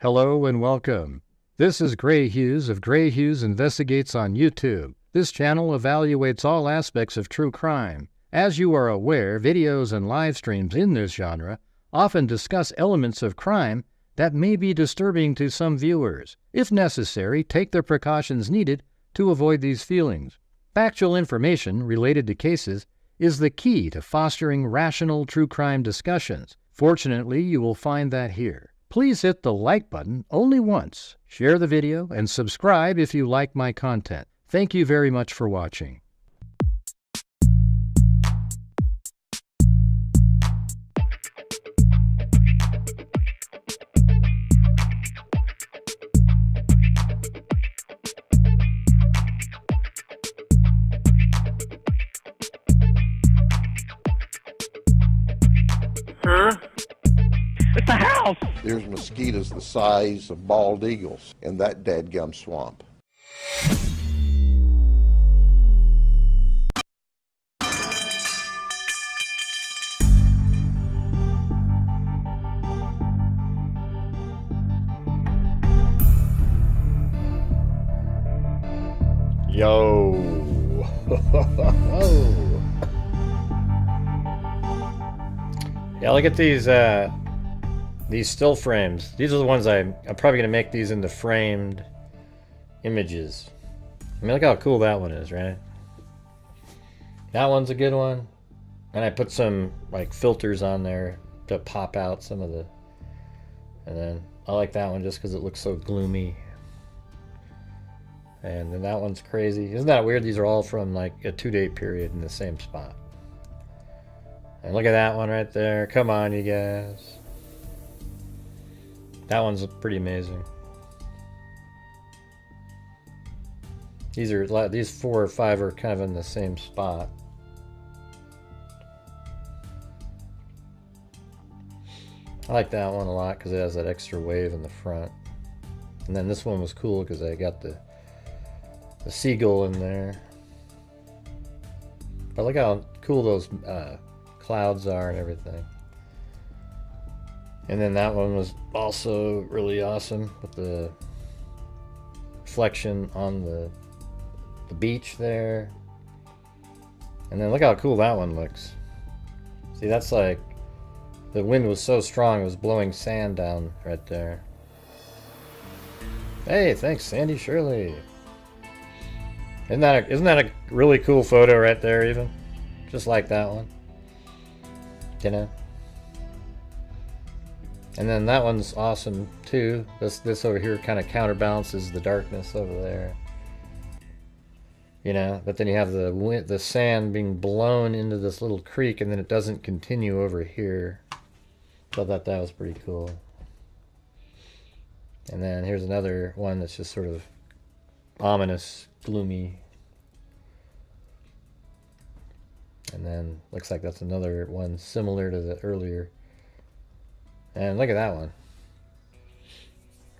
Hello and welcome. This is Grant Hughes of Grant Hughes Investigates on YouTube. This channel evaluates all aspects of true crime. As you are aware, videos and live streams in this genre often discuss elements of crime that may be disturbing to some viewers. If necessary, take the precautions needed to avoid these feelings. Factual information related to cases is the key to fostering rational true crime discussions. Fortunately, you will find that here. Please hit the like button only once, share the video, and subscribe if you like my content. Thank you very much for watching. It's the house! There's mosquitoes the size of bald eagles in that dadgum swamp. Yo. Yeah, look at these still frames. These are the ones I'm probably gonna make these into framed images. I mean, look how cool that one is, right? That one's a good one. And I put some like filters on there to pop out some of the, and then I like that one just because it looks so gloomy. And then that one's crazy. Isn't that weird? These are all from like a 2-day period in the same spot. And look at that one right there. Come on, you guys. That one's pretty amazing. These 4 or 5 are kind of in the same spot. I like that one a lot because it has that extra wave in the front. And then this one was cool because I got the seagull in there. But look how cool those clouds are and everything. And then that one was also really awesome with the reflection on the beach there. And then look how cool that one looks. See, that's like the wind was so strong it was blowing sand down right there. Hey, thanks Sandy Shirley. Isn't that a really cool photo right there even? Just like that one. You know? And then that one's awesome too. This over here kind of counterbalances the darkness over there. You know, but then you have the sand being blown into this little creek and then it doesn't continue over here. So I thought that was pretty cool. And then here's another one that's just sort of ominous, gloomy. And then looks like that's another one similar to the earlier. And look at that one.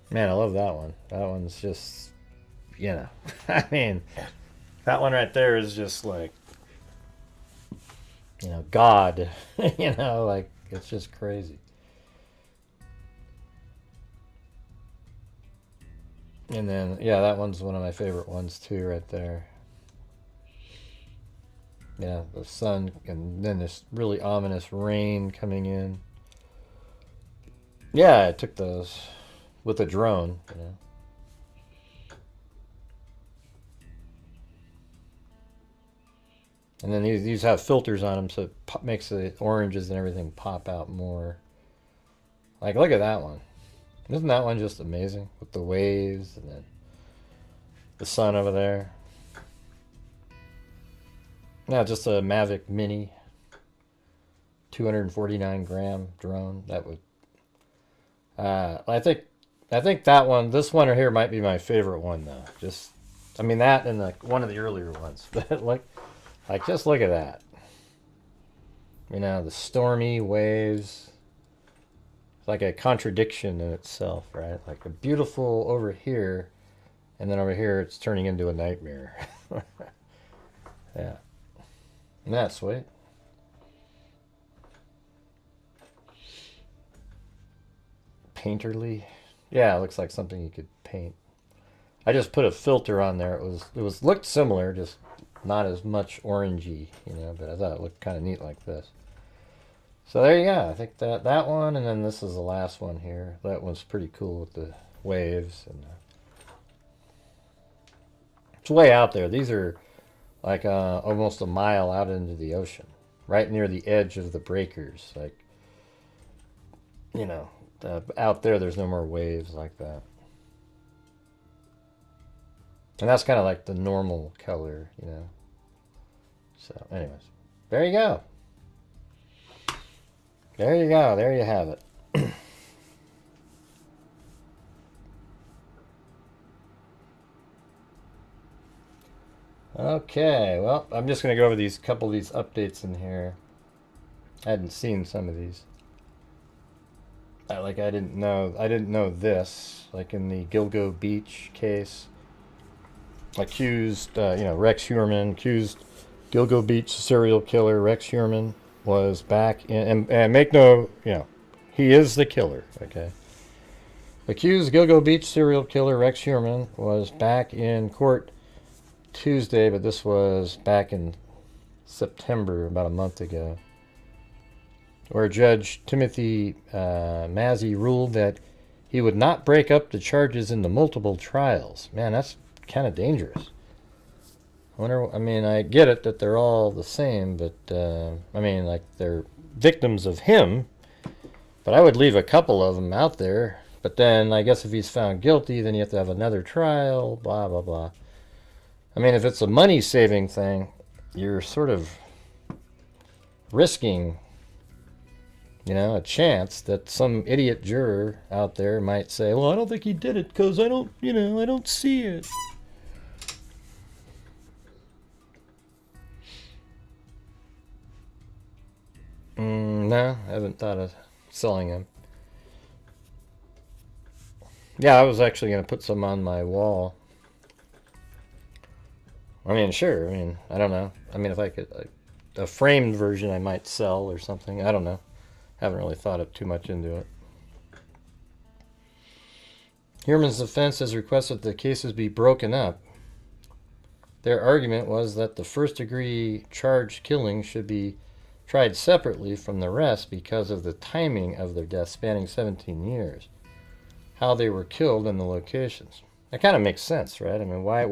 Man, I love that one. That one's just, you know, I mean, that one right there is just like, you know, God, you know, like, it's just crazy. And then, yeah, that one's one of my favorite ones too, right there. Yeah, the sun, and then this really ominous rain coming in. Yeah, I took those with a drone, you know. And then these have filters on them, so it makes the oranges and everything pop out more. Like, look at that one. Isn't that one just amazing? With the waves and then the sun over there. Yeah, just a Mavic Mini 249 gram drone. That would I think that one, this one right here might be my favorite one though. Just, I mean, that and one of the earlier ones. But like just look at that. You know, the stormy waves. It's like a contradiction in itself, right? Like a beautiful over here, and then over here it's turning into a nightmare. Yeah. Isn't that sweet? Painterly. Yeah, it looks like something you could paint. I just put a filter on there. It looked similar, just not as much orangey, you know, but I thought it looked kind of neat like this. So there you go. I think that one, and then this is the last one here. That one's pretty cool with the waves. And it's way out there. These are like almost a mile out into the ocean, right near the edge of the breakers. Like, you know, out there, there's no more waves like that. And that's kind of like the normal color, you know. So, anyways, there you go. There you go. There you have it. Okay, well, I'm just going to go over these couple of these updates in here. I hadn't seen some of these. I didn't know this. Like in the Gilgo Beach case, accused, Rex Heuermann, accused Gilgo Beach serial killer Rex Heuermann was back in, and make no, he is the killer, okay? Accused Gilgo Beach serial killer Rex Heuermann was back in court Tuesday, but this was back in September, about a month ago, where Judge Timothy Mazzei ruled that he would not break up the charges into multiple trials. Man, that's kind of dangerous. I get it that they're all the same, but like they're victims of him, but I would leave a couple of them out there. But then I guess if he's found guilty, then you have to have another trial, blah, blah, blah. I mean, if it's a money-saving thing, you're sort of risking, a chance that some idiot juror out there might say, well, I don't think he did it because I don't see it. No, I haven't thought of selling them. Yeah, I was actually going to put some on my wall. I mean, sure. I don't know. If I could, a framed version I might sell or something. I don't know. Haven't really thought of too much into it. Heuermann's defense has requested the cases be broken up. Their argument was that the first-degree charged killing should be tried separately from the rest because of the timing of their deaths spanning 17 years, how they were killed, and the locations. That kind of makes sense, right? Why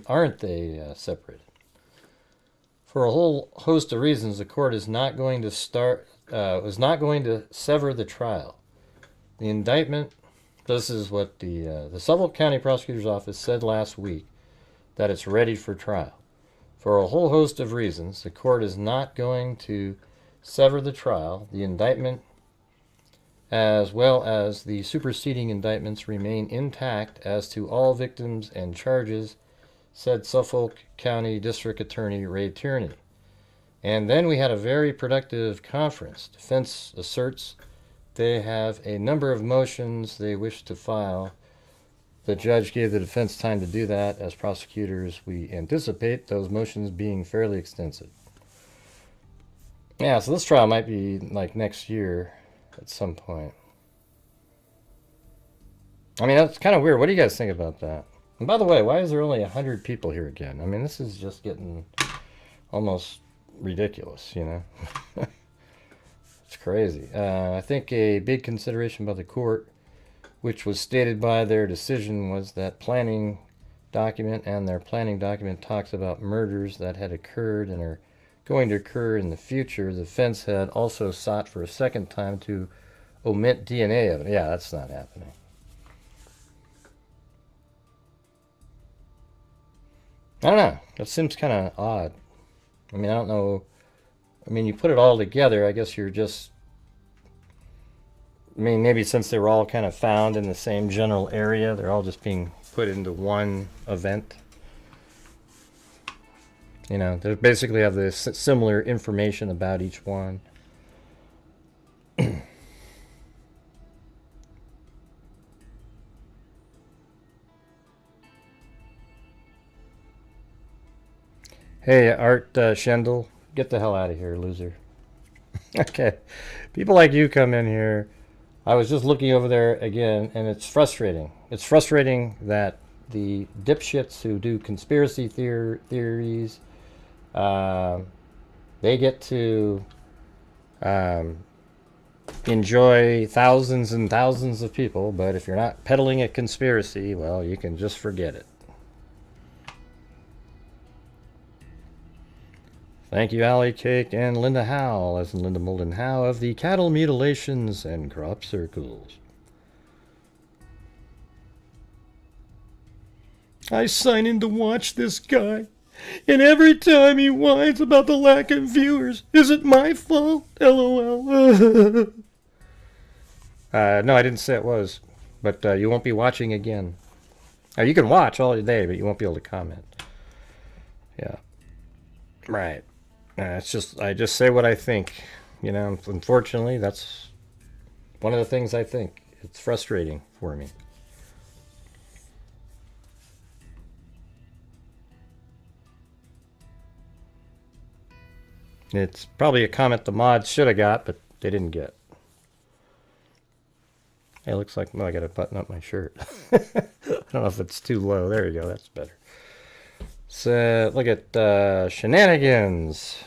aren't they separated? For a whole host of reasons, the court is not going to sever the trial. The indictment. This is what the Suffolk County Prosecutor's Office said last week, that it's ready for trial. For a whole host of reasons, the court is not going to sever the trial. The indictment, as well as the superseding indictments, remain intact as to all victims and charges, said Suffolk County District Attorney Ray Tierney. And then we had a very productive conference. Defense asserts they have a number of motions they wish to file. The judge gave the defense time to do that. As prosecutors, we anticipate those motions being fairly extensive. Yeah, so this trial might be like next year at some point. That's kind of weird. What do you guys think about that? And by the way, why is there only 100 people here again? This is just getting almost ridiculous, It's crazy. I think a big consideration by the court, which was stated by their decision, was that planning document, and their planning document talks about murders that had occurred and are going to occur in the future. The defense had also sought for a second time to omit DNA evidence. Yeah, that's not happening. I don't know. That seems kind of odd. I don't know. You put it all together, I guess you're just... maybe since they were all kind of found in the same general area, they're all just being put into one event. They basically have this similar information about each one. Hey, Art Schendel, get the hell out of here, loser. Okay, people like you come in here I was just looking over there again, and it's frustrating. It's frustrating that the dipshits who do conspiracy theories, they get to enjoy thousands and thousands of people, but if you're not peddling a conspiracy, well, you can just forget it. Thank you, Allie Cake and Linda Howe, as in Linda Molden Howe, of the Cattle Mutilations and Crop Circles. I sign in to watch this guy, and every time he whines about the lack of viewers, is it my fault? LOL. No, I didn't say it was, but you won't be watching again. You can watch all day, but you won't be able to comment. Yeah. Right. It's just, I just say what I think. You know, unfortunately, that's one of the things I think. It's frustrating for me. It's probably a comment the mods should have got, but they didn't get. It looks like, well, I got to button up my shirt. I don't know if it's too low. There you go. That's better. So, look at Shenanigans.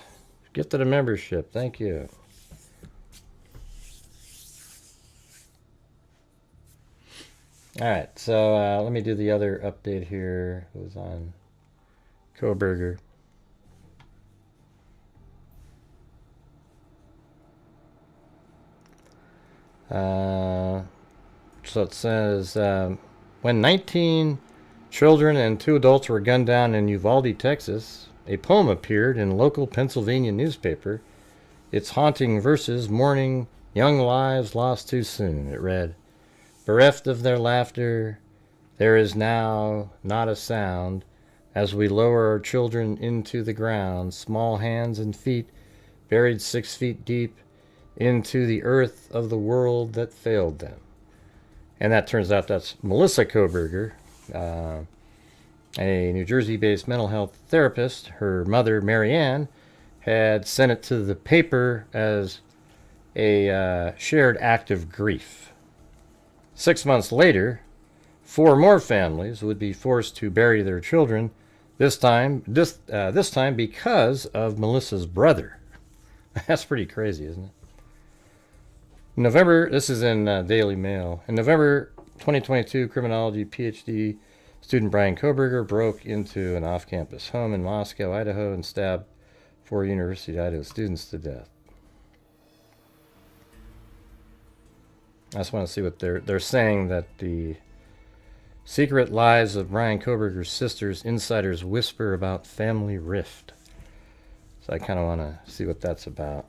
Gifted a membership. Thank you. All right. So, let me do the other update here. It was on Kohberger. So it says, when 19 children and 2 adults were gunned down in Uvalde, Texas, a poem appeared in a local Pennsylvania newspaper. Its haunting verses mourning young lives lost too soon. It read, bereft of their laughter, there is now not a sound as we lower our children into the ground, small hands and feet buried 6 feet deep into the earth of the world that failed them. And that turns out that's Melissa Kohberger, a New Jersey-based mental health therapist. Her mother, Mary Ann, had sent it to the paper as a shared act of grief. 6 months later, 4 more families would be forced to bury their children, this time because of Melissa's brother. That's pretty crazy, isn't it? November, this is in Daily Mail. In November 2022, criminology PhD student Brian Kohberger broke into an off-campus home in Moscow, Idaho, and stabbed 4 University of Idaho students to death. I just want to see what they're saying, that the secret lives of Brian Kohberger's sisters, insiders whisper about family rift. So I kind of want to see what that's about.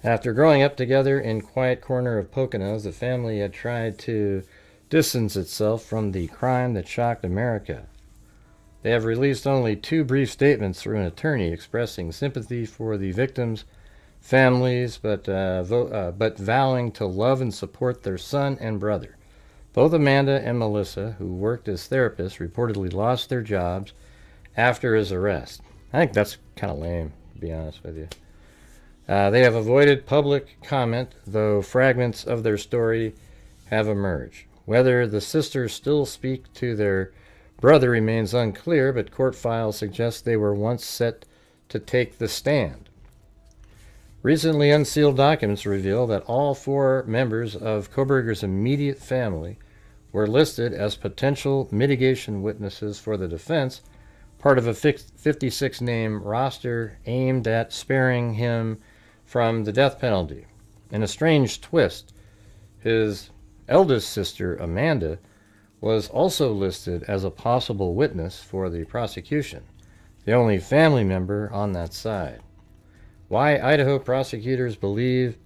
After growing up together in quiet corner of Poconos, the family had tried to distance itself from the crime that shocked America. They have released only 2 brief statements through an attorney expressing sympathy for the victims' families, but vowing to love and support their son and brother. Both Amanda and Melissa, who worked as therapists, reportedly lost their jobs after his arrest. I think that's kind of lame, to be honest with you. They have avoided public comment, though fragments of their story have emerged. Whether the sisters still speak to their brother remains unclear, but court files suggest they were once set to take the stand. Recently unsealed documents reveal that all 4 members of Kohberger's immediate family were listed as potential mitigation witnesses for the defense, part of a 56-name roster aimed at sparing him from the death penalty. In a strange twist, his eldest sister, Amanda, was also listed as a possible witness for the prosecution, the only family member on that side. Why Idaho prosecutors believe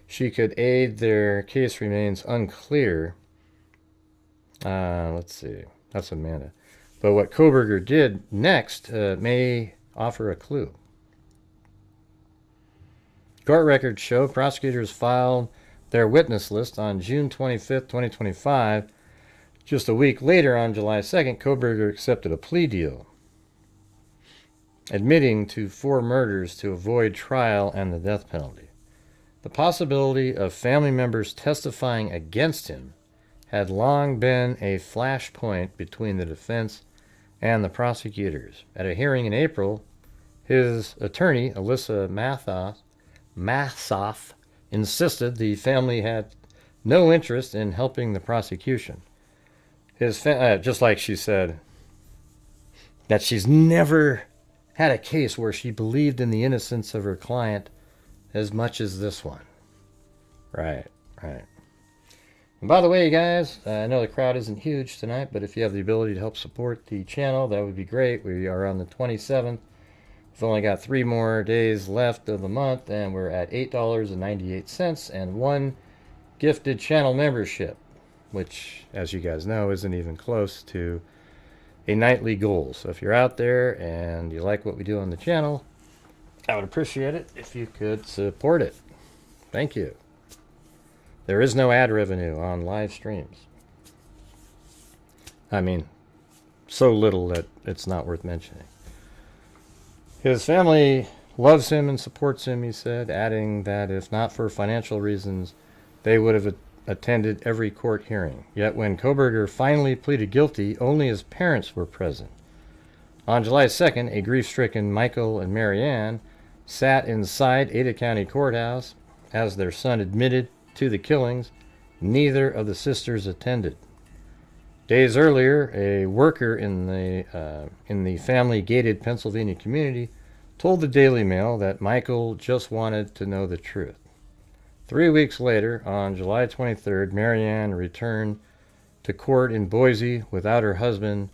she could aid their case remains unclear. Let's see, that's Amanda. But what Kohberger did next may offer a clue. Court records show prosecutors filed their witness list on June 25th, 2025. Just a week later, on July 2nd, Kohberger accepted a plea deal. admitting to 4 murders to avoid trial and the death penalty. The possibility of family members testifying against him had long been a flashpoint between the defense and the prosecutors. At a hearing in April, his attorney, Alyssa Massoff, insisted the family had no interest in helping the prosecution. Just like she said that she's never had a case where she believed in the innocence of her client as much as this one. Right. And by the way, guys, I know the crowd isn't huge tonight, but if you have the ability to help support the channel, that would be great. We are on the 27th. We've only got 3 more days left of the month, and we're at $8.98 and 1 gifted channel membership, which, as you guys know, isn't even close to a nightly goal. So if you're out there and you like what we do on the channel, I would appreciate it if you could support it. Thank you. There is no ad revenue on live streams. I mean, so little that it's not worth mentioning. His family loves him and supports him, he said, adding that if not for financial reasons, they would have attended every court hearing. Yet when Kohberger finally pleaded guilty, only his parents were present. On July 2nd, a grief-stricken Michael and Marianne sat inside Ada County Courthouse as their son admitted to the killings. Neither of the sisters attended. Days earlier, a worker in the family-gated Pennsylvania community told the Daily Mail that Michael just wanted to know the truth. 3 weeks later, on July 23rd, Marianne returned to court in Boise without her husband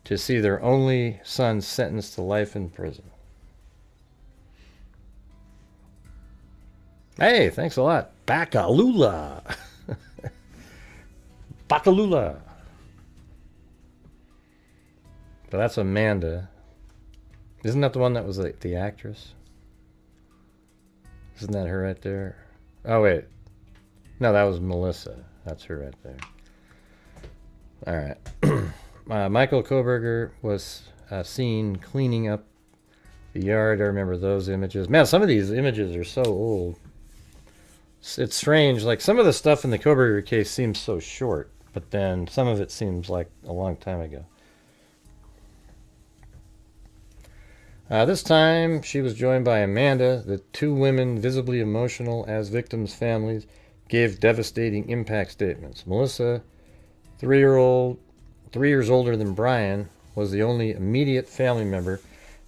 to see their only son sentenced to life in prison. Hey, thanks a lot. Bakalula. Bakalula. But that's Amanda. Isn't that the one that was like the actress? Isn't that her right there? Oh, wait. No, that was Melissa. That's her right there. All right. Michael Kohberger was seen cleaning up the yard. I remember those images. Man, some of these images are so old. It's strange. Like, some of the stuff in the Kohberger case seems so short, but then some of it seems like a long time ago. This time, she was joined by Amanda. The 2 women, visibly emotional as victims' families, gave devastating impact statements. Melissa, 3 years older than Brian, was the only immediate family member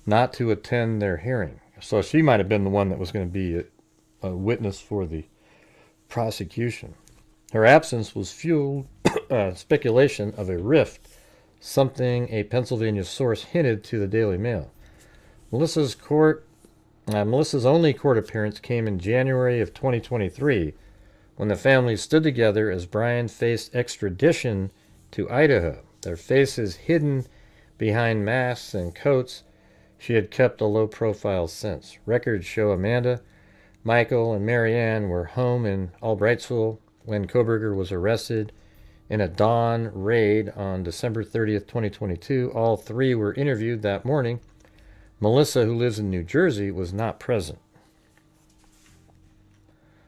not to attend their hearing. So she might have been the one that was going to be a witness for the prosecution. Her absence was fueled speculation of a rift, something a Pennsylvania source hinted to the Daily Mail. Melissa's only court appearance came in January of 2023, when the family stood together as Brian faced extradition to Idaho. Their faces hidden behind masks and coats, she had kept a low profile since. Records show Amanda, Michael, and Marianne were home in Albrightsville when Kohberger was arrested in a dawn raid on December 30th, 2022. All 3 were interviewed that morning. Melissa, who lives in New Jersey, was not present.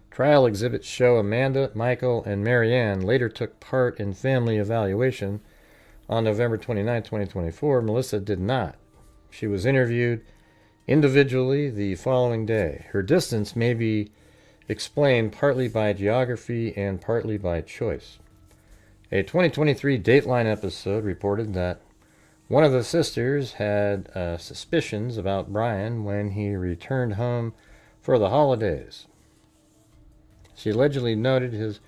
Trial exhibits show Amanda, Michael, and Marianne later took part in family evaluation on November 29, 2024. Melissa did not. She was interviewed individually the following day. Her distance may be explained partly by geography and partly by choice. A 2023 Dateline episode reported that one of the sisters had suspicions about Brian when he returned home for the holidays. She allegedly noted his...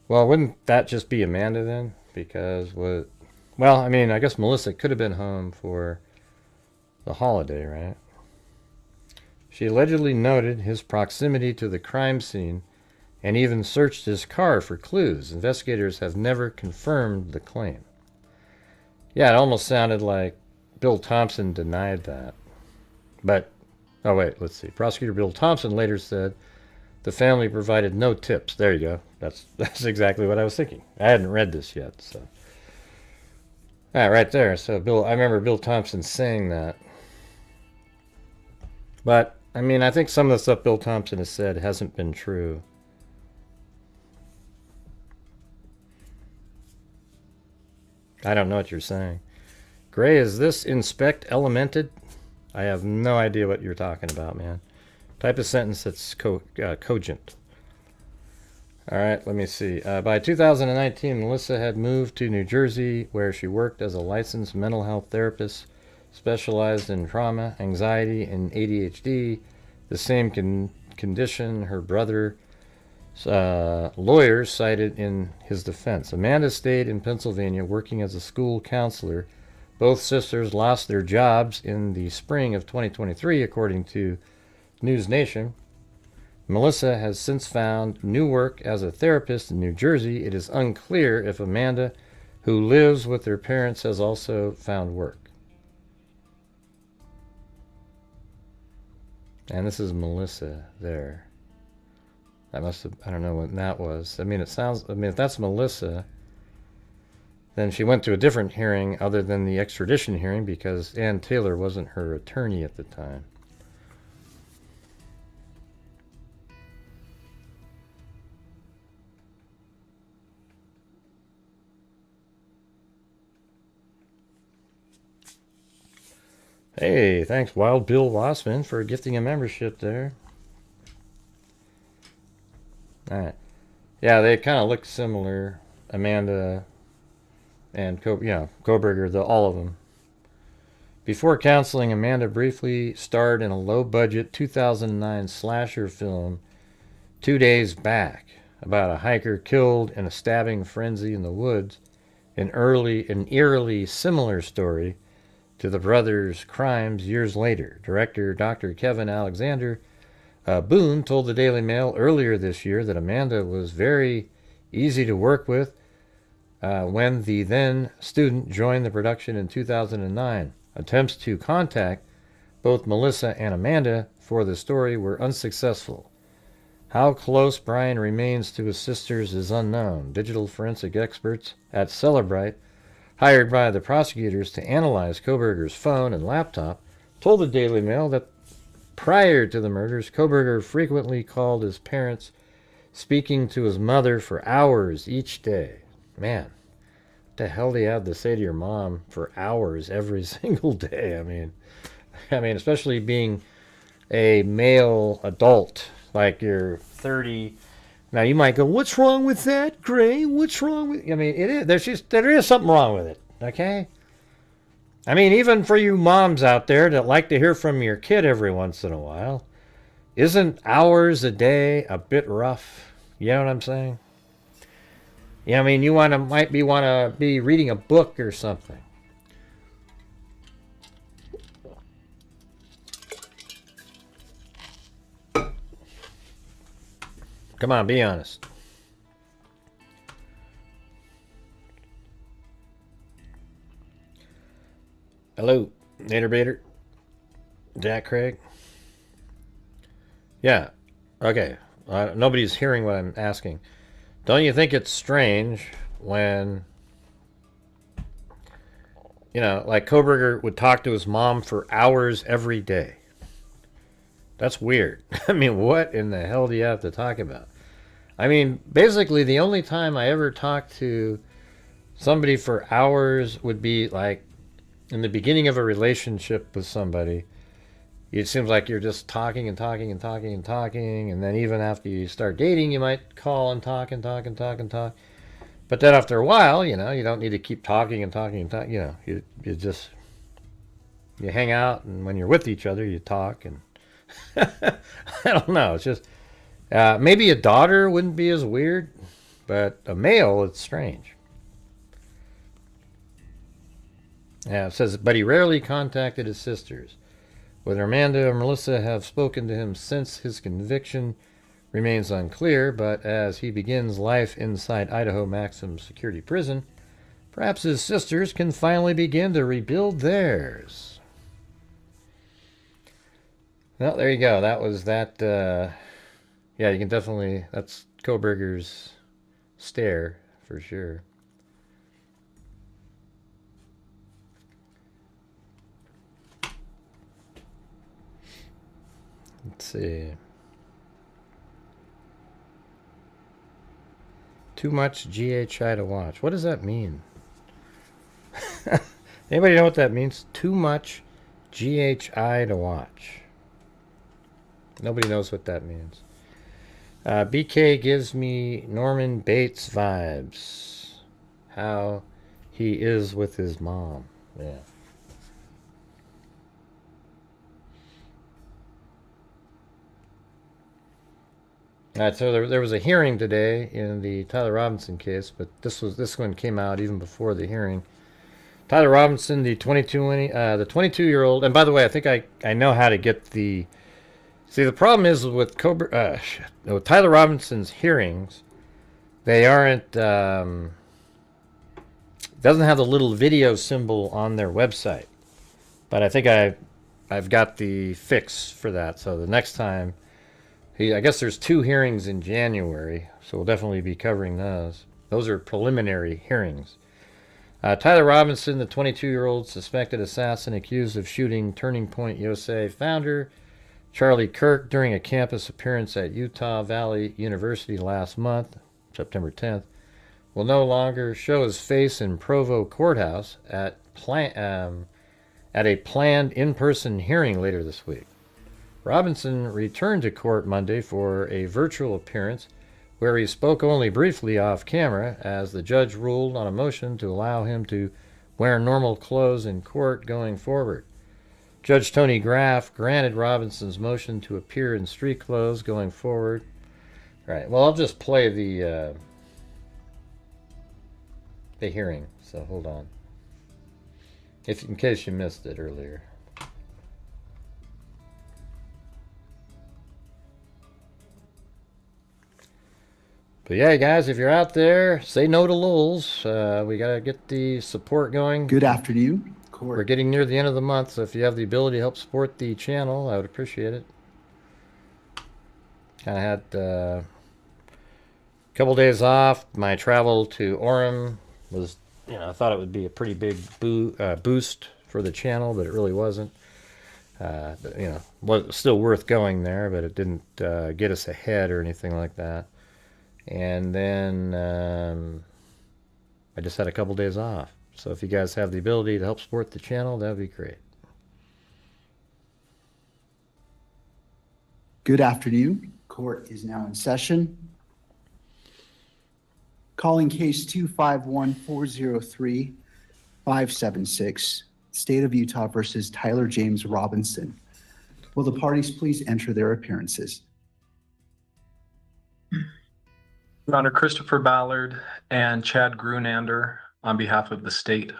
Well, wouldn't that just be Amanda then? Because what... Well, I mean, I guess Melissa could have been home for the holiday, right? She allegedly noted his proximity to the crime scene and even searched his car for clues. Investigators have never confirmed the claim. Yeah, it almost sounded like Bill Thompson denied that. But, oh wait, let's see. Prosecutor Bill Thompson later said the family provided no tips. There you go. That's exactly what I was thinking. I hadn't read this yet, so. Right there. So I remember Bill Thompson saying that. But, I mean, I think some of the stuff Bill Thompson has said hasn't been true. I don't know what you're saying. Gray, is this inspect elemented? I have no idea what you're talking about, man. Type a sentence that's cogent. All right, let me see. By 2019, Melissa had moved to New Jersey, where she worked as a licensed mental health therapist, specialized in trauma, anxiety, and ADHD, the same condition her brother lawyers cited in his defense. Amanda stayed in Pennsylvania working as a school counselor. Both sisters lost their jobs in the spring of 2023, according to News Nation. Melissa has since found new work as a therapist in New Jersey. It is unclear if Amanda, who lives with her parents, has also found work. And this is Melissa there. That must have, I don't know what that was. I mean, it sounds, I mean, if that's Melissa, then she went to a different hearing other than the extradition hearing because Ann Taylor wasn't her attorney at the time. Hey, thanks Wild Bill Wassman for gifting a membership there. Alright. Yeah, they kind of look similar. Amanda and Kohberger, all of them. Before counseling, Amanda briefly starred in a low-budget 2009 slasher film 2 days back about a hiker killed in a stabbing frenzy in the woods. An eerily similar story to the brothers' crimes years later. Director Dr. Kevin Alexander Boone told the Daily Mail earlier this year that Amanda was very easy to work with when the then student joined the production in 2009. Attempts to contact both Melissa and Amanda for the story were unsuccessful. How close Brian remains to his sisters is unknown. Digital forensic experts at Cellebrite, hired by the prosecutors to analyze Kohberger's phone and laptop, told the Daily Mail that prior to the murders, Kohberger frequently called his parents, speaking to his mother for hours each day. Man, what the hell do you have to say to your mom for hours every single day? I mean, especially being a male adult, like you're 30. Now you might go, "What's wrong with that, Gray? What's wrong with?" I mean, it is. There is something wrong with it. Okay. I mean, even for you moms out there that like to hear from your kid every once in a while, isn't hours a day a bit rough? You know what I'm saying? Yeah, I mean, you might want to be reading a book or something. Come on, be honest. Hello, Nader Bader. Jack Craig. Yeah, okay. Nobody's hearing what I'm asking. Don't you think it's strange when, like Kohberger would talk to his mom for hours every day? That's weird. I mean, what in the hell do you have to talk about? I mean, basically, the only time I ever talked to somebody for hours would be like in the beginning of a relationship with somebody. It seems like you're just talking and talking and talking and talking, and then even after you start dating, you might call and talk and talk and talk and talk. But then after a while, you don't need to keep talking and talking and talking. You hang out, and when you're with each other, you talk and. I don't know. It's just maybe a daughter wouldn't be as weird, but a male, it's strange. Yeah, it says, but he rarely contacted his sisters. Whether Amanda or Melissa have spoken to him since his conviction remains unclear, but as he begins life inside Idaho Maximum Security Prison, perhaps his sisters can finally begin to rebuild theirs. Well, there you go. That was that. Yeah, you can definitely. That's Kohberger's stare for sure. Let's see. Too much GHI to watch. What does that mean? Anybody know what that means? Too much GHI to watch. Nobody knows what that means. BK gives me Norman Bates vibes. How he is with his mom. Yeah. All right, so there was a hearing today in the Tyler Robinson case, but this one came out even before the hearing. Tyler Robinson, the 22-year-old, and by the way, I think I know how to get the. See, the problem is with with Tyler Robinson's hearings, they aren't. Doesn't have the little video symbol on their website, but I think I've got the fix for that. So the next time, I guess there's 2 hearings in January, so we'll definitely be covering those. Those are preliminary hearings. Tyler Robinson, the 22-year-old suspected assassin accused of shooting Turning Point USA founder Charlie Kirk during a campus appearance at Utah Valley University last month, September 10th, will no longer show his face in Provo Courthouse at a planned in-person hearing later this week. Robinson returned to court Monday for a virtual appearance where he spoke only briefly off camera as the judge ruled on a motion to allow him to wear normal clothes in court going forward. Judge Tony Graff granted Robinson's motion to appear in street clothes going forward. All right, well, I'll just play the hearing, so hold on. In case you missed it earlier. But yeah, guys, if you're out there, say no to lulls. We got to get the support going. Good afternoon, Court. We're getting near the end of the month, so if you have the ability to help support the channel, I would appreciate it. Kind of had a couple days off. My travel to Orem was, I thought it would be a pretty big boost for the channel, but it really wasn't. Was still worth going there, but it didn't get us ahead or anything like that. And then I just had a couple days off. So if you guys have the ability to help support the channel, that would be great. Good afternoon. Court is now in session. Calling case 251-403-576, State of Utah versus Tyler James Robinson. Will the parties please enter their appearances? Your Honor, Christopher Ballard and Chad Grunander on behalf of the state.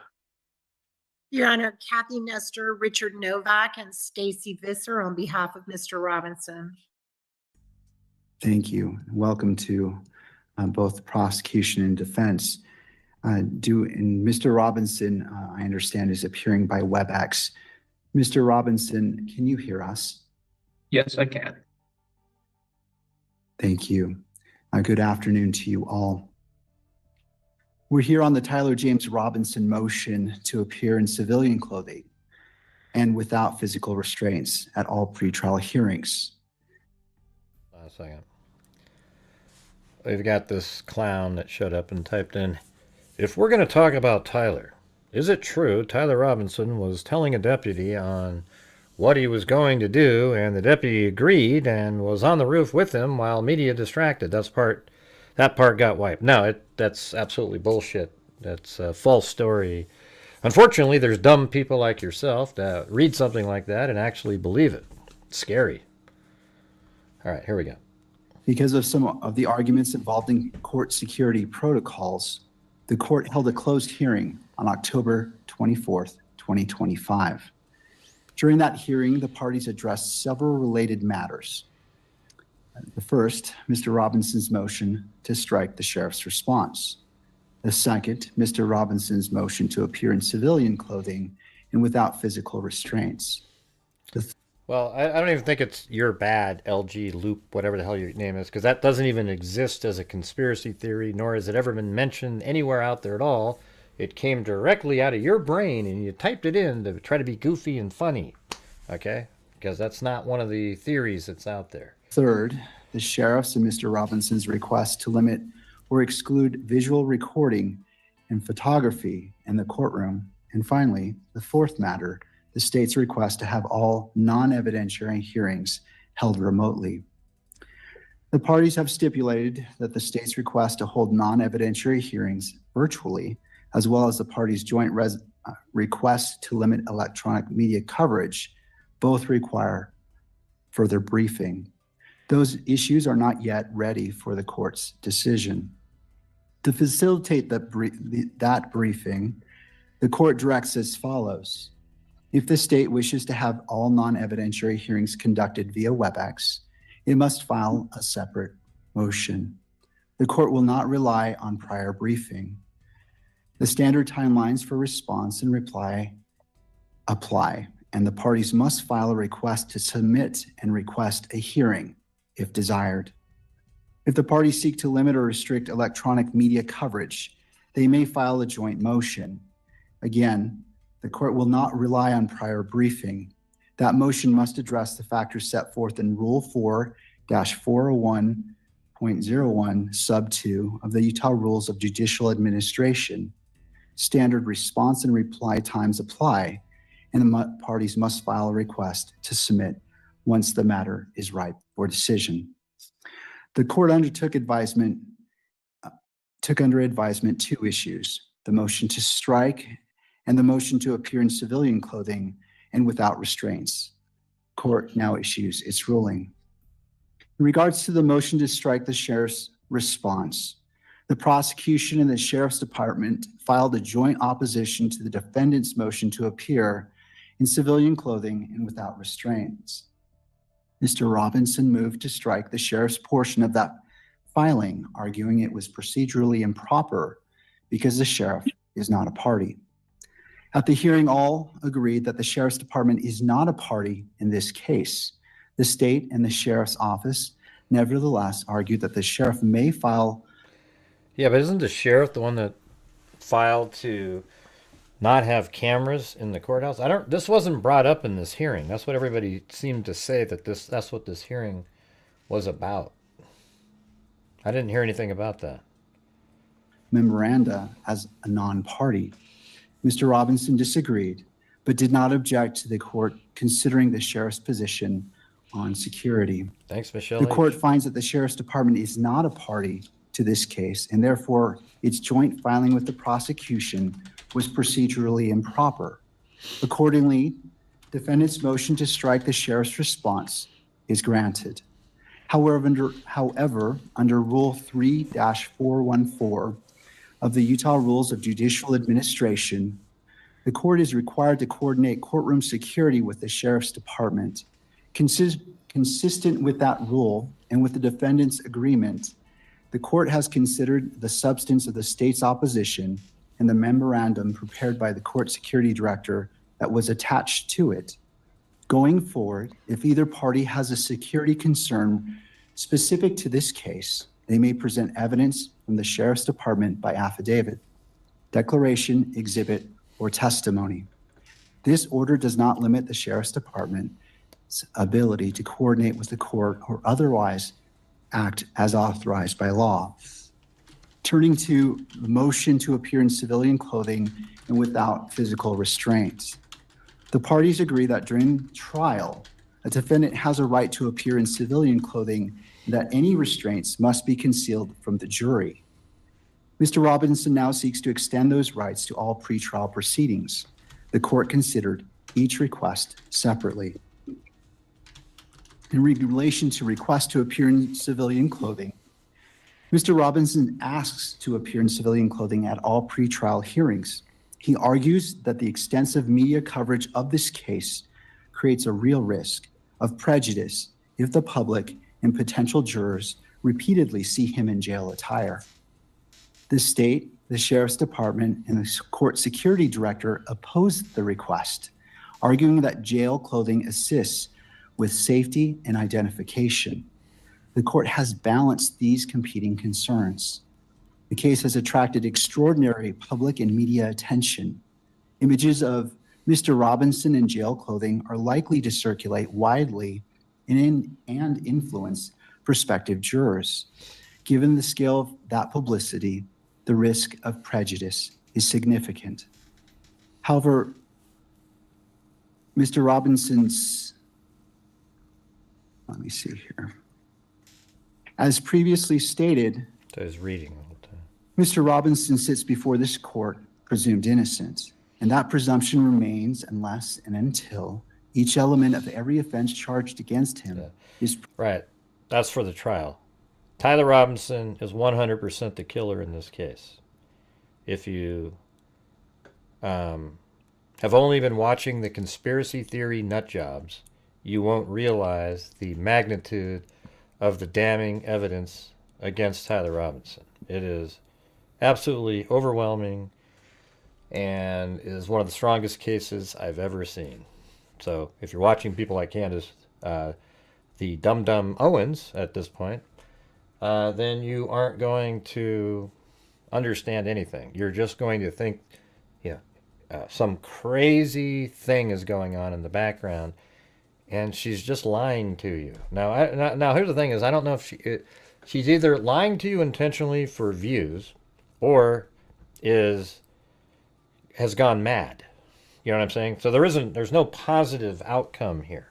Your Honor, Kathy Nestor, Richard Novak, and Stacy Visser on behalf of Mr. Robinson. Thank you. Welcome to both the prosecution and defense. Mr. Robinson, I understand, is appearing by WebEx. Mr. Robinson, can you hear us? Yes, I can. Thank you. Good afternoon to you all. We're here on the Tyler James Robinson motion to appear in civilian clothing and without physical restraints at all pretrial hearings. A second. We've got this clown that showed up and typed in, if we're going to talk about Tyler, is it true Tyler Robinson was telling a deputy on what he was going to do, and the deputy agreed and was on the roof with him while media distracted? That part got wiped. No, that's absolutely bullshit. That's a false story. Unfortunately, there's dumb people like yourself that read something like that and actually believe it. It's scary. All right, here we go. Because of some of the arguments involved in court security protocols, the court held a closed hearing on October 24th, 2025. During that hearing, the parties addressed several related matters. The first, Mr. Robinson's motion to strike the sheriff's response. The second, Mr. Robinson's motion to appear in civilian clothing and without physical restraints. Well, I don't even think it's your bad, LG Loop, whatever the hell your name is, because that doesn't even exist as a conspiracy theory, nor has it ever been mentioned anywhere out there at all. It came directly out of your brain, and you typed it in to try to be goofy and funny. Okay? because that's not one of the theories that's out there. Third, the sheriff's and Mr. Robinson's request to limit or exclude visual recording and photography in the courtroom. And finally, the fourth matter, the state's request to have all non-evidentiary hearings held remotely. The parties have stipulated that the state's request to hold non-evidentiary hearings virtually, as well as the parties' joint request to limit electronic media coverage, both require further briefing. Those issues are not yet ready for the court's decision. To facilitate that briefing, the court directs as follows. If the state wishes to have all non-evidentiary hearings conducted via WebEx, it must file a separate motion. The court will not rely on prior briefing. The standard timelines for response and reply apply, and the parties must file a request to submit and request a hearing if desired. If the parties seek to limit or restrict electronic media coverage, they may file a joint motion. Again, the court will not rely on prior briefing. That motion must address the factors set forth in Rule 4-401.01 sub 2 of the Utah Rules of Judicial Administration. Standard response and reply times apply, and the parties must file a request to submit once the matter is ripe for decision. The court took under advisement two issues: the motion to strike and the motion to appear in civilian clothing and without restraints. Court now issues its ruling. In regards to the motion to strike the sheriff's response, the prosecution and the sheriff's department filed a joint opposition to the defendant's motion to appear in civilian clothing and without restraints. Mr. Robinson moved to strike the sheriff's portion of that filing, arguing it was procedurally improper because the sheriff is not a party. At the hearing, all agreed that the sheriff's department is not a party in this case. The state and the sheriff's office nevertheless argued that the sheriff may file. Yeah, but isn't the sheriff the one that filed to not have cameras in the courthouse? This wasn't brought up in this hearing. That's what everybody seemed to say, that's what this hearing was about. I didn't hear anything about that. Memoranda as a non-party. Mr. Robinson disagreed, but did not object to the court considering the sheriff's position on security. Thanks, Michelle. The court finds that the sheriff's department is not a party to this case, and therefore its joint filing with the prosecution was procedurally improper. Accordingly, defendant's motion to strike the sheriff's response is granted. However, under Rule 3-414 of the Utah Rules of Judicial Administration, the court is required to coordinate courtroom security with the sheriff's department. Consistent with that rule and with the defendant's agreement, the court has considered the substance of the state's opposition and the memorandum prepared by the court security director that was attached to it. Going forward, if either party has a security concern specific to this case, they may present evidence from the sheriff's department by affidavit, declaration, exhibit, or testimony. This order does not limit the sheriff's department's ability to coordinate with the court or otherwise act as authorized by law. Turning to the motion to appear in civilian clothing and without physical restraints. The parties agree that during trial, a defendant has a right to appear in civilian clothing and that any restraints must be concealed from the jury. Mr. Robinson now seeks to extend those rights to all pretrial proceedings. The court considered each request separately. In relation to request to appear in civilian clothing, Mr. Robinson asks to appear in civilian clothing at all pretrial hearings. He argues that the extensive media coverage of this case creates a real risk of prejudice if the public and potential jurors repeatedly see him in jail attire. The state, the sheriff's department, and the court security director opposed the request, arguing that jail clothing assists with safety and identification. The court has balanced these competing concerns. The case has attracted extraordinary public and media attention. Images of Mr. Robinson in jail clothing are likely to circulate widely and influence prospective jurors. Given the scale of that publicity, the risk of prejudice is significant. However, Mr. Robinson's, let me see here. As previously stated, I was reading all the time. Mr. Robinson sits before this court presumed innocent, and that presumption remains unless and until each element of every offense charged against him is... Right. That's for the trial. Tyler Robinson is 100% the killer in this case. If you have only been watching the conspiracy theory nut jobs, you won't realize the magnitude of the damning evidence against Tyler Robinson. It is absolutely overwhelming and is one of the strongest cases I've ever seen. So if you're watching people like Candace, the dum-dum Owens at this point, then you aren't going to understand anything. You're just going to think, some crazy thing is going on in the background, and she's just lying to you. Now here's the thing: is I don't know if she's either lying to you intentionally for views, or has gone mad. You know what I'm saying? So there's no positive outcome here.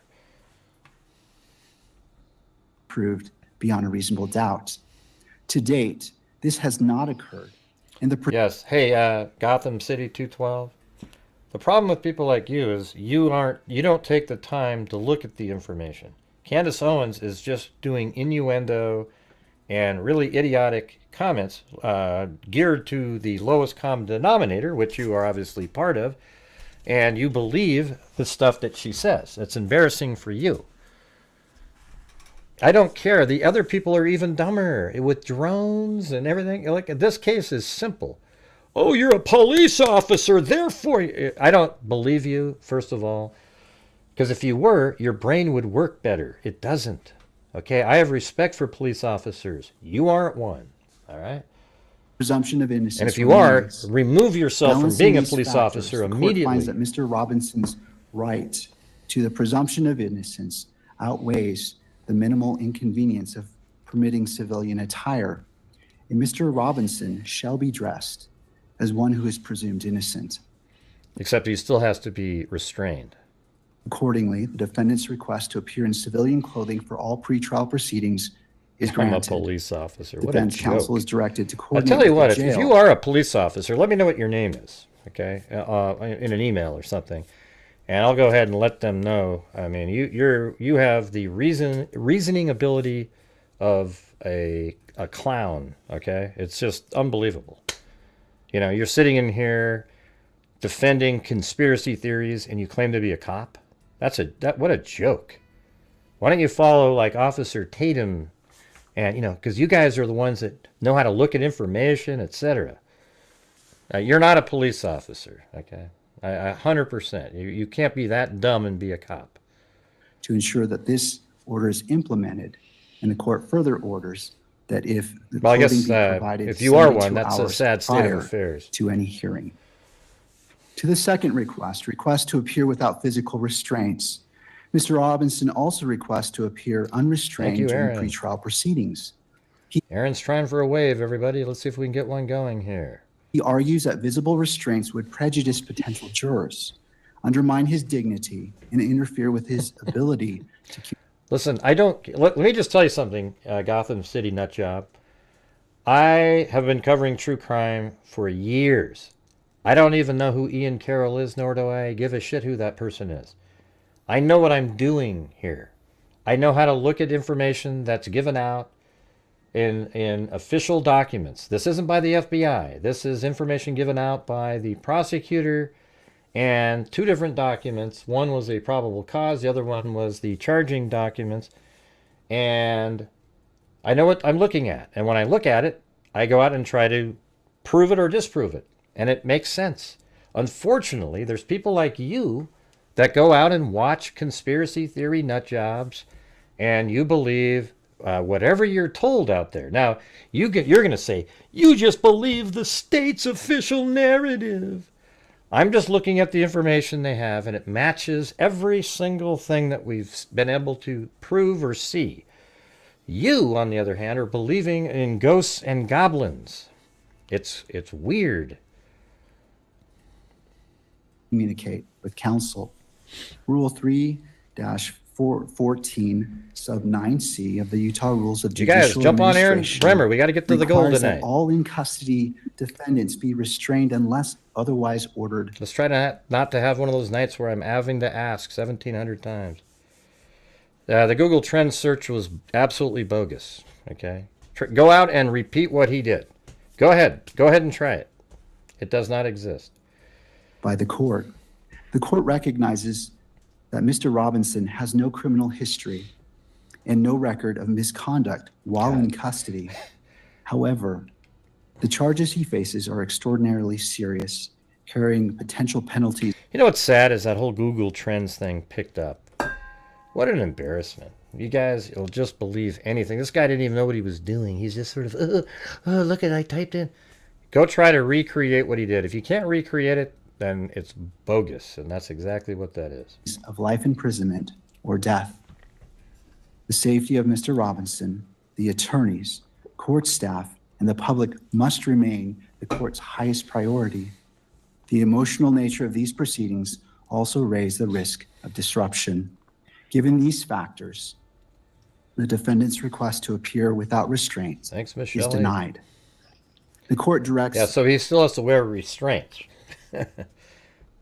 Proved beyond a reasonable doubt. To date, this has not occurred. Yes. Hey, Gotham City 212. The problem with people like you is you don't take the time to look at the information. Candace Owens is just doing innuendo and really idiotic comments geared to the lowest common denominator, which you are obviously part of, and you believe the stuff that she says. It's embarrassing for you. I don't care. The other people are even dumber with drones and everything. Like, this case is simple. Oh, you're a police officer, therefore... I don't believe you, first of all, because if you were, your brain would work better. It doesn't. Okay? I have respect for police officers. You aren't one. All right? Presumption of innocence. And if you are, remove yourself from being a police officer immediately. The court finds that Mr. Robinson's right to the presumption of innocence outweighs the minimal inconvenience of permitting civilian attire, and Mr. Robinson shall be dressed as one who is presumed innocent. Except he still has to be restrained. Accordingly, the defendant's request to appear in civilian clothing for all pretrial proceedings is granted. I'm a police officer. What Defense a counsel joke. is directed to I'll coordinate tell you with what, the if jail. you are a police officer, let me know what your name is, okay, in an email or something, and I'll go ahead and let them know. I mean, you have the reasoning ability of a clown, okay? It's just unbelievable. You know, you're sitting in here defending conspiracy theories, and you claim to be a cop. What a joke. Why don't you follow like Officer Tatum, and because you guys are the ones that know how to look at information, etc. You're not a police officer, okay? 100%. You can't be that dumb and be a cop. To ensure that this order is implemented, and the court further orders that if the Well, I clothing guess be provided if you are 72 one, that's a hours sad state of prior affairs. to any hearing. To the second request to appear without physical restraints, Mr. Robinson also requests to appear unrestrained during Aaron. pretrial proceedings. Aaron's trying for a wave, everybody. Let's see if we can get one going here. He argues that visible restraints would prejudice potential jurors, undermine his dignity, and interfere with his ability to keep... Listen, let me just tell you something, Gotham City nutjob. I have been covering true crime for years. I don't even know who Ian Carroll is, nor do I give a shit who that person is. I know what I'm doing here. I know how to look at information that's given out in official documents. This isn't by the FBI. This is information given out by the prosecutor and two different documents. One was a probable cause. The other one was the charging documents. And I know what I'm looking at. And when I look at it, I go out and try to prove it or disprove it. And it makes sense. Unfortunately, there's people like you that go out and watch conspiracy theory nut jobs, and you believe whatever you're told out there. Now, you're going to say, you just believe the state's official narrative. I'm just looking at the information they have, and it matches every single thing that we've been able to prove or see. You, on the other hand, are believing in ghosts and goblins. It's weird. Communicate with counsel. Rule 3-14 sub 9C of the Utah Rules of You guys, Judicial jump on Aaron Administration Bremer. We got to get to the goal requires that tonight. all in custody defendants be restrained unless otherwise ordered. Let's try to not to have one of those nights where I'm having to ask 1,700 times. The Google Trends search was absolutely bogus. Okay, go out and repeat what he did. Go ahead and try it. It does not exist. By the court. The court recognizes that Mr. Robinson has no criminal history and no record of misconduct while in custody. However, the charges he faces are extraordinarily serious, carrying potential penalties. You know what's sad is that whole Google Trends thing picked up. What an embarrassment. You guys will just believe anything. This guy didn't even know what he was doing. He's just sort of, look at, I typed in. Go try to recreate what he did. If you can't recreate it, then it's bogus, and that's exactly what that is. Of life imprisonment or death. The safety of Mr. Robinson, the attorneys, court staff, and the public must remain the court's highest priority. The emotional nature of these proceedings also raise the risk of disruption. Given these factors, the defendant's request to appear without restraints is denied. The court directs... Yeah, so he still has to wear restraints.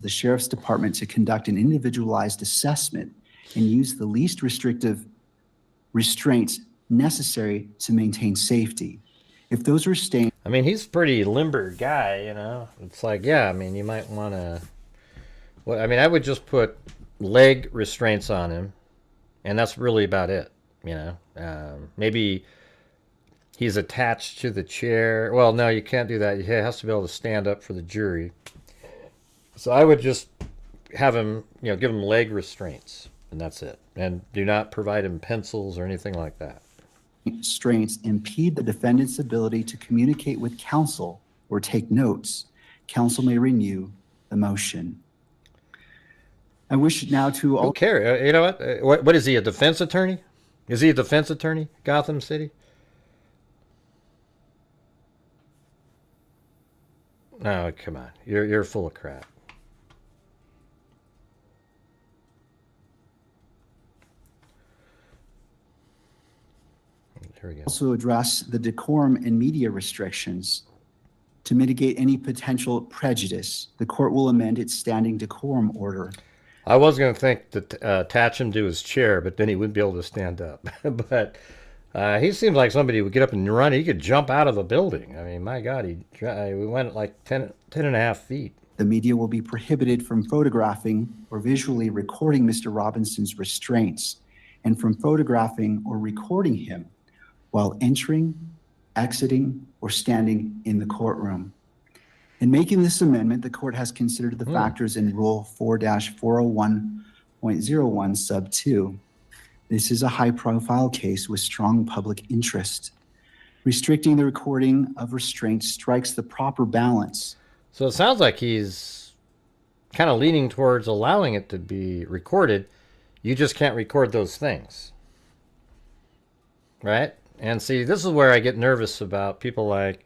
the Sheriff's Department to conduct an individualized assessment and use the least restrictive restraints necessary to maintain safety. If those restraints... I mean, he's a pretty limber guy, you know. It's like, yeah, I mean, you might want to... Well, I mean, I would just put leg restraints on him, and that's really about it, you know. Maybe he's attached to the chair. Well, no, you can't do that. He has to be able to stand up for the jury. So I would just have him, you know, give him leg restraints, and that's it. And do not provide him pencils or anything like that. Restraints impede the defendant's ability to communicate with counsel or take notes. Counsel may renew the motion. I wish now to... Who cares? You know what? What is he, a defense attorney? Is he a defense attorney, Gotham City? No, come on. You're full of crap. Here we go. Also address the decorum and media restrictions. To mitigate any potential prejudice, the court will amend its standing decorum order. I was going to think to attach him to his chair, but then he wouldn't be able to stand up. But he seems like somebody who would get up and run. He could jump out of a building. I mean, my God, we went like 10 and a half feet. The media will be prohibited from photographing or visually recording Mr. Robinson's restraints and from photographing or recording him while entering, exiting, or standing in the courtroom. In making this amendment, the court has considered the factors in Rule 4-401.01 sub 2. This is a high-profile case with strong public interest. Restricting the recording of restraints strikes the proper balance. So it sounds like he's kind of leaning towards allowing it to be recorded. You just can't record those things. Right? And see, this is where I get nervous about people like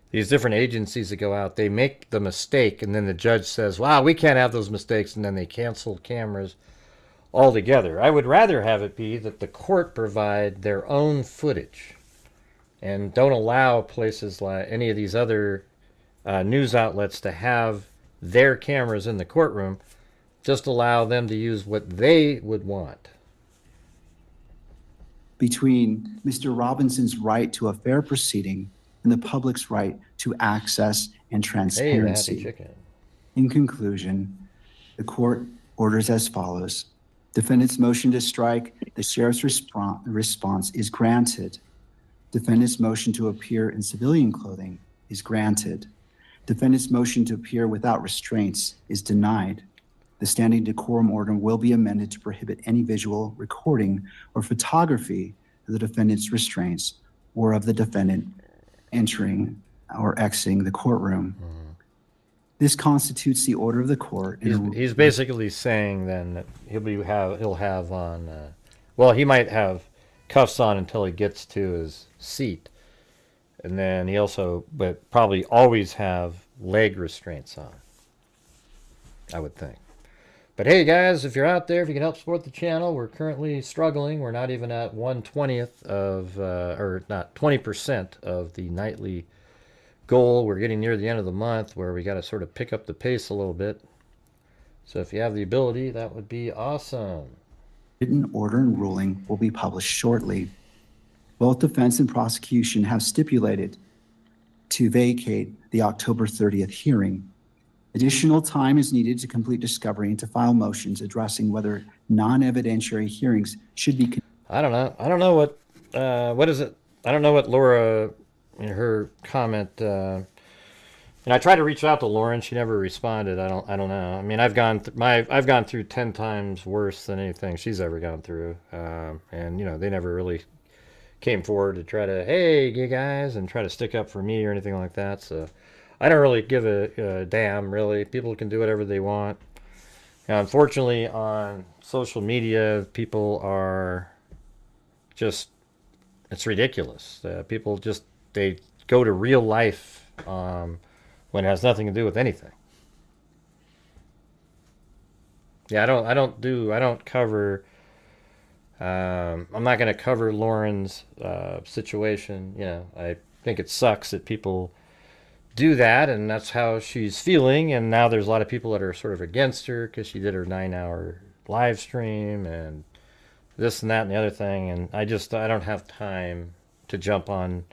these different agencies that go out. They make the mistake, and then the judge says, wow, we can't have those mistakes, and then they cancel cameras altogether. I would rather have it be that the court provide their own footage and don't allow places like any of these other news outlets to have their cameras in the courtroom. Just allow them to use what they would want. Between Mr. Robinson's right to a fair proceeding and the public's right to access and transparency. Hey, the happy chicken. In conclusion, the court orders as follows. Defendant's motion to strike the sheriff's response is granted. Defendant's motion to appear in civilian clothing is granted. Defendant's motion to appear without restraints is denied. The standing decorum order will be amended to prohibit any visual recording or photography of the defendant's restraints or of the defendant entering or exiting the courtroom. This constitutes the order of the court. He's basically saying then that he'll have on, well, he might have cuffs on until he gets to his seat. And then he also, but probably always have leg restraints on, I would think. But hey guys, if you're out there, if you can help support the channel, we're currently struggling. We're not even at 1/20th of, or not 20% of the nightly goal. We're getting near the end of the month where we got to sort of pick up the pace a little bit. So if you have the ability, that would be awesome. Written order and ruling will be published shortly. Both defense and prosecution have stipulated to vacate the October 30th hearing. Additional time is needed to complete discovery and to file motions addressing whether non-evidentiary hearings should be. I don't know. I don't know what is it? I don't know what Laura, in her comment, and I tried to reach out to Lauren. She never responded. I don't know. I mean, I've gone through 10 times worse than anything she's ever gone through, and you know, they never really came forward to try to, hey, you guys, and try to stick up for me or anything like that. So I don't really give a damn, really. People can do whatever they want. Now, unfortunately, on social media, people are just, it's ridiculous. People just, they go to real life when it has nothing to do with anything. Yeah, I don't cover, I'm not going to cover Lauren's situation. You know, I think it sucks that people do that, and that's how she's feeling. And now there's a lot of people that are sort of against her because she did her 9-hour live stream and this and that and the other thing. And I don't have time to jump on,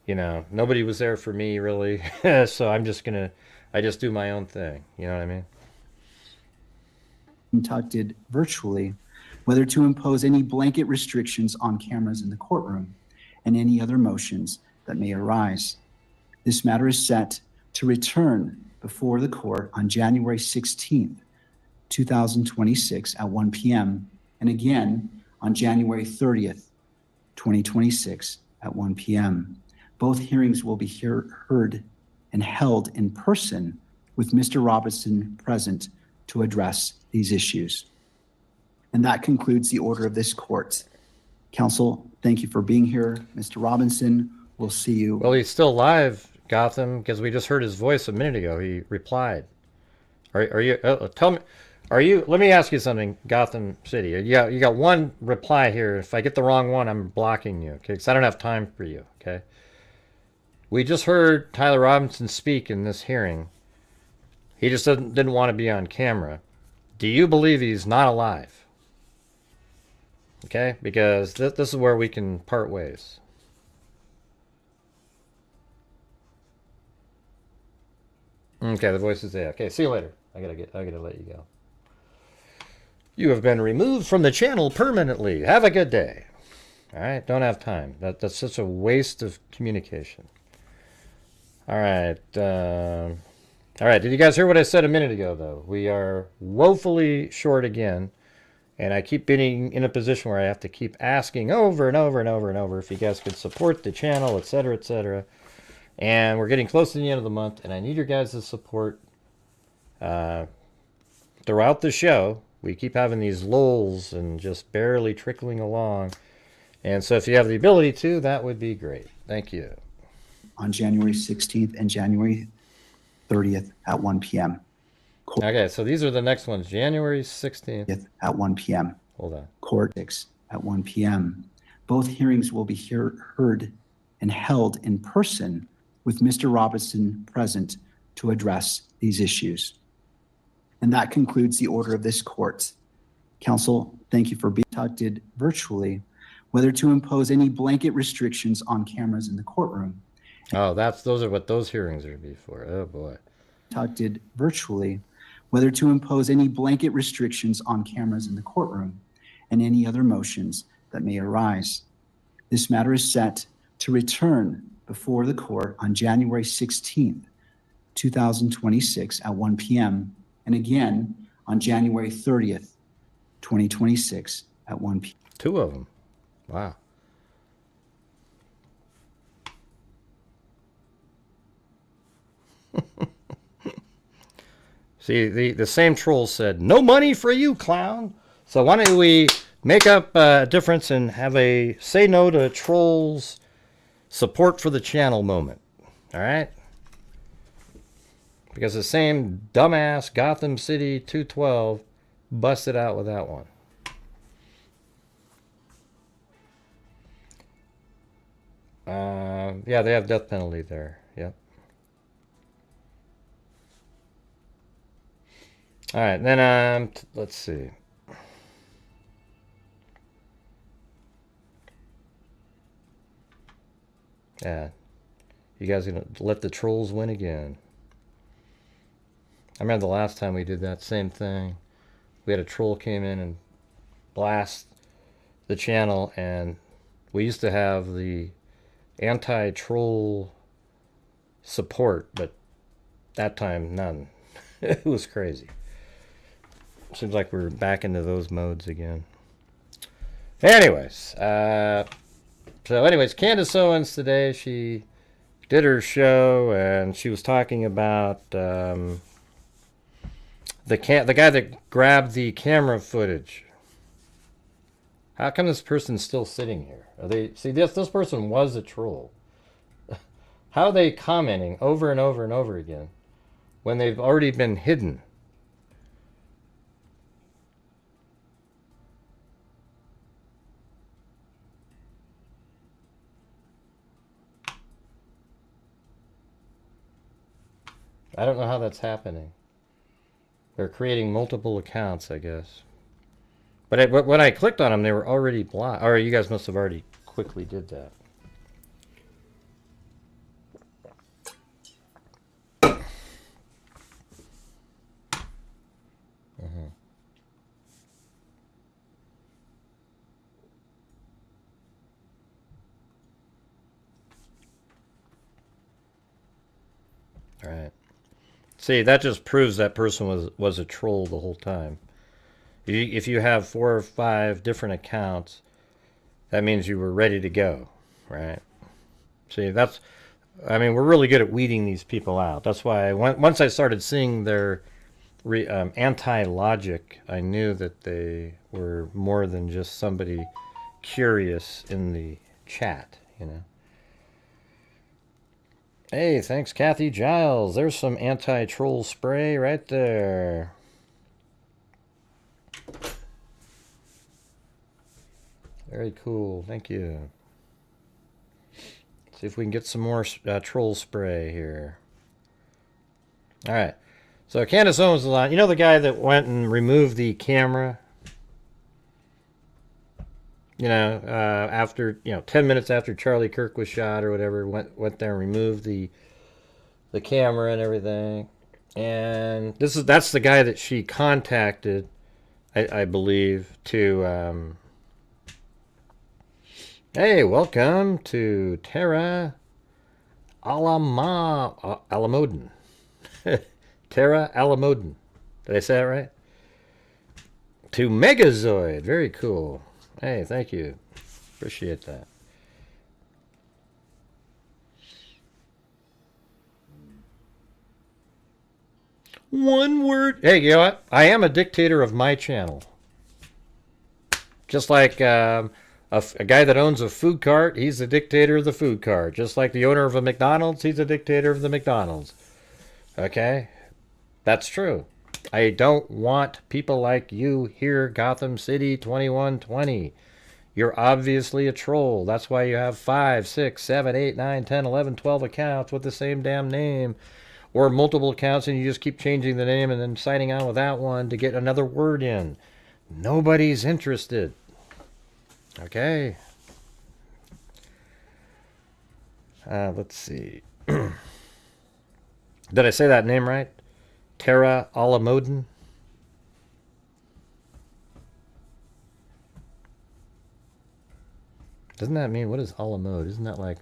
you know, nobody was there for me really. So I just do my own thing. You know what I mean? Conducted virtually, whether to impose any blanket restrictions on cameras in the courtroom and any other motions that may arise. This matter is set to return before the court on January 16th, 2026 at 1 p.m. and again on January 30th, 2026 at 1 p.m. Both hearings will be heard and held in person with Mr. Robinson present to address these issues. And that concludes the order of this court. Counsel, thank you for being here. Mr. Robinson, we'll see you. Well, he's still live, Gotham, because we just heard his voice a minute ago. He replied. Are you, tell me, are you, let me ask you something, Gotham City. You got one reply here. If I get the wrong one, I'm blocking you, okay? Because I don't have time for you, okay? We just heard Tyler Robinson speak in this hearing. He just didn't want to be on camera. Do you believe he's not alive? Okay, because this is where we can part ways. Okay, the voice is there. Okay, see you later. I gotta let you go. You have been removed from the channel permanently. Have a good day. All right, don't have time. That's such a waste of communication. All right. All right, did you guys hear what I said a minute ago, though? We are woefully short again. And I keep being in a position where I have to keep asking over and over and over and over if you guys could support the channel, etc., etc. And we're getting close to the end of the month, and I need your guys' support throughout the show. We keep having these lulls and just barely trickling along. And so if you have the ability to, that would be great. Thank you. On January 16th and January 30th at 1 p.m. Okay, so these are the next ones. January 16th. At 1 p.m. Hold on. Court 6 at 1 p.m. Both hearings will be heard and held in person with Mr. Robinson present to address these issues. And that concludes the order of this court. Counsel, thank you for being conducted virtually, whether to impose any blanket restrictions on cameras in the courtroom. Oh, those are what those hearings are be for. Oh boy. Conducted virtually, whether to impose any blanket restrictions on cameras in the courtroom and any other motions that may arise. This matter is set to return before the court on January 16th, 2026 at 1 p.m. and again on January 30th, 2026 at 1 p.m. Two of them. Wow. See, the same troll said, no money for you, clown. So why don't we make up a difference and have a say no to trolls support for the channel moment. All right? Because the same dumbass Gotham City 212 busted out with that one. Yeah, they have death penalty there. Yep. All right, then let's see. Yeah, you guys are gonna let the trolls win again. I remember the last time we did that same thing. We had a troll came in and blast the channel, and we used to have the anti-troll support, but that time none. It was crazy. Seems like we're back into those modes again. Anyways, Candace Owens today, she did her show and she was talking about the guy that grabbed the camera footage. How come this person's still sitting here? Are they this person was a troll? How are they commenting over and over and over again when they've already been hidden? I don't know how that's happening. They're creating multiple accounts, I guess. But when I clicked on them, they were already blocked. Or you guys must have already quickly did that. All right. See, that just proves that person was a troll the whole time. If you have 4 or 5 different accounts, that means you were ready to go, right? See, I mean, we're really good at weeding these people out. That's why once I started seeing their anti-logic, I knew that they were more than just somebody curious in the chat, you know. Hey, thanks, Kathy Giles. There's some anti-troll spray right there. Very cool. Thank you. See if we can get some more troll spray here. All right. So Candace Owens is on. You know the guy that went and removed the camera? You know, after 10 minutes after Charlie Kirk was shot or whatever, went there and removed the camera and everything. And that's the guy that she contacted, I believe, to hey, welcome to Terra Alamodin. Terra Alamodin. Did I say that right? To Megazoid. Very cool. Hey, thank you. Appreciate that. One word. Hey, you know what? I am a dictator of my channel. Just like a guy that owns a food cart, he's the dictator of the food cart. Just like the owner of a McDonald's, he's the dictator of the McDonald's. Okay? That's true. I don't want people like you here, Gotham City 2120. You're obviously a troll. That's why you have 5, 6, 7, 8, 9, 10, 11, 12 accounts with the same damn name. Or multiple accounts and you just keep changing the name and then signing on with that one to get another word in. Nobody's interested. Okay. Let's see. Did I say that name right? Terra Alamodin? Doesn't that mean, what is Alamode? Isn't that like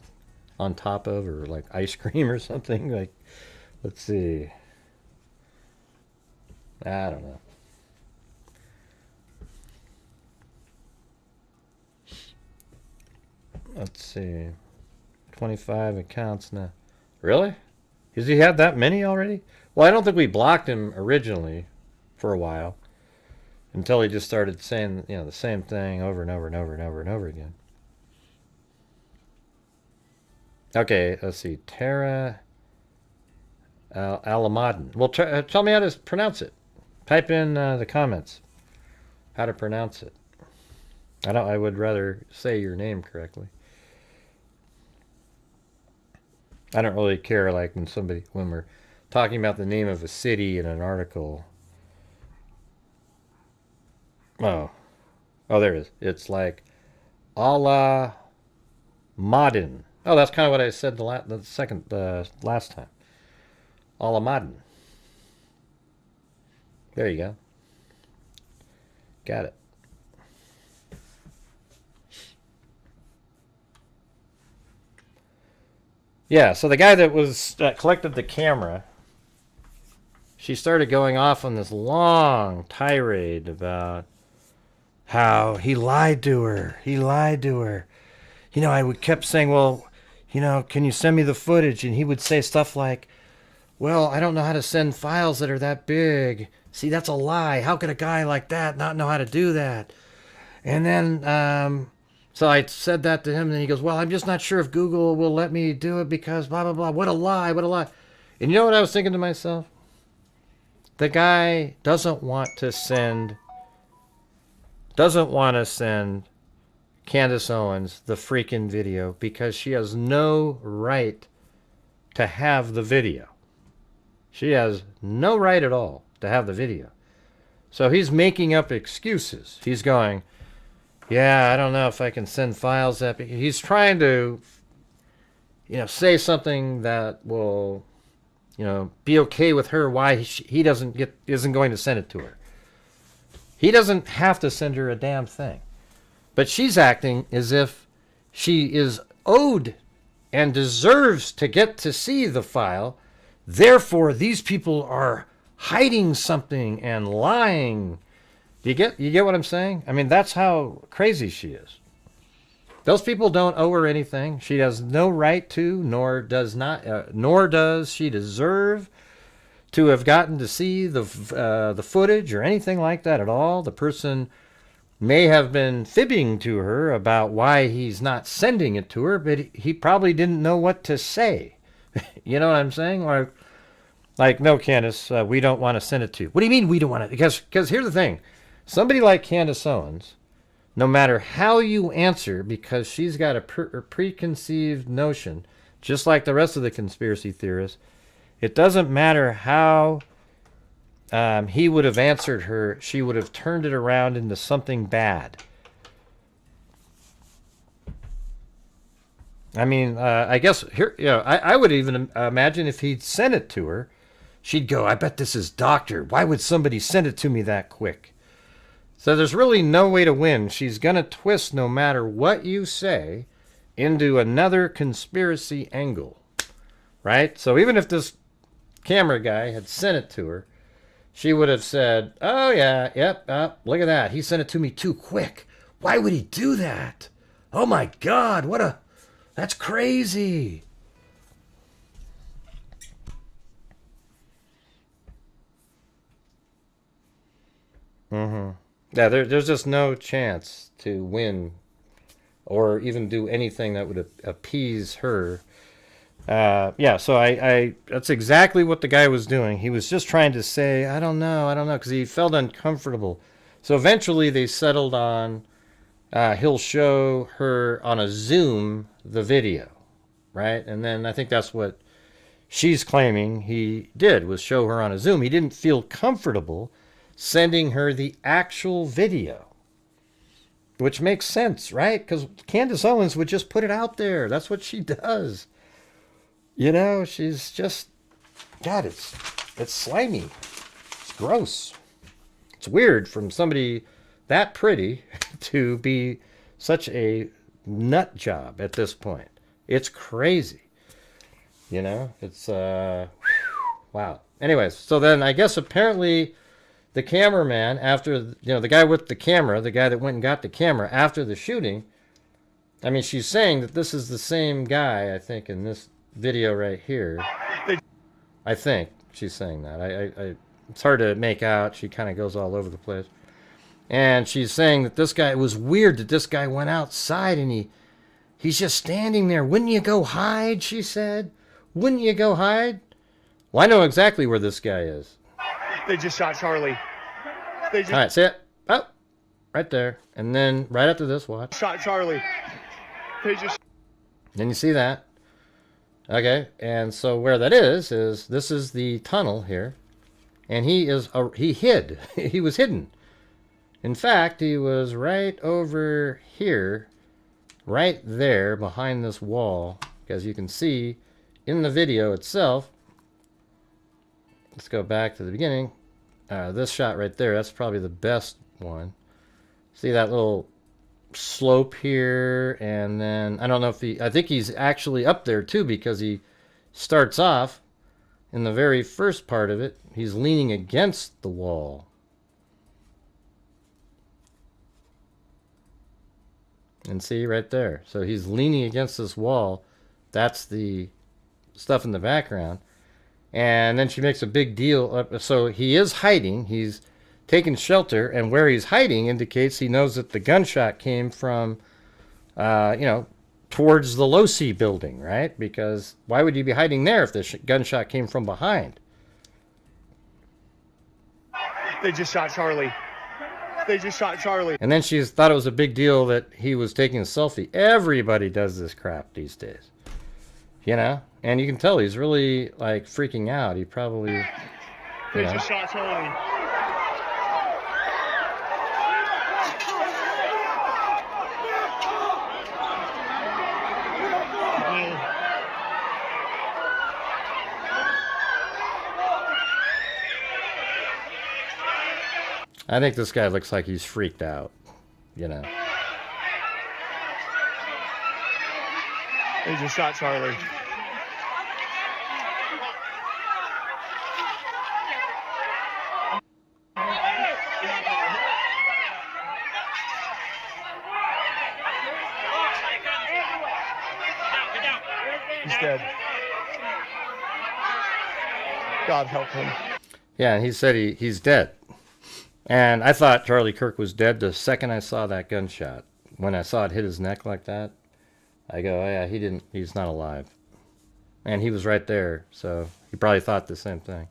on top of or like ice cream or something? Like, let's see. I don't know. Let's see. 25 accounts now. Really? Does he have that many already? Well, I don't think we blocked him originally for a while until he just started saying, you know, the same thing over and over and over and over and over again. Okay, let's see. Tara Alamadin. Well, tell me how to pronounce it. Type in the comments how to pronounce it. I would rather say your name correctly. I don't really care, like when we're talking about the name of a city in an article. Oh, there it is. It's like Allah Madin. Oh, that's kind of what I said the last time. Allah Madin. There you go. Got it. Yeah, so the guy that collected the camera, she started going off on this long tirade about how he lied to her. He lied to her. You know, I kept saying, well, you know, can you send me the footage? And he would say stuff like, well, I don't know how to send files that are that big. See, that's a lie. How could a guy like that not know how to do that? And then, so I said that to him, and then he goes, well, I'm just not sure if Google will let me do it because blah, blah, blah. What a lie, what a lie. And you know what I was thinking to myself? The guy doesn't want to send Candace Owens the freaking video because she has no right to have the video. She has no right at all to have the video. So he's making up excuses. He's going, yeah, I don't know if I can send files that big. He's trying to, you know, say something that will, you know, be okay with her why he isn't going to send it to her. He doesn't have to send her a damn thing. But she's acting as if she is owed and deserves to get to see the file. Therefore, these people are hiding something and lying. You get what I'm saying? I mean, that's how crazy she is. Those people don't owe her anything. She has no right to, nor does she deserve to have gotten to see the footage or anything like that at all. The person may have been fibbing to her about why he's not sending it to her, but he probably didn't know what to say. You know what I'm saying? Like, no, Candace, we don't want to send it to you. What do you mean we don't want to? Because here's the thing. Somebody like Candace Owens, no matter how you answer, because she's got a preconceived notion, just like the rest of the conspiracy theorists, it doesn't matter how he would have answered her, she would have turned it around into something bad. I mean, I guess here, you know, I would even imagine if he'd sent it to her, she'd go, I bet this is doctored. Why would somebody send it to me that quick? So there's really no way to win. She's going to twist, no matter what you say, into another conspiracy angle, right? So even if this camera guy had sent it to her, she would have said, oh, yeah, yep, look at that. He sent it to me too quick. Why would he do that? Oh, my God, that's crazy. Yeah, there's just no chance to win or even do anything that would appease her. Yeah, so I that's exactly what the guy was doing. He was just trying to say, I don't know, because he felt uncomfortable. So eventually they settled on he'll show her on a Zoom the video, right? And then I think that's what she's claiming he did, was show her on a Zoom. He didn't feel comfortable sending her the actual video, which makes sense, right? Because Candace Owens would just put it out there. That's what she does. You know, she's just, God, it's slimy. It's gross. It's weird from somebody that pretty to be such a nut job at this point. It's crazy. You know, it's, wow. Anyways, so then I guess apparently the cameraman, after, you know, the guy with the camera, the guy that went and got the camera after the shooting, I mean, she's saying that this is the same guy, I think, in this video right here. I think she's saying that. It's hard to make out. She kind of goes all over the place. And she's saying that this guy, it was weird that this guy went outside and he's just standing there. Wouldn't you go hide, she said. Wouldn't you go hide? Well, I know exactly where this guy is. They just shot Charlie. They just All right, see it? Oh, right there. And then right after this, watch. shot Charlie. They just... Then you see that. Okay, and so where that is this is the tunnel here. And he hid. He was hidden. In fact, he was right over here, right there behind this wall. As you can see in the video itself. Let's go back to the beginning. This shot right there, that's probably the best one. See that little slope here, and then I don't know if I think he's actually up there too, because he starts off in the very first part of it. He's leaning against the wall. And see right there. So he's leaning against this wall. That's the stuff in the background. And then she makes a big deal. So he is hiding. He's taking shelter. And where he's hiding indicates he knows that the gunshot came from, towards the Losi building, right? Because why would you be hiding there if the gunshot came from behind? They just shot Charlie. They just shot Charlie. And then she thought it was a big deal that he was taking a selfie. Everybody does this crap these days. You know? And you can tell he's really, like, freaking out. He probably, They just shot Charlie. I think this guy looks like he's freaked out, you know. They just shot Charlie. He's dead. God help him. Yeah, and he said he's dead. And I thought Charlie Kirk was dead the second I saw that gunshot. When I saw it hit his neck like that, I go, oh, yeah, he's not alive. And he was right there, so he probably thought the same thing.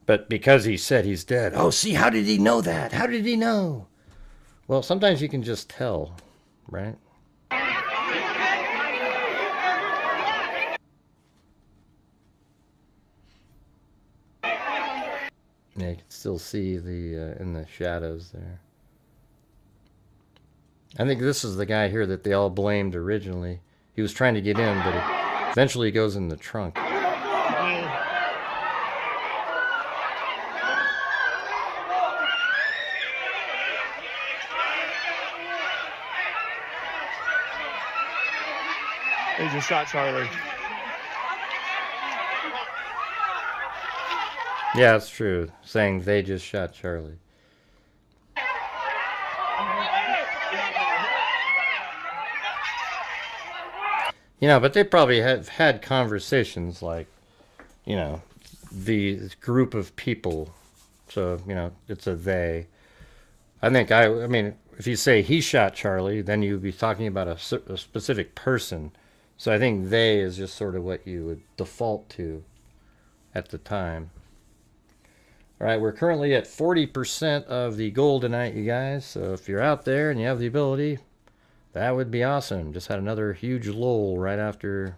But because he said he's dead, oh, see, how did he know that? How did he know? Well, sometimes you can just tell, right? Yeah, you can still see the in the shadows there. I think this is the guy here that they all blamed originally. He was trying to get in, but eventually he goes in the trunk. They just shot Charlie. Yeah, it's true. Saying they just shot Charlie. You know, but they probably have had conversations like, you know, the group of people. So, you know, it's a they. I mean, if you say he shot Charlie, then you'd be talking about a specific person. So I think they is just sort of what you would default to at the time. All right, we're currently at 40% of the goal tonight, you guys. So if you're out there and you have the ability, that would be awesome. Just had another huge lull right after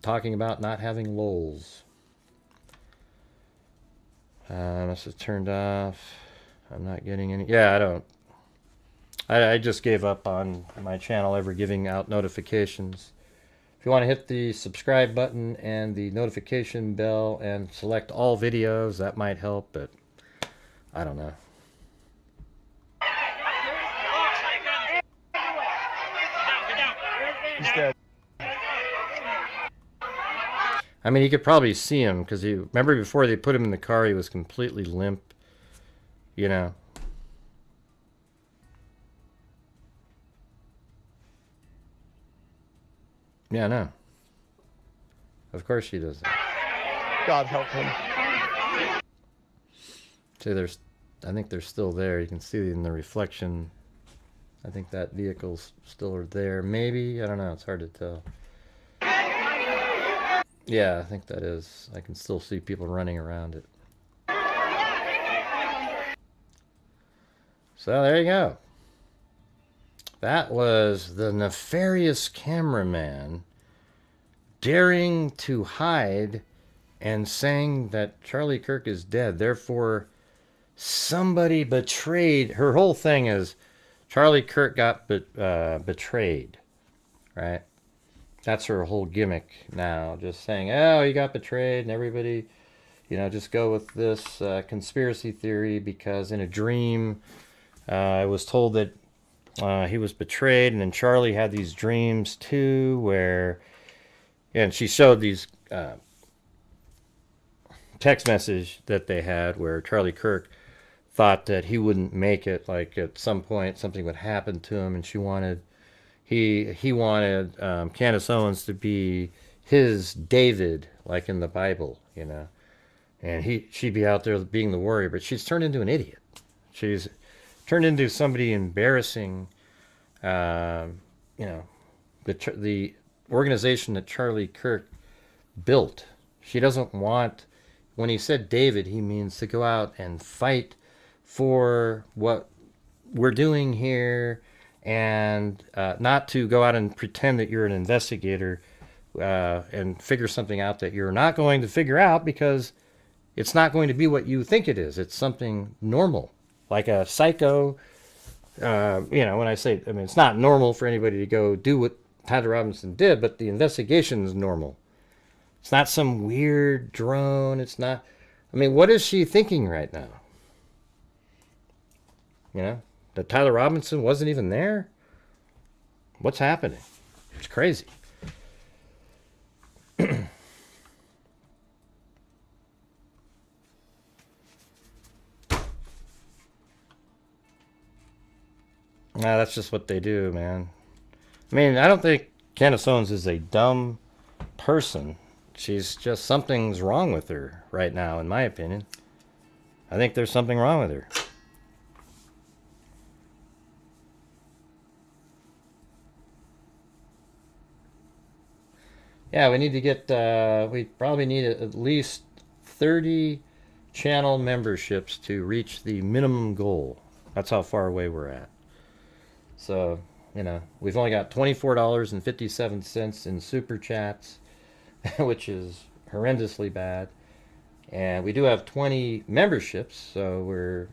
talking about not having lulls. This is turned off. I'm not getting any. Yeah, I don't. I just gave up on my channel ever giving out notifications. If you want to hit the subscribe button and the notification bell and select all videos, that might help, but I don't know. He's dead. I mean, you could probably see him because remember before they put him in the car, he was completely limp, you know. Yeah, I know. Of course she does that. God help him. See, I think they're still there. You can see in the reflection. I think that vehicle's still there. Maybe, I don't know. It's hard to tell. Yeah, I think that is. I can still see people running around it. So there you go. That was the nefarious cameraman daring to hide and saying that Charlie Kirk is dead. Therefore, somebody betrayed. Her whole thing is Charlie Kirk got betrayed, right? That's her whole gimmick now. Just saying, oh, he got betrayed, and everybody, just go with this conspiracy theory because in a dream, I was told that he was betrayed, and then Charlie had these dreams too, and she showed these text message that they had where Charlie Kirk thought that he wouldn't make it, like at some point something would happen to him, and he wanted Candace Owens to be his David, like in the Bible, and she'd be out there being the warrior, but she's turned into an idiot. She's turned into somebody embarrassing, the organization that Charlie Kirk built. She doesn't want, when he said David, he means to go out and fight for what we're doing here, and not to go out and pretend that you're an investigator and figure something out that you're not going to figure out because it's not going to be what you think it is. It's something normal, like a psycho. When I say, it's not normal for anybody to go do what Tyler Robinson did, but the investigation is normal. It's not some weird drone. It's not, what is she thinking right now? That Tyler Robinson wasn't even there? What's happening? It's crazy. That's just what they do, man. I don't think Candace Owens is a dumb person. She's just, something's wrong with her right now, in my opinion. I think there's something wrong with her. Yeah, we need to get, we probably need at least 30 channel memberships to reach the minimum goal. That's how far away we're at. So, we've only got $24.57 in super chats, which is horrendously bad. And we do have 20 memberships, so we're,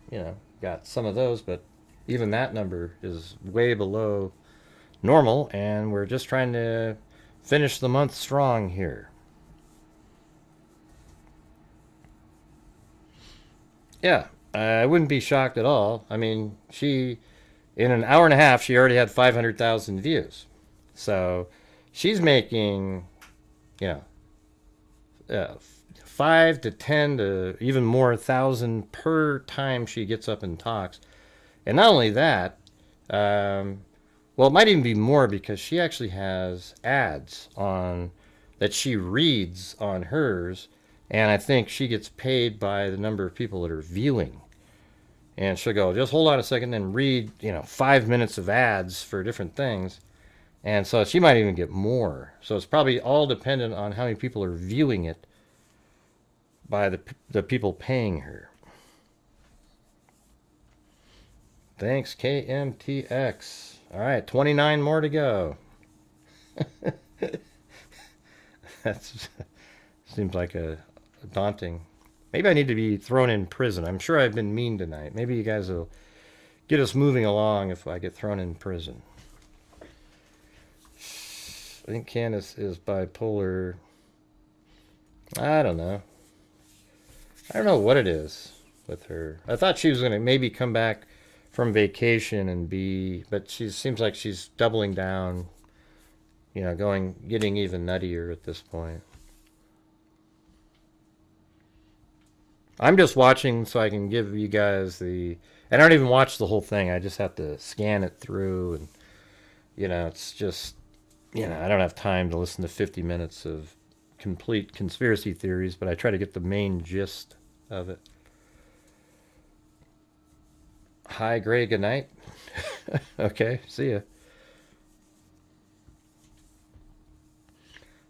got some of those, but even that number is way below normal, and we're just trying to finish the month strong here. Yeah, I wouldn't be shocked at all. She, in an hour and a half, she already had 500,000 views. So she's making, 5 to 10 to even more thousand per time she gets up and talks. And not only that, well, it might even be more because she actually has ads on that she reads on hers, and I think she gets paid by the number of people that are viewing. And she'll go, just hold on a second and read, 5 minutes of ads for different things. And so she might even get more. So it's probably all dependent on how many people are viewing it by the people paying her. Thanks, KMTX. All right, 29 more to go. That seems like a daunting. Maybe I need to be thrown in prison. I'm sure I've been mean tonight. Maybe you guys will get us moving along if I get thrown in prison. I think Candace is bipolar. I don't know. I don't know what it is with her. I thought she was going to maybe come back from vacation and but she seems like she's doubling down, getting even nuttier at this point. I'm just watching so I can give you guys I don't even watch the whole thing. I just have to scan it through, and, it's just, I don't have time to listen to 50 minutes of complete conspiracy theories, but I try to get the main gist of it. Hi, Gray, good night. Okay, see ya.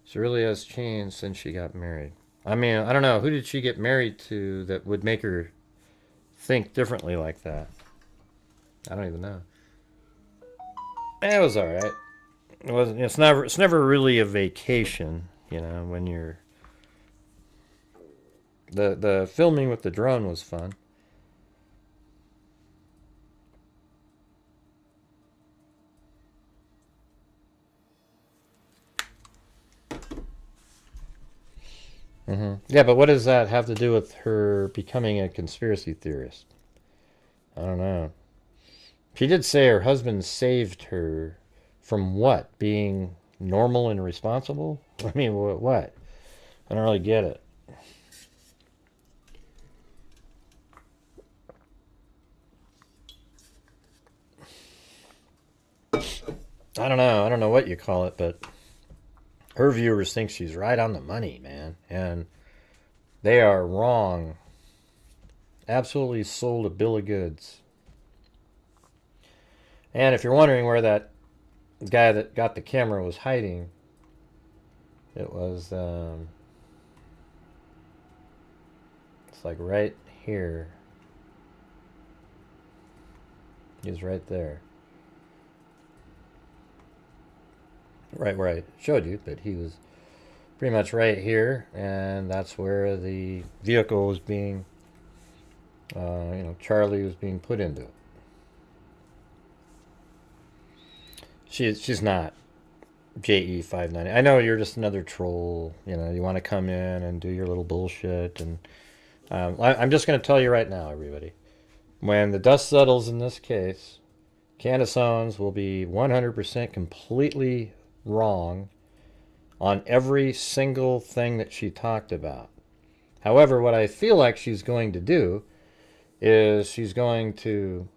She really has changed since she got married. I mean, I don't know. Who did she get married to that would make her think differently like that? I don't even know. It was all right. It wasn't. It's never really a vacation, you know. When you're the filming with the drone was fun. Yeah, but what does that have to do with her becoming a conspiracy theorist? I don't know. She did say her husband saved her from what? Being normal and responsible? I mean, what? I don't really get it. I don't know. I don't know what you call it, but her viewers think she's right on the money, man. And they are wrong. Absolutely sold a bill of goods. And if you're wondering where that guy that got the camera was hiding, it was, it's like right here. He was right there. Right where I showed you, but he was pretty much right here, and that's where the vehicle was being, you know, Charlie was being put into it. She's not JE590. I know you're just another troll. You know, you want to come in and do your little bullshit, and I'm just going to tell you right now, everybody. When the dust settles in this case, Candace Owens will be 100% completely wrong on every single thing that she talked about. However, what I feel like she's going to do is she's going to,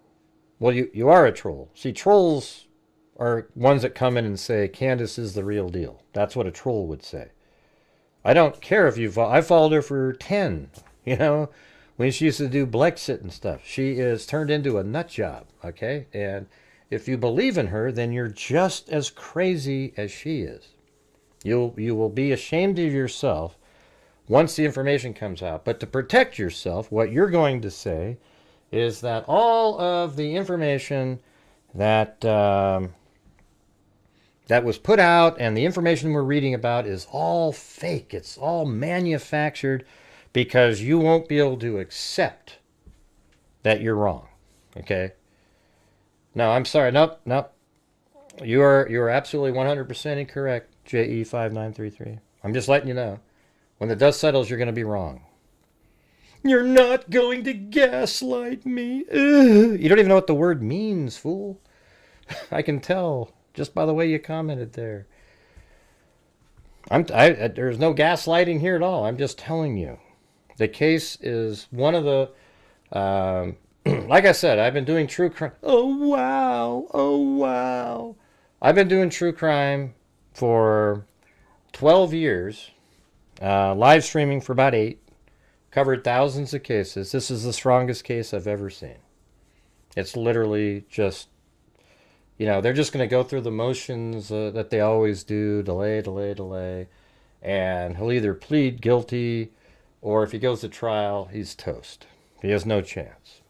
well, you are a troll. See, trolls are ones that come in and say, Candace is the real deal. That's what a troll would say. I don't care if you I followed her for 10, you know, when she used to do Blexit and stuff. She is turned into a nut job, okay? And if you believe in her, then you're just as crazy as she is. You will be ashamed of yourself once the information comes out. But to protect yourself, what you're going to say is that all of the information that that was put out and the information we're reading about is all fake. It's all manufactured because you won't be able to accept that you're wrong. Okay? No, I'm sorry. Nope. You are absolutely 100% incorrect, JE5933. I'm just letting you know. When the dust settles, you're going to be wrong. You're not going to gaslight me. Ugh. You don't even know what the word means, fool. I can tell just by the way you commented there. There's no gaslighting here at all. I'm just telling you. The case is one of the... like I said, I've been doing true crime. Oh, wow. Oh, wow. I've been doing true crime for 12 years. Live streaming for about 8. Covered thousands of cases. This is the strongest case I've ever seen. It's literally just, you know, they're just going to go through the motions that they always do. Delay. And he'll either plead guilty, or if he goes to trial, he's toast. He has no chance.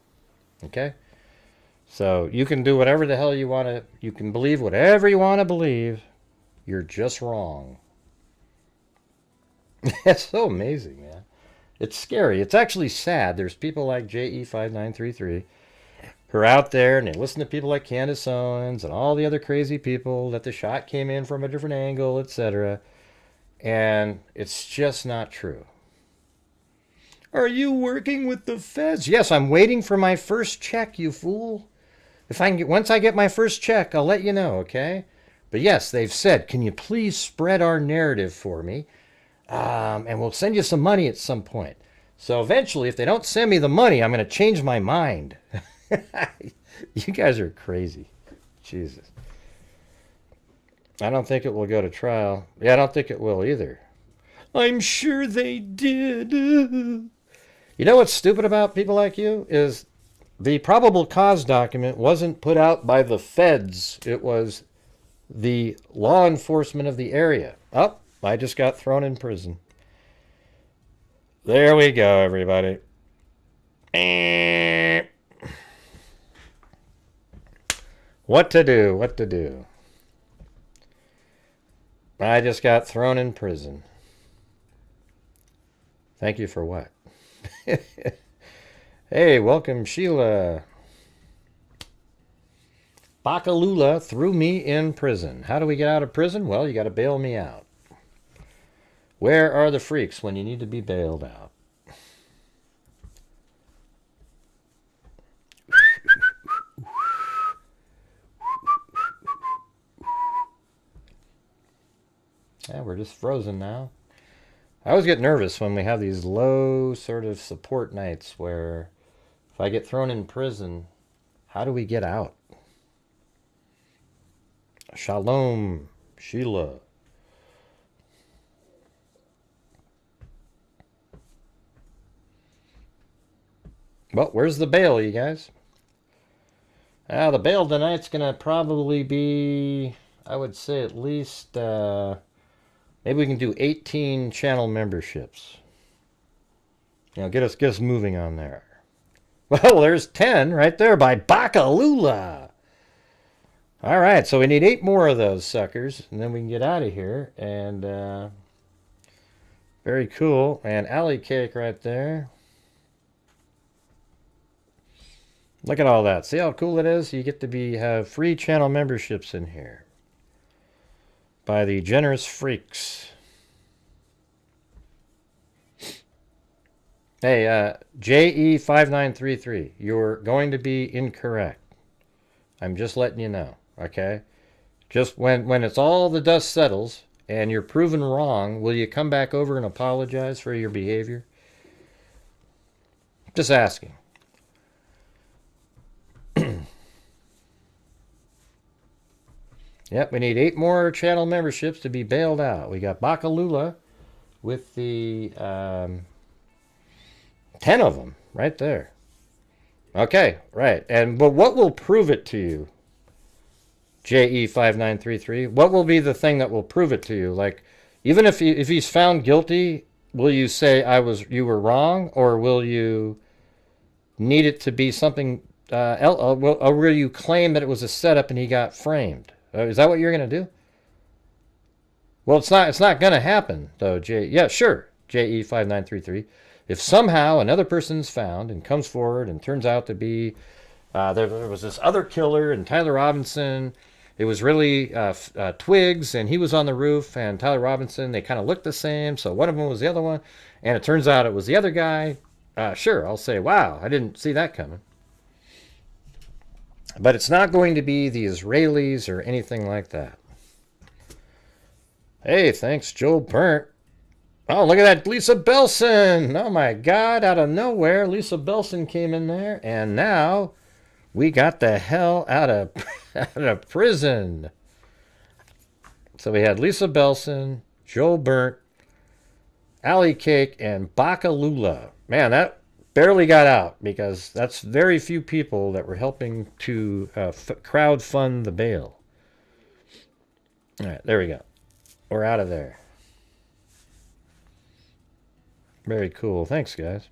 Okay? So you can do whatever the hell you want to. You can believe whatever you want to believe. You're just wrong. It's so amazing, man. It's scary. It's actually sad. There's people like JE5933 who are out there and they listen to people like Candace Owens and all the other crazy people that the shot came in from a different angle, etc. And it's just not true. Are you working with the feds? Yes, I'm waiting for my first check, you fool. If I can once I get my first check, I'll let you know, okay? But yes, they've said, can you please spread our narrative for me? And we'll send you some money at some point. So eventually, if they don't send me the money, I'm going to change my mind. You guys are crazy. Jesus. I don't think it will go to trial. Yeah, I don't think it will either. I'm sure they did. You know what's stupid about people like you is the probable cause document wasn't put out by the feds. It was the law enforcement of the area. Oh, I just got thrown in prison. There we go, everybody. What to do? What to do? I just got thrown in prison. Thank you for what? Hey, welcome, Sheila. Bakalula threw me in prison. How do we get out of prison? Well, you got to bail me out. Where are the freaks when you need to be bailed out? Yeah, we're just frozen now. I always get nervous when we have these low sort of support nights where if I get thrown in prison, how do we get out? Shalom, Sheila. Well, where's the bail, you guys? The bail tonight's going to probably be, I would say at least, maybe we can do 18 channel memberships. You know, get us moving on there. Well, there's 10 right there by Bakalula. All right, so we need 8 more of those suckers, and then we can get out of here. And very cool. And alley cake right there. Look at all that. See how cool it is? You get to have free channel memberships in here by the generous freaks. Hey, JE5933, you're going to be incorrect. I'm just letting you know, okay? Just when it's all the dust settles and you're proven wrong, will you come back over and apologize for your behavior? Just asking. Yep, we need 8 more channel memberships to be bailed out. We got Bakalula with the 10 of them right there. Okay, right. But what will prove it to you? JE5933. What will be the thing that will prove it to you? Like, even if he's found guilty, will you say you were wrong, or will you need it to be something else, or will you claim that it was a setup and he got framed? Is that what you're going to do? Well, it's not going to happen, though, yeah, sure, JE5933. If somehow another person's found and comes forward and turns out to be, there was this other killer and Tyler Robinson, it was really Twigs, and he was on the roof, and Tyler Robinson, they kind of looked the same, so one of them was the other one, and it turns out it was the other guy, sure, I'll say, wow, I didn't see that coming. But it's not going to be the Israelis or anything like that. Hey, thanks, Joel Burnt. Oh, look at that, Lisa Belson. Oh, my God, out of nowhere, Lisa Belson came in there, and now we got the hell out of prison. So we had Lisa Belson, Joel Burnt, Alley Cake, and Bakalula. Man, that barely got out, because that's very few people that were helping to crowd fund the bail. All right, there we go. We're out of there. Very cool. Thanks, guys.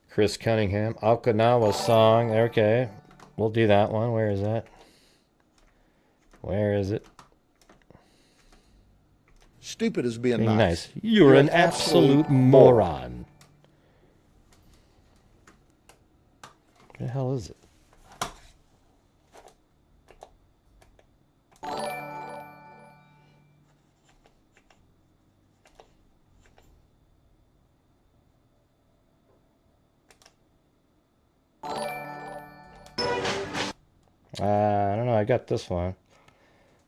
Chris Cunningham. Okinawa song. Okay. We'll do that one. Where is that? Where is it? Stupid is being Being nice. You're an absolute moron. What the hell is it? I don't know. I got this one.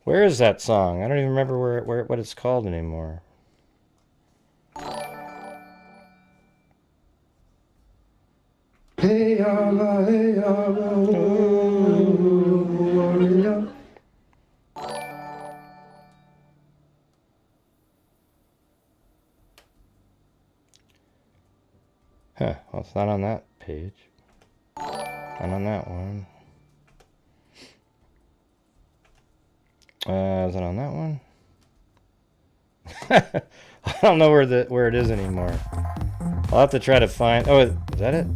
Where is that song? I don't even remember what it's called anymore. Hey, Allah, hey, Allah, oh, Huh, well, it's not on that page. Not on that one. Is it on that one? I don't know where it is anymore. I'll have to try to find. Oh, is that it?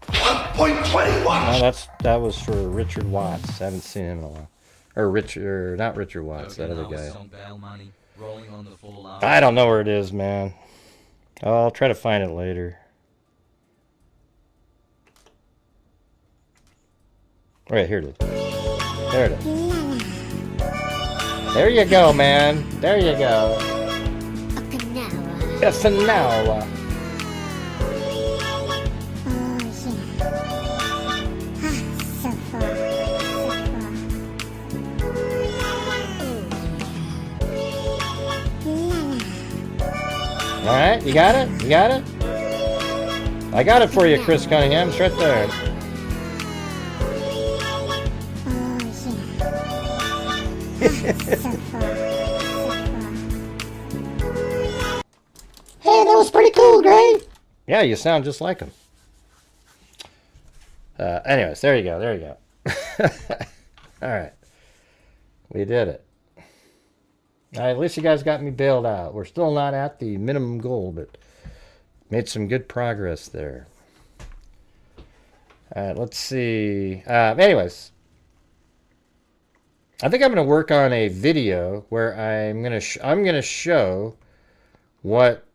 1.21. No, that was for Richard Watts. I haven't seen him in a while. Or not Richard Watts, that other guy. I don't know where it is, man. I'll try to find it later. Right, here it is. There it is. There you go, man. There you go. It's an hour. Alright, you got it? You got it? I got it for you, Chris Cunningham. It's right there. Hey, that was pretty cool, Gray. Yeah, you sound just like him. Anyways, there you go. There you go. Alright. We did it. Alright, at least you guys got me bailed out. We're still not at the minimum goal, but made some good progress there. Alright, let's see. Anyways, I think I'm going to work on a video where I'm going to show what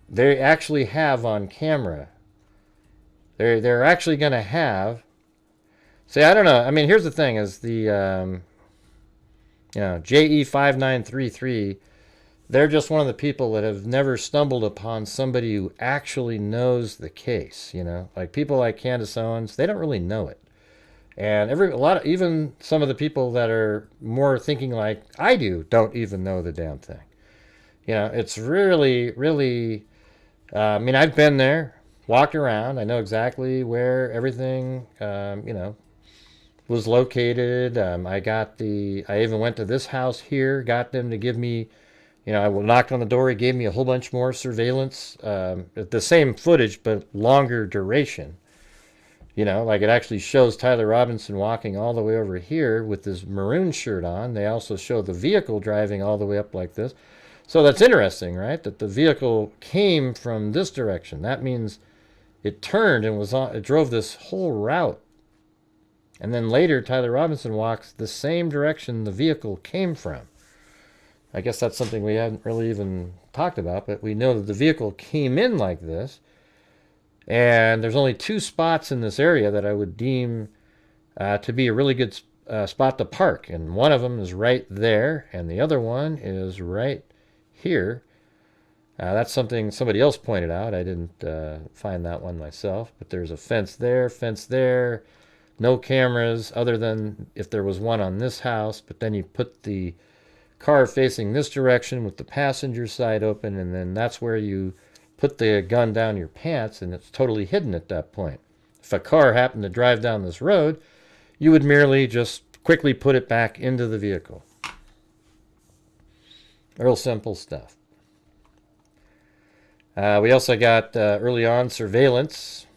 they actually have on camera. They're actually going to have. See, I don't know. I mean, here's the thing: is the JE5933, they're just one of the people that have never stumbled upon somebody who actually knows the case, you know? Like people like Candace Owens, they don't really know it. And even some of the people that are more thinking like I do don't even know the damn thing. You know, it's really, really, I mean, I've been there, walked around, I know exactly where everything, was located. I even went to this house here, got them to give me, I knocked on the door. He gave me a whole bunch more surveillance, the same footage, but longer duration. Like it actually shows Tyler Robinson walking all the way over here with his maroon shirt on. They also show the vehicle driving all the way up like this. So that's interesting, right? That the vehicle came from this direction. That means it turned and it drove this whole route. And then later, Tyler Robinson walks the same direction the vehicle came from. I guess that's something we hadn't really even talked about, but we know that the vehicle came in like this. And there's only 2 spots in this area that I would deem to be a really good spot to park. And one of them is right there, and the other one is right here. That's something somebody else pointed out. I didn't find that one myself. But there's a fence there. No cameras other than if there was one on this house, but then you put the car facing this direction with the passenger side open, and then that's where you put the gun down your pants, and it's totally hidden at that point. If a car happened to drive down this road, you would merely just quickly put it back into the vehicle. Real simple stuff. We also got early on surveillance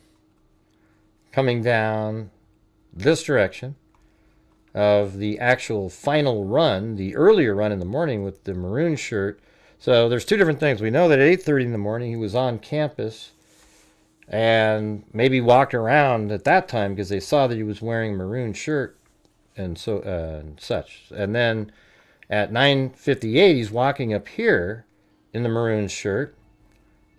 coming down this direction of the actual final run, the earlier run in the morning with the maroon shirt. So there's 2 different things. We know that at 8:30 in the morning he was on campus and maybe walked around at that time because they saw that he was wearing a maroon shirt and such. And then at 9:58 he's walking up here in the maroon shirt.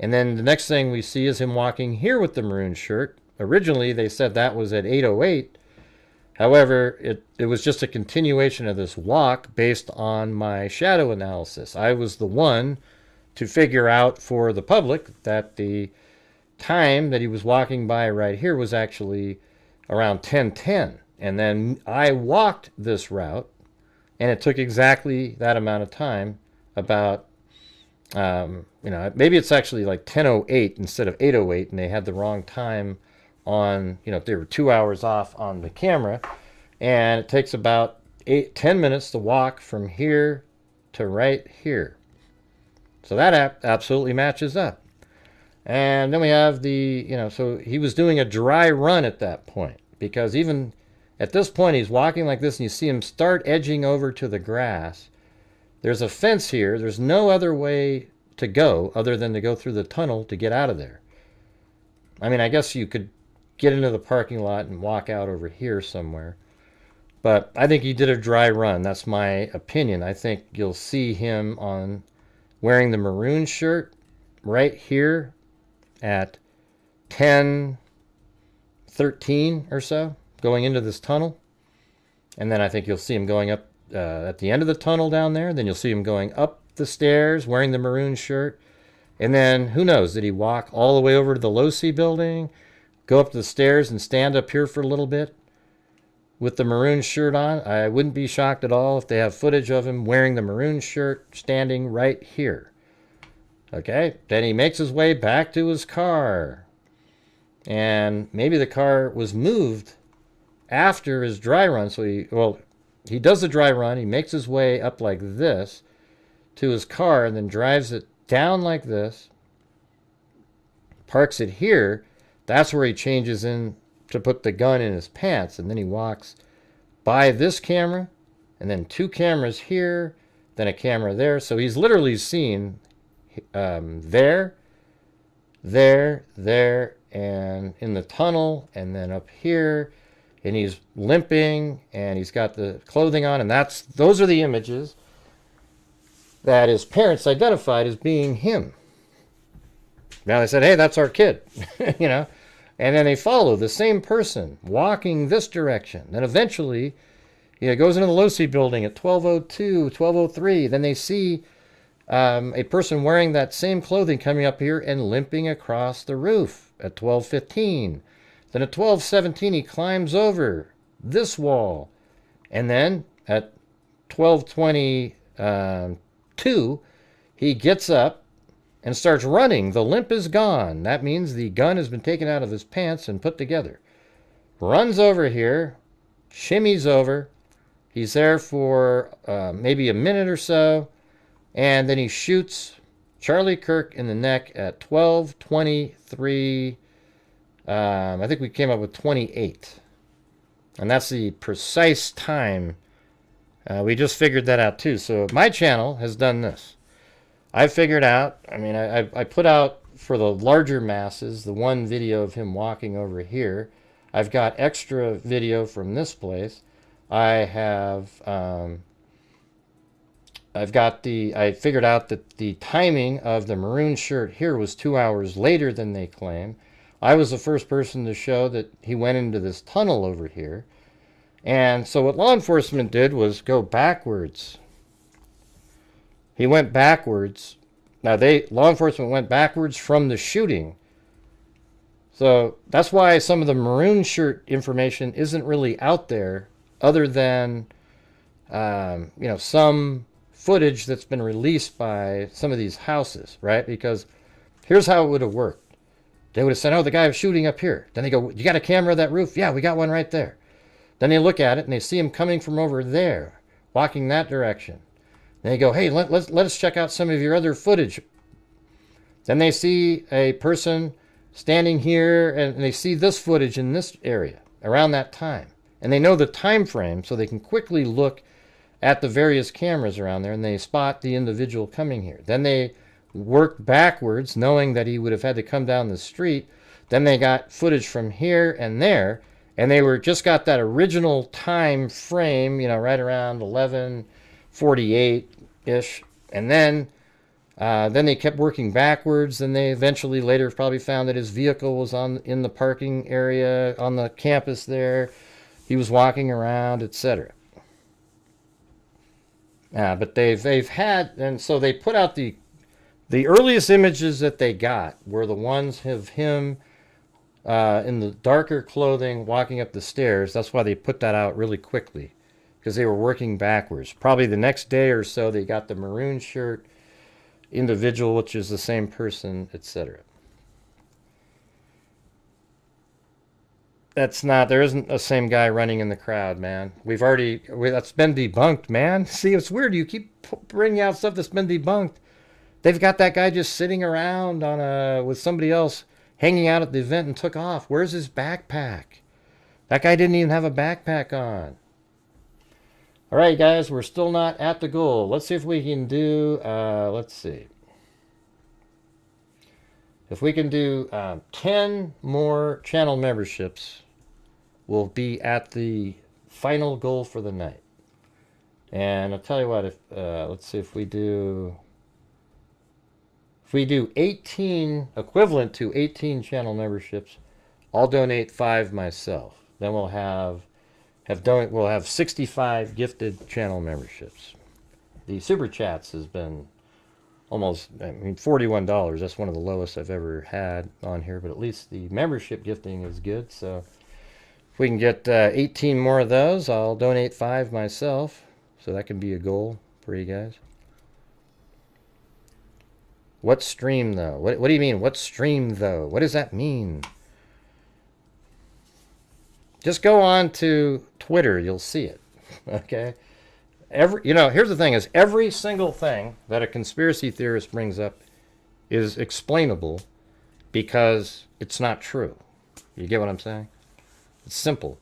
And then the next thing we see is him walking here with the maroon shirt. Originally they said that was at 8:08. However, it was just a continuation of this walk based on my shadow analysis. I was the one to figure out for the public that the time that he was walking by right here was actually around 10:10. And then I walked this route, and it took exactly that amount of time, about, maybe it's actually like 10:08 instead of 8:08, and they had the wrong time on, they were 2 hours off on the camera, and it takes about 10 minutes to walk from here to right here. So that absolutely matches up. And then we have the, so he was doing a dry run at that point, because even at this point he's walking like this and you see him start edging over to the grass. There's a fence here. There's no other way to go other than to go through the tunnel to get out of there. I mean, I guess you could get into the parking lot and walk out over here somewhere. But I think he did a dry run. That's my opinion. I think you'll see him on wearing the maroon shirt right here at 10:13 or so, going into this tunnel. And then I think you'll see him going up at the end of the tunnel down there. Then you'll see him going up the stairs wearing the maroon shirt. And then, who knows, did he walk all the way over to the Losi building, go up the stairs and stand up here for a little bit with the maroon shirt on? I wouldn't be shocked at all if they have footage of him wearing the maroon shirt standing right here. Okay, then he makes his way back to his car. And maybe the car was moved after his dry run. So he does the dry run. He makes his way up like this to his car and then drives it down like this. Parks it here. That's where he changes in to put the gun in his pants. And then he walks by this camera and then 2 cameras here, then a camera there. So he's literally seen there, and in the tunnel, and then up here, and he's limping, and he's got the clothing on, and those are the images that his parents identified as being him. Now they said, hey, that's our kid, and then they follow the same person walking this direction. Then eventually, he goes into the Losi building at 12:02, 12:03. Then they see a person wearing that same clothing coming up here and limping across the roof at 12:15. Then at 12:17 he climbs over this wall. And then at 12:22 he gets up and starts running. The limp is gone. That means the gun has been taken out of his pants and put together. Runs over here, shimmies over. He's there for maybe a minute or so. And then he shoots Charlie Kirk in the neck at 12:23. I think we came up with 28. And that's the precise time. We just figured that out too. So my channel has done this. I figured out, I put out for the larger masses the one video of him walking over here. I've got extra video from this place. I figured out that the timing of the maroon shirt here was 2 hours later than they claim. I was the first person to show that he went into this tunnel over here. And so what law enforcement did was go backwards. He went backwards. Now law enforcement went backwards from the shooting. So that's why some of the maroon shirt information isn't really out there, other than some footage that's been released by some of these houses, right? Because here's how it would have worked. They would have said, oh, the guy was shooting up here. Then they go, you got a camera of that roof? Yeah, we got one right there. Then they look at it and they see him coming from over there, walking that direction. Then they go, hey, let us check out some of your other footage. Then they see a person standing here and they see this footage in this area around that time. And they know the time frame, so they can quickly look at the various cameras around there and they spot the individual coming here. Then they work backwards, knowing that he would have had to come down the street. Then they got footage from here and there, and they just got that original time frame, right around 11:48-ish. And then they kept working backwards, and they eventually later probably found that his vehicle was in the parking area on the campus there. He was walking around, etc. But they've had, and so they put out the earliest images that they got were the ones of him in the darker clothing walking up the stairs. That's why they put that out really quickly, because they were working backwards. Probably the next day or so they got the maroon shirt individual, which is the same person, etc. There isn't a same guy running in the crowd, man. That's been debunked, man. See, it's weird. You keep bringing out stuff that's been debunked. They've got that guy just sitting around on with somebody else hanging out at the event and took off. Where's his backpack? That guy didn't even have a backpack on. All right, guys, we're still not at the goal. Let's see if we can do, let's see. If we can do 10 more channel memberships, we'll be at the final goal for the night. And I'll tell you what, if let's see if we do 18, equivalent to 18 channel memberships, I'll donate 5 myself. Then we'll have 65 gifted channel memberships. The super chats has been almost, I mean, $41. That's one of the lowest I've ever had on here, but at least the membership gifting is good. So if we can get 18 more of those, I'll donate 5 myself. So that can be a goal for you guys. What stream, though? What do you mean, what stream, though? What does that mean? Just go on to Twitter. You'll see it. Okay? Here's the thing, is every single thing that a conspiracy theorist brings up is explainable because it's not true. You get what I'm saying? It's simple.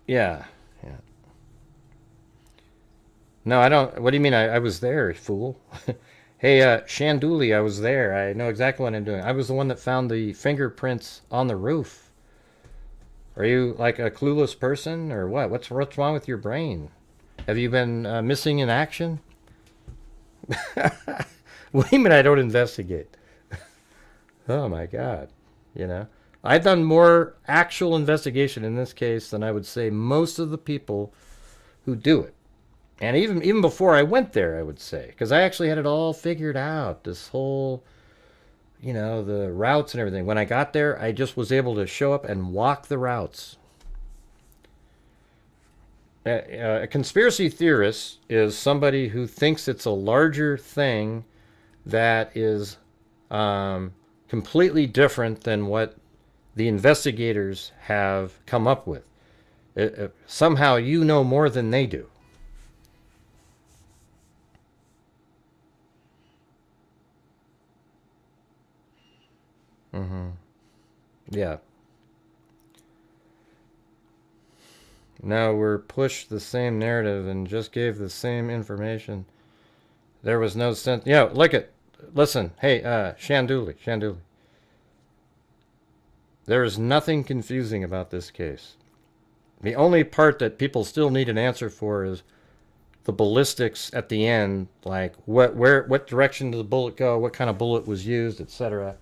Yeah. No, I don't. What do you mean? I was there, fool. Hey, Shanduli, I was there. I know exactly what I'm doing. I was the one that found the fingerprints on the roof. Are you like a clueless person or what? What's wrong with your brain? Have you been missing in action? What do you mean I don't investigate? Oh my God. I've done more actual investigation in this case than I would say most of the people who do it. And even before I went there, I would say, because I actually had it all figured out, this whole, the routes and everything. When I got there, I just was able to show up and walk the routes. A conspiracy theorist is somebody who thinks it's a larger thing that is completely different than what the investigators have come up with. Somehow you know more than they do. Yeah. Now we're pushed the same narrative and just gave the same information. There was no sense. Listen. Hey, Shanduli. There is nothing confusing about this case. The only part that people still need an answer for is the ballistics at the end, like what direction did the bullet go, what kind of bullet was used, etc.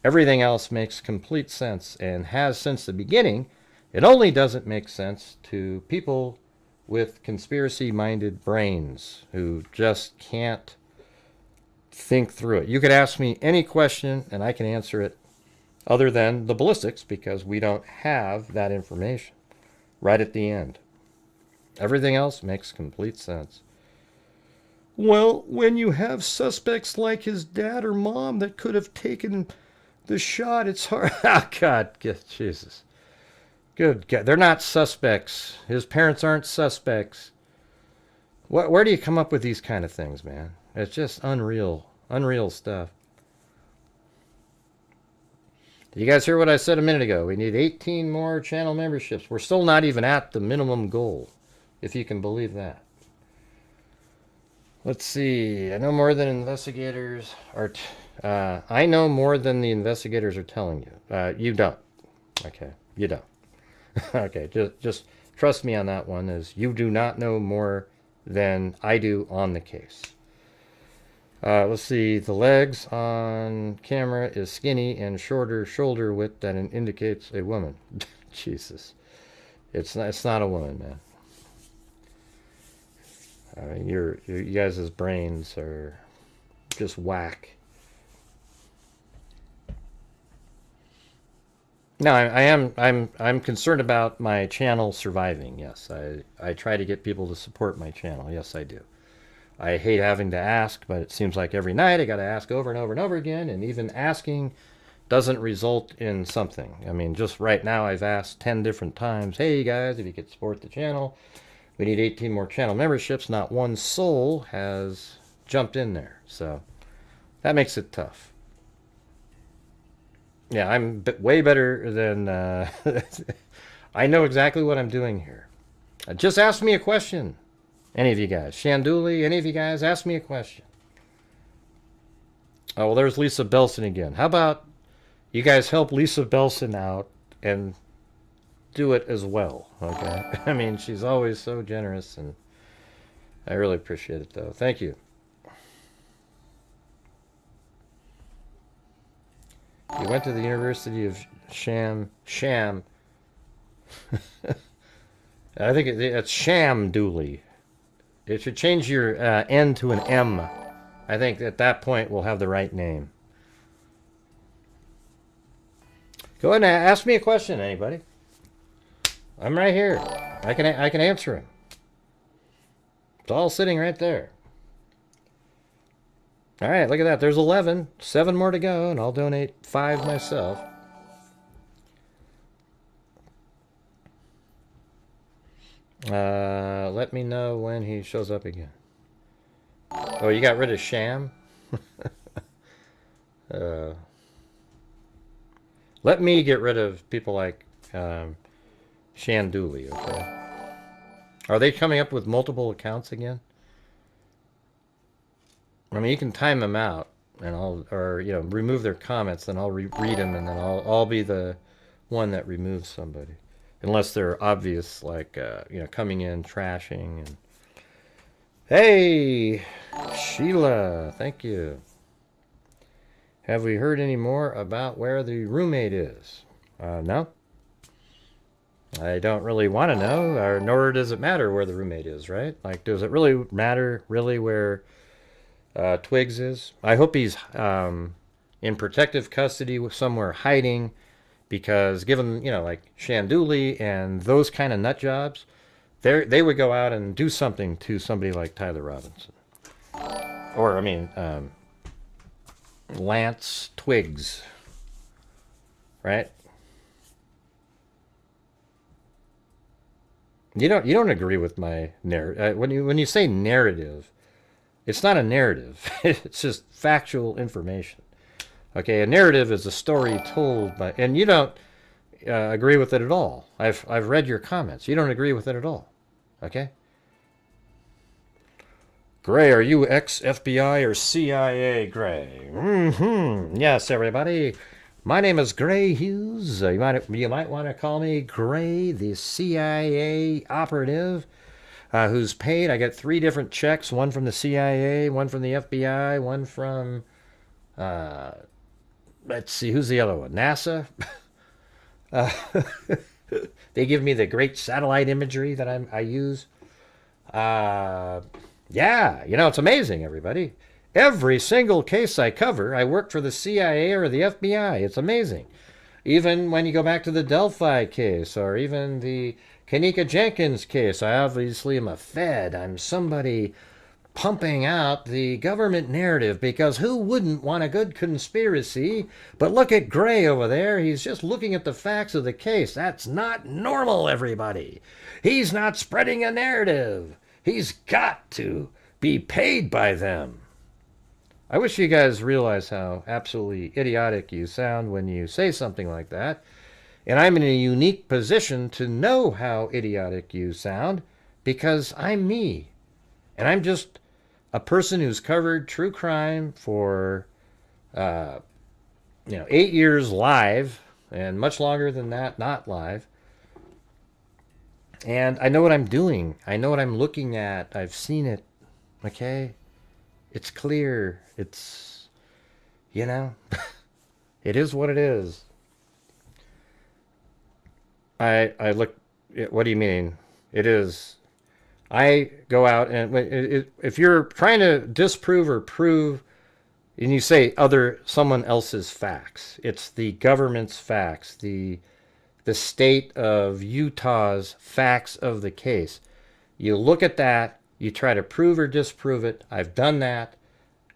Everything else makes complete sense and has since the beginning. It only doesn't make sense to people with conspiracy-minded brains who just can't think through it. You could ask me any question and I can answer it other than the ballistics because we don't have that information right at the end. Everything else makes complete sense. Well, when you have suspects like his dad or mom that could have taken the shot, it's hard. Oh, God, Jesus. Good God. They're not suspects. His parents aren't suspects. Where do you come up with these kind of things, man? It's just unreal stuff. Did you guys hear what I said a minute ago? We need 18 more channel memberships. We're still not even at the minimum goal, if you can believe that. Let's see. I know more than investigators are... I know more than the investigators are telling you. You don't. Okay, you don't. Okay, just trust me on that one, as you do not know more than I do on the case. Let's see. The legs on camera is skinny and shorter shoulder width than indicates a woman. Jesus. It's not a woman, man. I mean, you guys' brains are just whack. No, I'm concerned about my channel surviving. Yes, I try to get people to support my channel. Yes, I do. I hate having to ask, but it seems like every night I got to ask over and over and over again, and even asking doesn't result in something. I mean, just right now I've asked 10 different times, hey guys, if you could support the channel, we need 18 more channel memberships. Not one soul has jumped in there. So that makes it tough. Yeah, I'm way better than... I know exactly what I'm doing here. Just ask me a question. Any of you guys. Shanduli, any of you guys, ask me a question. Oh, well, there's Lisa Belson again. How about you guys help Lisa Belson out and do it as well, okay? I mean, she's always so generous, and I really appreciate it, though. Thank you. You went to the University of Sham. I think it's Sham Dooley. It should change your N to an M. I think at that point we'll have the right name. Go ahead and ask me a question, anybody. I'm right here. I can answer him. It's all sitting right there. All right, look at that. There's 11. 7 more to go, and I'll donate 5 myself. Let me know when he shows up again. Oh, you got rid of Sham? Let me get rid of people like Shanduli, okay? Are they coming up with multiple accounts again? I mean, you can time them out, and remove their comments, then I'll read them, and then I'll be the one that removes somebody. Unless they're obvious, like, coming in, trashing, and... Hey! Sheila, thank you. Have we heard any more about where the roommate is? No. I don't really want to know, or nor does it matter where the roommate is, right? Like, does it really matter, where Twigs is? I hope he's in protective custody somewhere hiding, because given, like Shanduli and those kind of nut jobs, they would go out and do something to somebody like Tyler Robinson. Or, I mean, Lance Twigs. Right? You don't agree with my narrative. When you say narrative, it's not a narrative. It's just factual information. Okay, a narrative is a story told by, and you don't agree with it at all. I've read your comments. You don't agree with it at all. Okay? Gray, are you ex-FBI or CIA, Gray? Yes, everybody. My name is Gray Hughes. You might want to call me Gray, the CIA operative who's paid. I get 3 different checks, one from the CIA, one from the FBI, one from, let's see, who's the other one? NASA? They give me the great satellite imagery that I use. Yeah, it's amazing, everybody. Every single case I cover, I work for the CIA or the FBI. It's amazing. Even when you go back to the Delphi case, or even the Kanika Jenkins case, I obviously am a Fed. I'm somebody pumping out the government narrative, because who wouldn't want a good conspiracy? But look at Gray over there. He's just looking at the facts of the case. That's not normal, everybody. He's not spreading a narrative. He's got to be paid by them. I wish you guys realize how absolutely idiotic you sound when you say something like that. And I'm in a unique position to know how idiotic you sound, because I'm me. And I'm just a person who's covered true crime for, 8 years live, and much longer than that not live. And I know what I'm doing. I know what I'm looking at. I've seen it. Okay? It's clear. It's, it is what it is. I look, what do you mean? It is. I go out and if you're trying to disprove or prove, and you say someone else's facts, it's the government's facts, the state of Utah's facts of the case. You look at that, you try to prove or disprove it. I've done that.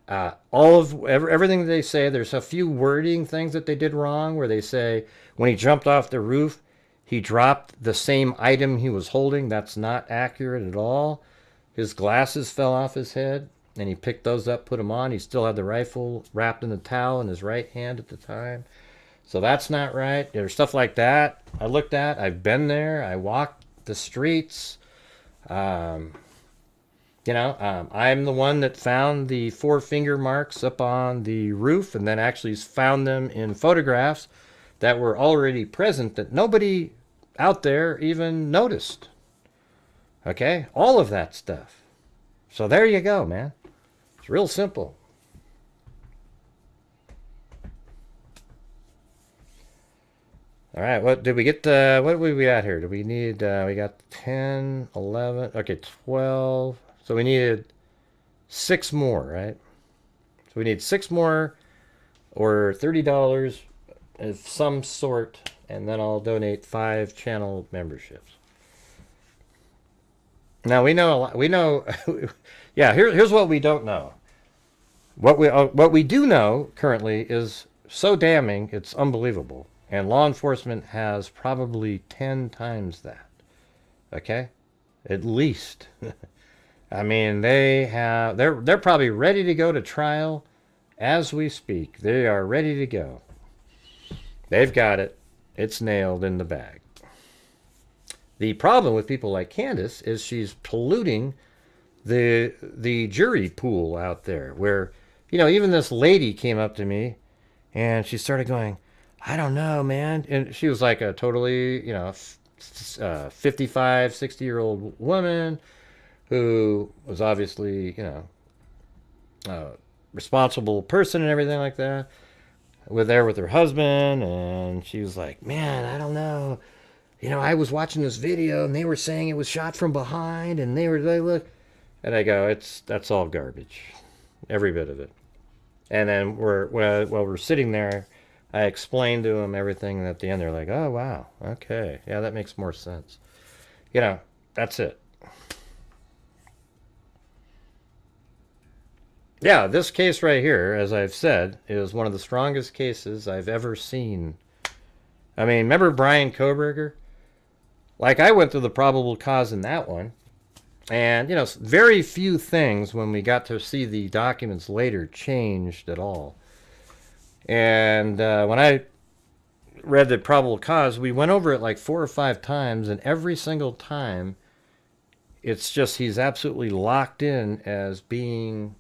Everything they say, there's a few wording things that they did wrong where they say when he jumped off the roof, he dropped the same item he was holding. That's not accurate at all. His glasses fell off his head, and he picked those up, put them on. He still had the rifle wrapped in the towel in his right hand at the time. So that's not right. There's stuff like that I looked at. I've been there. I walked the streets. I'm the one that found the 4 finger marks up on the roof and then actually found them in photographs that were already present that nobody out there even noticed. Okay? All of that stuff. So there you go, man. It's real simple. All right, what did we get? What were we at here? Do we need, we got 10, 11, okay, 12. So we needed 6 more, right? So we need 6 more or $30 of some sort, and then I'll donate 5 channel memberships. Now we know, yeah, here's what we don't know. What we do know currently is so damning, it's unbelievable. And law enforcement has probably 10 times that. Okay? At least. I mean, they're probably ready to go to trial as we speak. They are ready to go. They've got it. It's nailed in the bag. The problem with people like Candace is she's polluting the jury pool out there where, even this lady came up to me and she started going, I don't know, man. And she was like a totally, 55, 60-year-old woman who was obviously, a responsible person and everything like that. With her husband, and she was like, man, I don't know. I was watching this video, and they were saying it was shot from behind, and they look. And I go, that's all garbage. Every bit of it. And then while we're sitting there, I explained to them everything, and at the end they're like, oh, wow, okay. Yeah, that makes more sense. That's it. Yeah, this case right here, as I've said, is one of the strongest cases I've ever seen. I mean, remember Brian Kohberger? Like, I went through the probable cause in that one. And, very few things when we got to see the documents later changed at all. And when I read the probable cause, we went over it like 4 or 5 times, and every single time, it's just he's absolutely locked in as being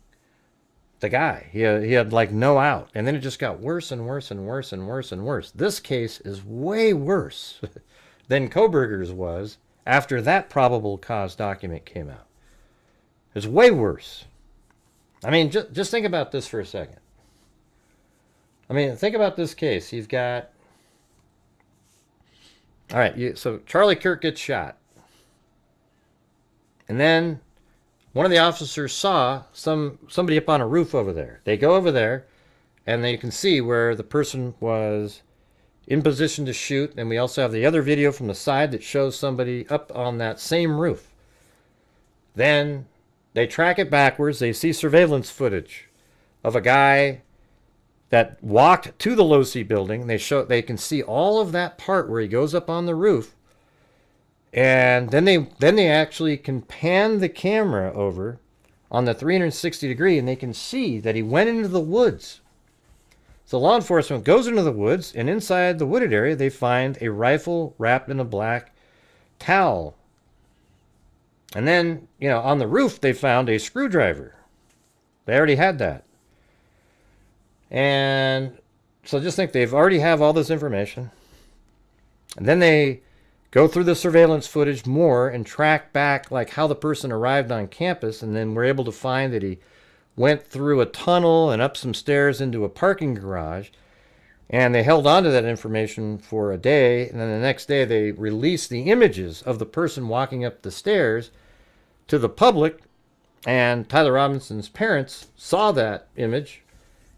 the guy. He had like no out, and then it just got worse and worse and worse and worse and worse. This case is way worse than Kohberger's was after that probable cause document came out. It's way worse. I mean, just think about this for a second. I mean, think about this case. You've got... All right, so Charlie Kirk gets shot. And then one of the officers saw somebody up on a roof over there. They go over there, and they can see where the person was in position to shoot. And we also have the other video from the side that shows somebody up on that same roof. Then they track it backwards. They see surveillance footage of a guy that walked to the Losi building. They can see all of that part where he goes up on the roof. And then they actually can pan the camera over on the 360 degree, and they can see that he went into the woods. So law enforcement goes into the woods, and inside the wooded area, they find a rifle wrapped in a black towel. And then, on the roof, they found a screwdriver. They already had that. And so just think, they've already have all this information. And then they go through the surveillance footage more and track back like how the person arrived on campus, and then we're able to find that he went through a tunnel and up some stairs into a parking garage. And they held on to that information for a day, and then the next day they released the images of the person walking up the stairs to the public, and Tyler Robinson's parents saw that image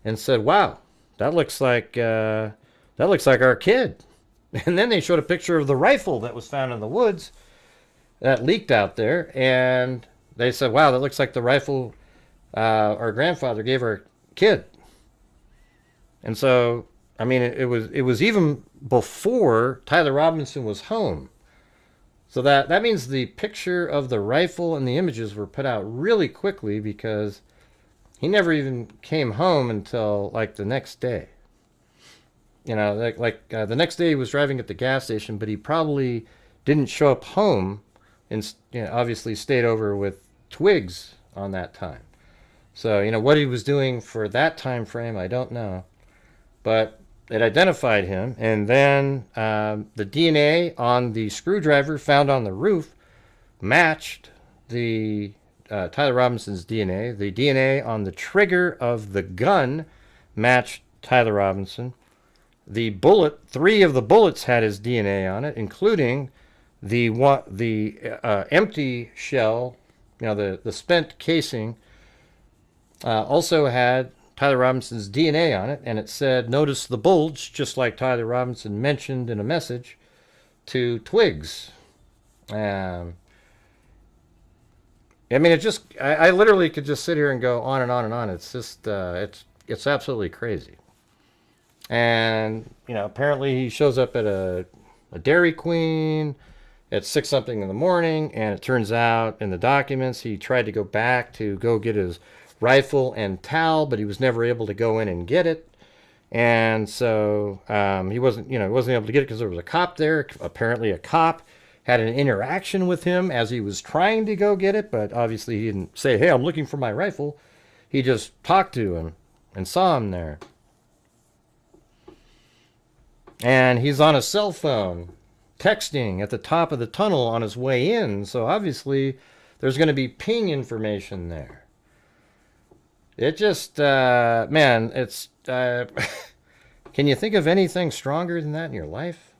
and said, wow, that looks like our kid. And then they showed a picture of the rifle that was found in the woods. that leaked out there, and they said, wow, that looks like the rifle our grandfather gave our kid. And so, I mean, it was even before Tyler Robinson was home. So that means the picture of the rifle and the images were put out really quickly because he never even came home until like the next day. You know, the next day he was driving at the gas station, but he probably didn't show up home and, you know, obviously stayed over with Twigs on that time. So, you know, what he was doing for that time frame, I don't know. But it identified him, and then the DNA on the screwdriver found on the roof matched the Tyler Robinson's DNA. The DNA on the trigger of the gun matched Tyler Robinson. The bullet, 3 of the bullets had his DNA on it, including the empty shell, you know, the spent casing, also had Tyler Robinson's DNA on it, and it said, "Notice the bulge," just like Tyler Robinson mentioned in a message to Twigs. I mean, it just, I literally could just sit here and go on and on and on. It's just, it's absolutely crazy. And, you know, apparently he shows up at a Dairy Queen at 6 something in the morning, and it turns out in the documents he tried to go back to go get his rifle and towel, but he was never able to go in and get it. And so he wasn't able to get it because there was a cop there. Apparently a cop had an interaction with him as he was trying to go get it, but obviously he didn't say, "Hey, I'm looking for my rifle." He just talked to him and saw him there. And he's on a cell phone texting at the top of the tunnel on his way in, so obviously there's going to be ping information there. It just, man, it's, can you think of anything stronger than that in your life?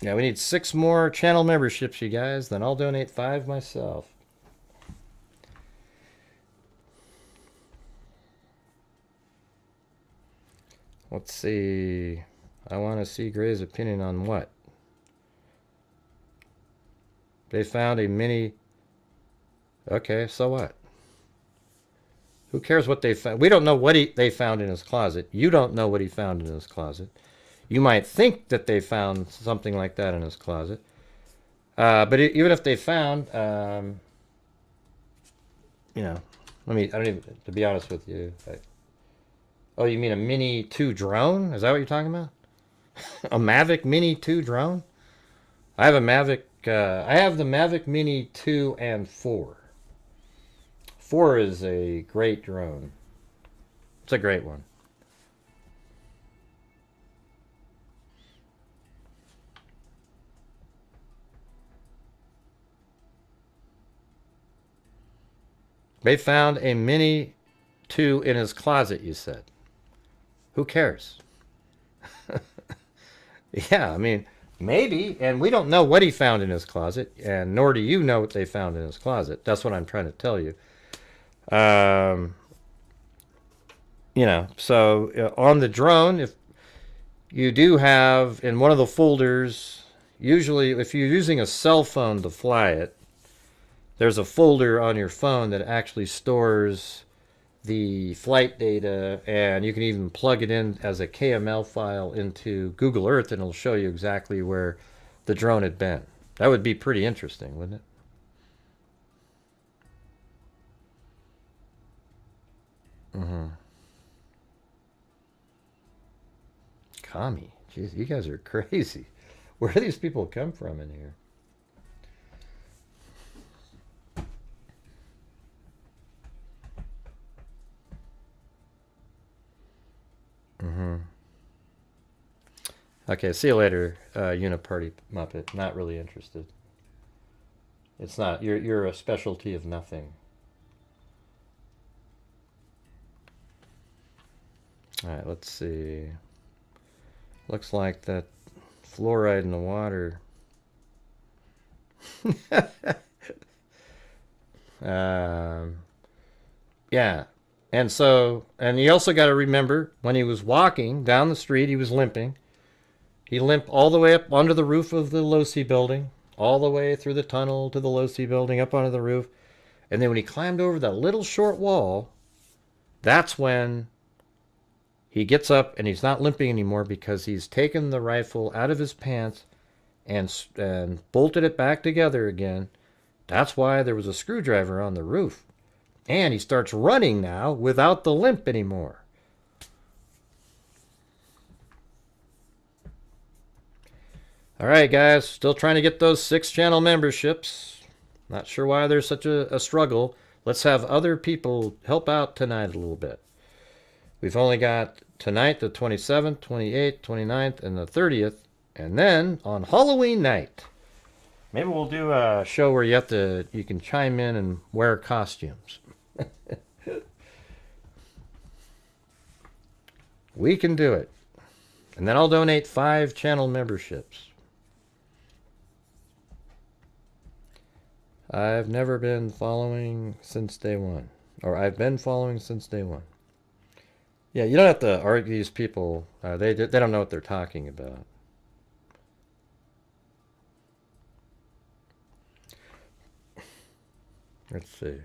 Yeah, we need 6 more channel memberships, you guys, then I'll donate 5 myself. Let's see. I want to see Gray's opinion on what? They found a mini... Okay, so what? Who cares what they found? We don't know what they found in his closet. You don't know what he found in his closet. You might think that they found something like that in his closet. But even if they found... you know, I don't even... To be honest with you... Oh, you mean a Mini 2 drone? Is that what you're talking about? A Mavic Mini 2 drone? I have a Mavic... I have the Mavic Mini 2 and 4. 4 is a great drone. It's a great one. They found a Mini 2 in his closet, you said. Who cares? Yeah, I mean, maybe, and we don't know what he found in his closet, and nor do you know what they found in his closet. That's what I'm trying to tell you. You know, so on the drone, if you do have in one of the folders, usually if you're using a cell phone to fly it, there's a folder on your phone that actually stores the flight data, and you can even plug it in as a KML file into Google Earth, and it'll show you exactly where the drone had been. That would be pretty interesting, wouldn't it? Kami, jeez, you guys are crazy. Where do these people come from in here? Okay, see you later, Uniparty Muppet. Not really interested. It's not. You're a specialty of nothing. All right, let's see. Looks like that fluoride in the water. Yeah. And so, and you also got to remember, when he was walking down the street, he was limping. He limped all the way up onto the roof of the Losi building. all the way through the tunnel to the low-C building, up onto the roof. And then when he climbed over that little short wall, that's when he gets up and he's not limping anymore because he's taken the rifle out of his pants and bolted it back together again. That's why there was a screwdriver on the roof. And he starts running now without the limp anymore. All right, guys, still trying to get those 6-channel memberships. Not sure why there's such a struggle. Let's have other people help out tonight a little bit. We've only got tonight the 27th, 28th, 29th, and the 30th. And then on Halloween night, maybe we'll do a show where you can chime in and wear costumes. We can do it. And then I'll donate 5 channel memberships. I've never been following since day one. Or I've been following since day one. Yeah, you don't have to argue these people. They don't know what they're talking about. Let's see.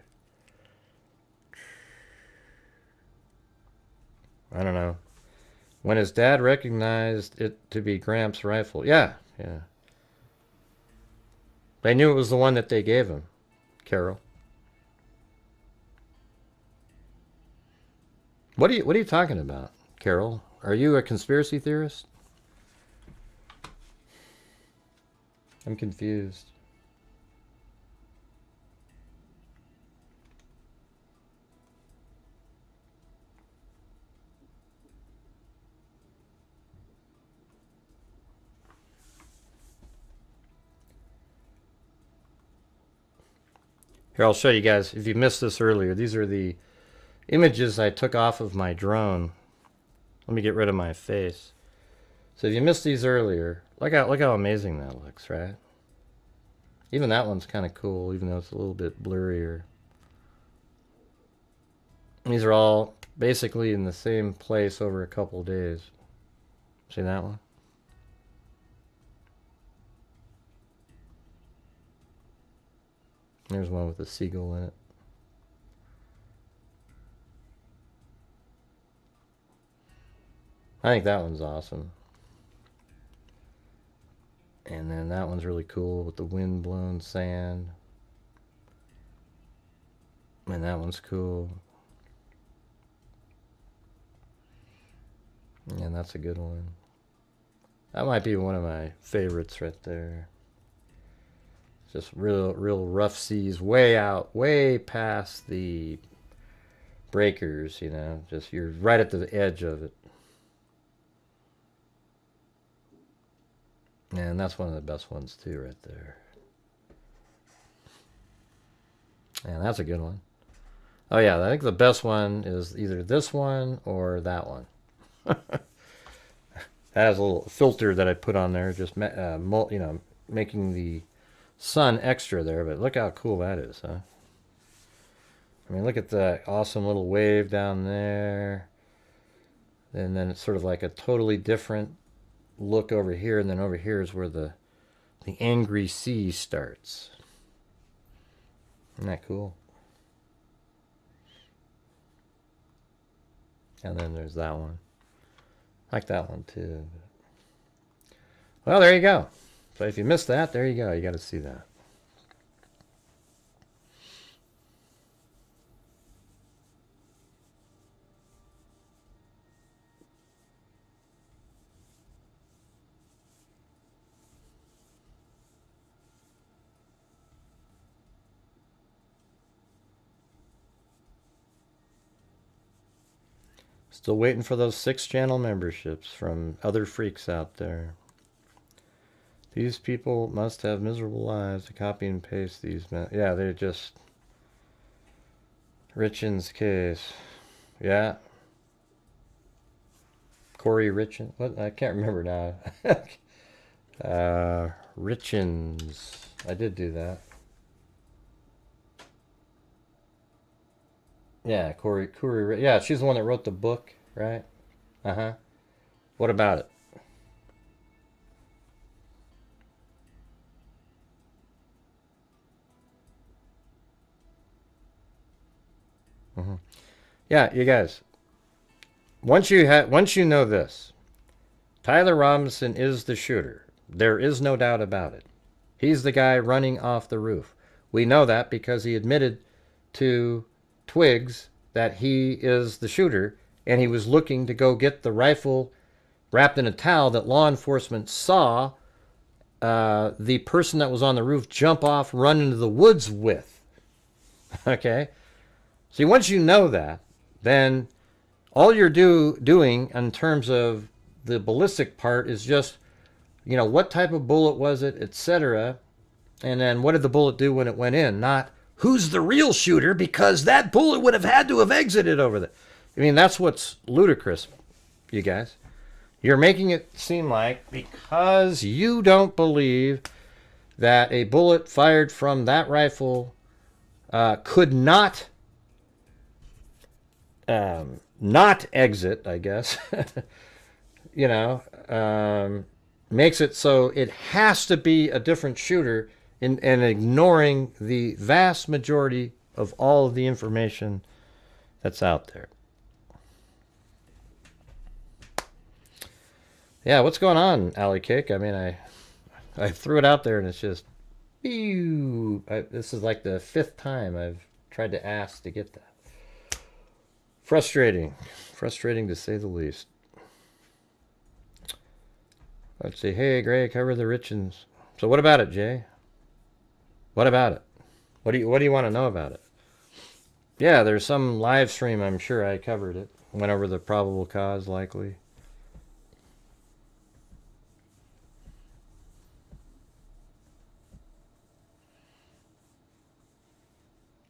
I don't know. When his dad recognized it to be Gramps' rifle. Yeah. They knew it was the one that they gave him, Carol. What are you talking about, Carol? Are you a conspiracy theorist? I'm confused. Here, I'll show you guys. If you missed this earlier, these are the images I took off of my drone. Let me get rid of my face. So if you missed these earlier, look how amazing that looks, right? Even that one's kind of cool, even though it's a little bit blurrier. And these are all basically in the same place over a couple days. See that one? There's one with a seagull in it. I think that one's awesome. And then that one's really cool with the wind-blown sand. And that one's cool. And that's a good one. That might be one of my favorites right there. Just real rough seas, way out, way past the breakers, you know. Just you're right at the edge of it. And that's one of the best ones too, right there. And that's a good one. Oh yeah, I think the best one is either this one or that one. That has a little filter that I put on there, just making the sun extra there. But look how cool that is, huh? I mean, look at that awesome little wave down there, and then it's sort of like a totally different look over here, and then over here is where the angry sea starts. Isn't that cool? And then there's that one. I like that one too. Well, there you go. So if you missed that, there you go. You got to see that. Still waiting for those 6-channel memberships from other freaks out there. These people must have miserable lives to copy and paste these. Yeah, they're just Richin's case. Yeah. Corey Richin. What? I can't remember now. Richins. I did do that. Yeah, Corey. Yeah, she's the one that wrote the book, right? Uh-huh. What about it? Yeah, you guys. Once you know this, Tyler Robinson is the shooter. There is no doubt about it. He's the guy running off the roof. We know that because he admitted to Twiggs that he is the shooter, and he was looking to go get the rifle wrapped in a towel that law enforcement saw the person that was on the roof jump off, run into the woods with. Okay? See, once you know that, then all you're doing in terms of the ballistic part is just, you know, what type of bullet was it, etc. And then what did the bullet do when it went in? Not who's the real shooter, because that bullet would have had to have exited over there. I mean, that's what's ludicrous, you guys. You're making it seem like because you don't believe that a bullet fired from that rifle could not exit, I guess, you know, makes it so it has to be a different shooter, and ignoring the vast majority of all of the information that's out there. Yeah, what's going on, Alley Cake? I mean, I threw it out there and it's just, ew. This is like the 5th time I've tried to ask to get that. Frustrating to say the least. Let's see. Hey, Gray, cover the Richens. So what about it, Jay? What about it? What do you want to know about it? Yeah, there's some live stream. I'm sure I covered it. Went over the probable cause, likely.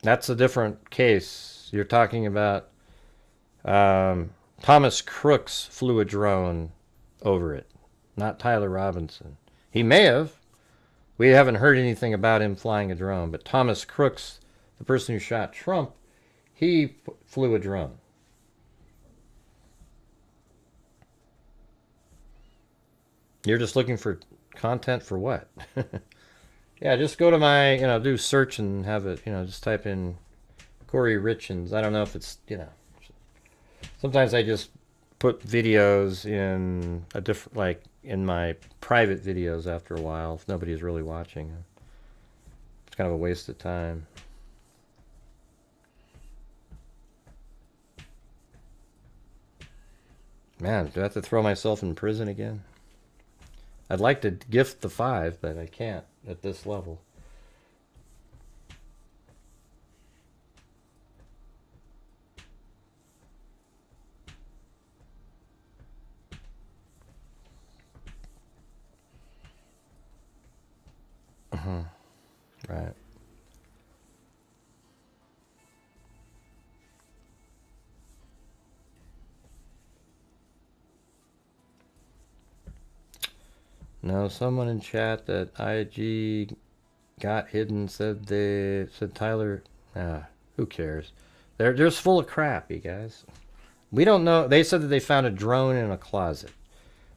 That's a different case. You're talking about Thomas Crooks flew a drone over it, not Tyler Robinson. He may have. We haven't heard anything about him flying a drone, but Thomas Crooks, the person who shot Trump, he flew a drone. You're just looking for content for what? Yeah, just go to my, you know, do search and have it, you know, just type in Corey Richens. I don't know if it's, you know, sometimes I just put videos in a different, like in my private videos after a while if nobody's really watching. It's kind of a waste of time. Man, do I have to throw myself in prison again? I'd like to gift the 5, but I can't at this level. Right. No, someone in chat that IG got hidden said Tyler. Who cares? They're just full of crap, you guys. We don't know. They said that they found a drone in a closet.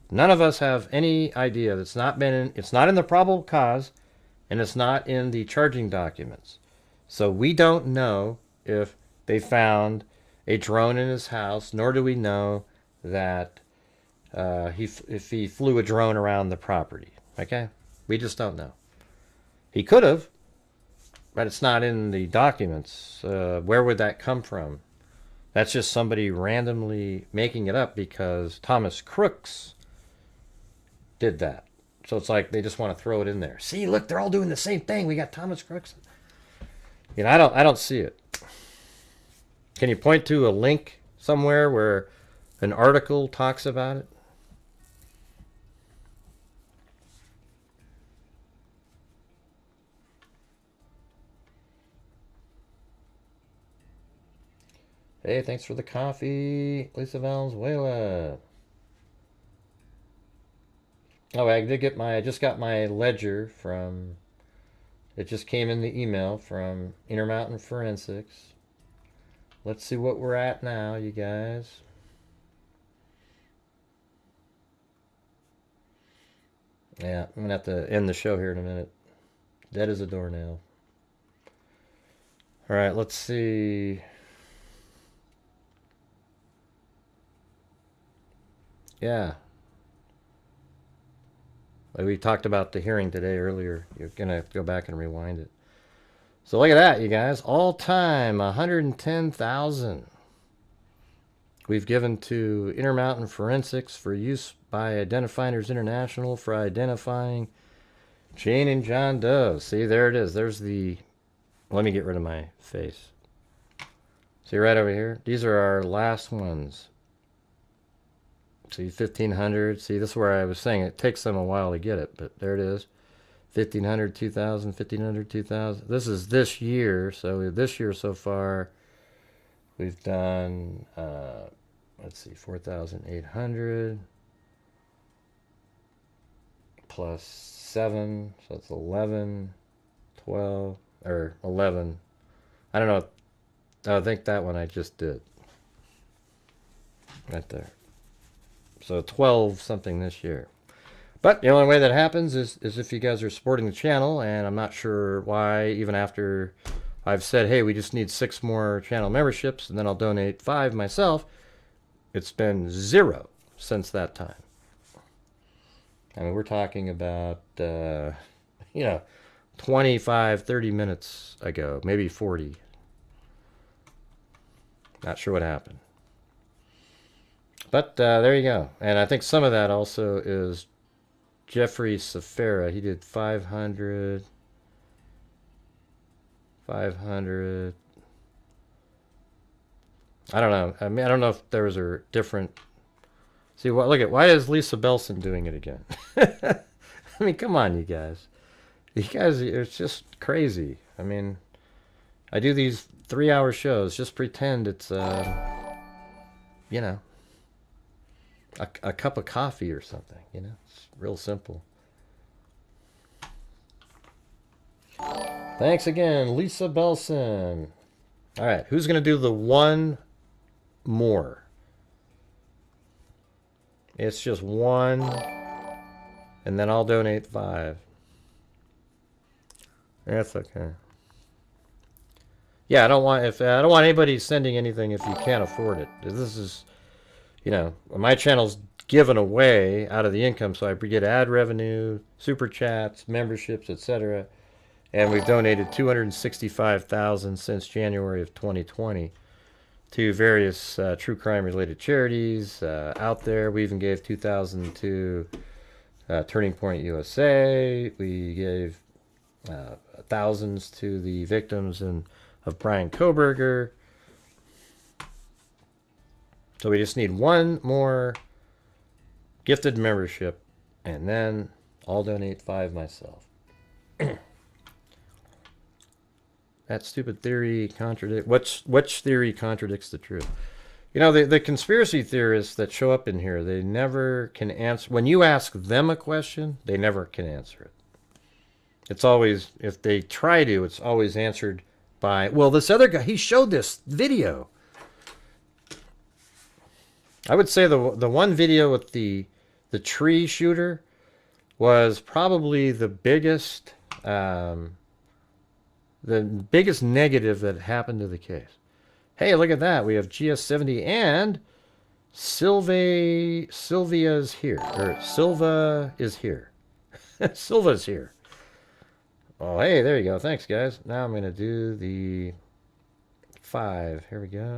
None of us have any idea. It's not in the probable cause, and it's not in the charging documents. So we don't know if they found a drone in his house, nor do we know that if he flew a drone around the property. Okay? We just don't know. He could have, but it's not in the documents. Where would that come from? That's just somebody randomly making it up because Thomas Crooks did that. So it's like they just want to throw it in there. See, look, they're all doing the same thing. We got Thomas Crooks. You know, I don't see it. Can you point to a link somewhere where an article talks about it? Hey, thanks for the coffee, Lisa Valenzuela. Oh, I just got my ledger from, it just came in the email from Intermountain Forensics. Let's see what we're at now, you guys. Yeah, I'm gonna have to end the show here in a minute. Dead as a doornail. All right, let's see. Yeah. Like we talked about the hearing today earlier. You're going to have to go back and rewind it. So look at that, you guys. All time, 110,000. We've given to Intermountain Forensics for use by Identifiers International for identifying Jane and John Doe. See, there it is. There's the... Let me get rid of my face. See right over here? These are our last ones. See, 1,500. See, this is where I was saying it takes them a while to get it, but there it is. 1,500, 2,000, 1,500, 2,000. This is this year. So this year so far, we've done, let's see, 4,800 plus 7. So it's 11, 12, or 11. I don't know. I think that one I just did. Right there. So 12 something this year. But the only way that happens is if you guys are supporting the channel, and I'm not sure why, even after I've said, hey, we just need 6 more channel memberships, and then I'll donate 5 myself. It's been 0 since that time. I mean, we're talking about, 25, 30 minutes ago, maybe 40. Not sure what happened. But there you go. And I think some of that also is Jeffrey Safera. He did 500. 500. I don't know. I mean, I don't know if there was a different... See, what? Look at... Why is Lisa Belson doing it again? I mean, come on, you guys. You guys, it's just crazy. I mean, I do these 3-hour shows. Just pretend it's, a cup of coffee or something, It's real simple. Thanks again, Lisa Belson. All right, who's going to do the one more? It's just 1, and then I'll donate 5. That's okay. Yeah, I don't want anybody sending anything if you can't afford it. This is, my channel's given away out of the income, so I get ad revenue, super chats, memberships, etc. And we've donated $265,000 since January of 2020 to various true crime related charities out there. We even gave $2,000 to Turning Point USA. We gave thousands to the victims of Brian Kohberger. So we just need 1 more gifted membership, and then I'll donate 5 myself. That stupid theory which theory contradicts the truth? The conspiracy theorists that show up in here, they never can answer. When you ask them a question, they never can answer it. It's always, if they try to, it's always answered by, well, this other guy, he showed this video. I would say the one video with the tree shooter was probably the biggest negative that happened to the case. Hey, look at that. We have GS70 and Sylvia's here. Or Silva is here. Silva's here. Oh, hey, there you go. Thanks, guys. Now I'm going to do the 5. Here we go.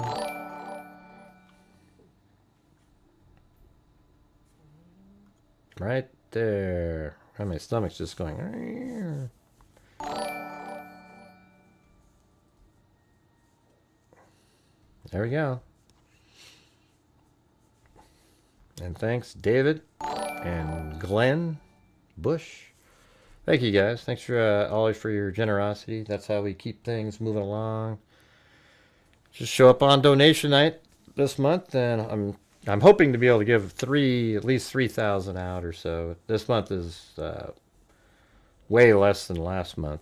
Right there. And my stomach's just going... There we go. And thanks, David and Glenn Bush. Thank you, guys. Thanks for always for your generosity. That's how we keep things moving along. Just show up on donation night this month, and I'm hoping to be able to give at least 3,000 out or so. This month is way less than last month,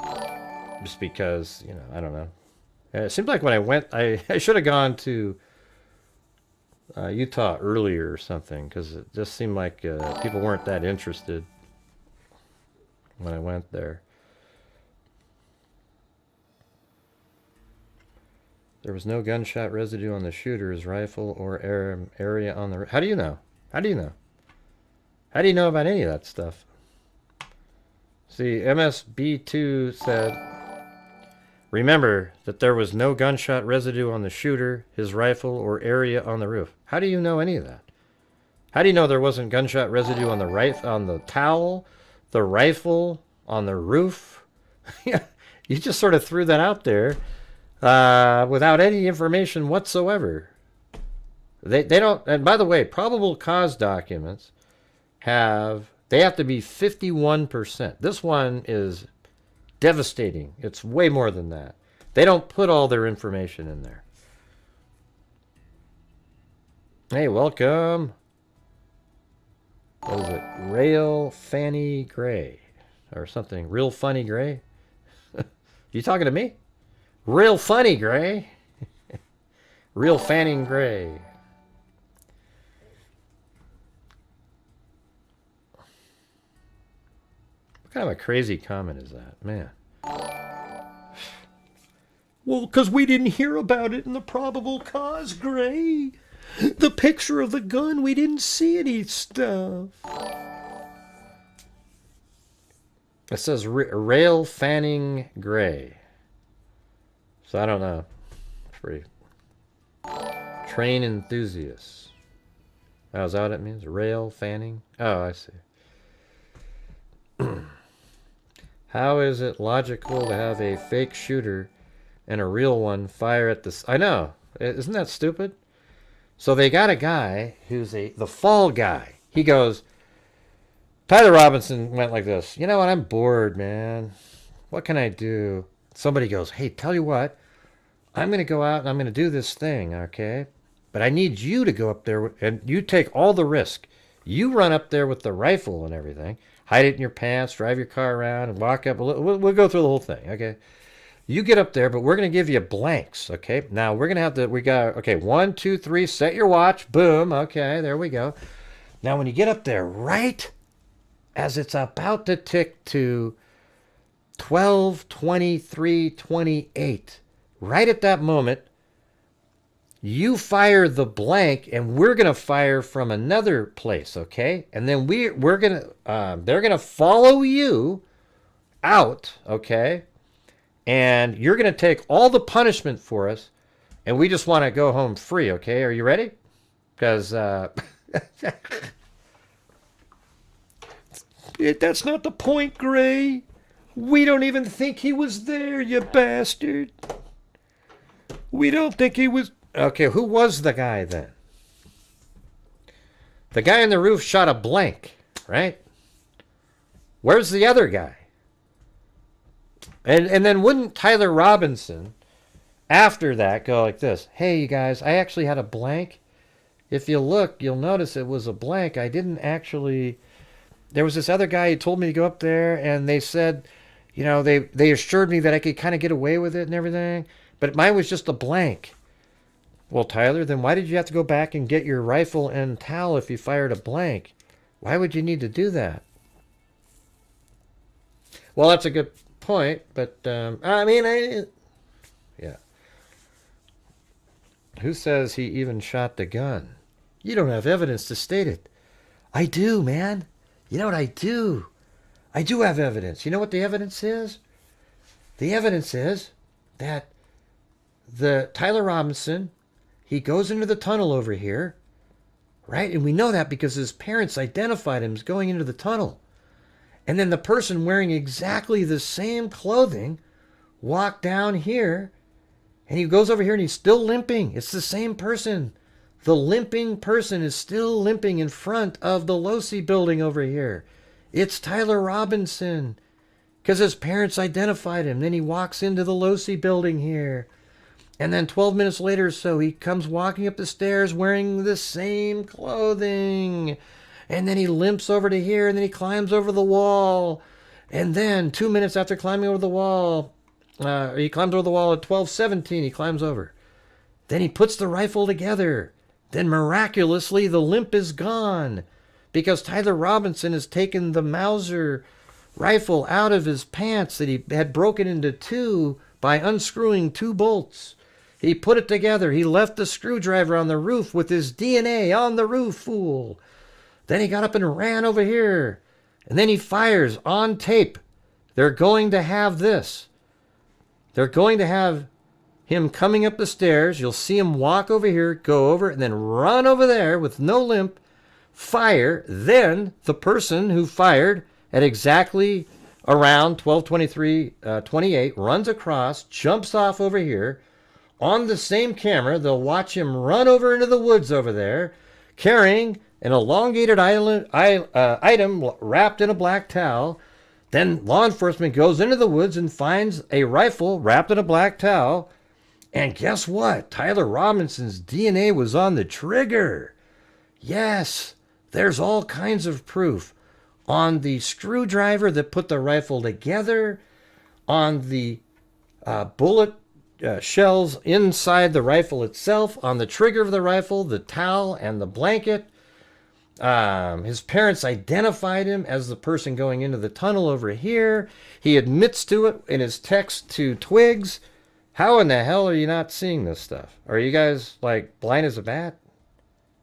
just because I don't know. It seemed like when I went, I should have gone to Utah earlier or something, because it just seemed like people weren't that interested when I went there. There was no gunshot residue on the shooter's rifle or area on the... How do you know? How do you know? How do you know about any of that stuff? See, MSB2 said, remember that there was no gunshot residue on the shooter, his rifle, or area on the roof. How do you know any of that? How do you know there wasn't gunshot residue on the towel, the rifle, on the roof? You just sort of threw that out there without any information whatsoever. They don't, and by the way, probable cause documents have to be 51%. This one is devastating. It's way more than that. They don't put all their information in there. Hey, welcome. What is it? Rail Fanny Gray or something. Real Funny Gray? You talking to me? Real Funny Gray. Real Fanning Gray. What kind of a crazy comment is that, man? Well, because we didn't hear about it in the probable cause, Gray. The picture of the gun, we didn't see any stuff. It says Rail Fanning Gray. So I don't know. Pretty. Train enthusiasts. Oh, is that what it means? Rail Fanning? Oh, I see. How is it logical to have a fake shooter and a real one fire at the... I know. Isn't that stupid? So they got a guy who's the fall guy. He goes... Tyler Robinson went like this. You know what? I'm bored, man. What can I do? Somebody goes, hey, tell you what. I'm going to go out and I'm going to do this thing, okay? But I need you to go up there and you take all the risk. You run up there with the rifle and everything. Hide it in your pants, drive your car around, and walk up. We'll go through the whole thing, okay? You get up there, but we're going to give you blanks, okay? Now, we're going to have okay, 1, 2, 3, set your watch. Boom, okay, there we go. Now, when you get up there, right as it's about to tick to 12, 23, 28, right at that moment, you fire the blank, and we're going to fire from another place, okay? And then they're going to follow you out, okay? And you're going to take all the punishment for us, and we just want to go home free, okay? Are you ready? Because that's not the point, Gray. We don't even think he was there, you bastard. We don't think he was... Okay, who was the guy then? The guy on the roof shot a blank, right? Where's the other guy? And then wouldn't Tyler Robinson, after that, go like this? Hey, you guys, I actually had a blank. If you look, you'll notice it was a blank. I didn't actually... There was this other guy who told me to go up there, and they said, you know, they assured me that I could kind of get away with it and everything, but mine was just a blank. Well, Tyler, then why did you have to go back and get your rifle and towel if you fired a blank? Why would you need to do that? Well, that's a good point, but, yeah. Who says he even shot the gun? You don't have evidence to state it. I do, man. You know what I do? I do have evidence. You know what the evidence is? The evidence is that the Tyler Robinson... He goes into the tunnel over here, right? And we know that because his parents identified him as going into the tunnel. And then the person wearing exactly the same clothing walked down here, and he goes over here and he's still limping. It's the same person. The limping person is still limping in front of the Losi building over here. It's Tyler Robinson because his parents identified him. Then he walks into the Losi building here. And then 12 minutes later or so, he comes walking up the stairs wearing the same clothing. And then he limps over to here, and then he climbs over the wall. And then 2 minutes after climbing over the wall, he climbs over the wall at 12:17, he climbs over. Then he puts the rifle together. Then miraculously, the limp is gone. Because Tyler Robinson has taken the Mauser rifle out of his pants that he had broken into two by unscrewing 2 bolts. He put it together. He left the screwdriver on the roof with his DNA on the roof, fool. Then he got up and ran over here. And then he fires on tape. They're going to have this. They're going to have him coming up the stairs. You'll see him walk over here, go over, and then run over there with no limp, fire. Then the person who fired at exactly around 12:23:28 runs across, jumps off over here. On the same camera, they'll watch him run over into the woods over there, carrying an elongated item wrapped in a black towel. Then law enforcement goes into the woods and finds a rifle wrapped in a black towel. And guess what? Tyler Robinson's DNA was on the trigger. Yes, there's all kinds of proof. On the screwdriver that put the rifle together, on the bullet shells inside the rifle itself, on the trigger of the rifle, the towel, and the blanket. His parents identified him as the person going into the tunnel over here. He admits to it in his text to Twigs. How in the hell are you not seeing this stuff? Are you guys like blind as a bat?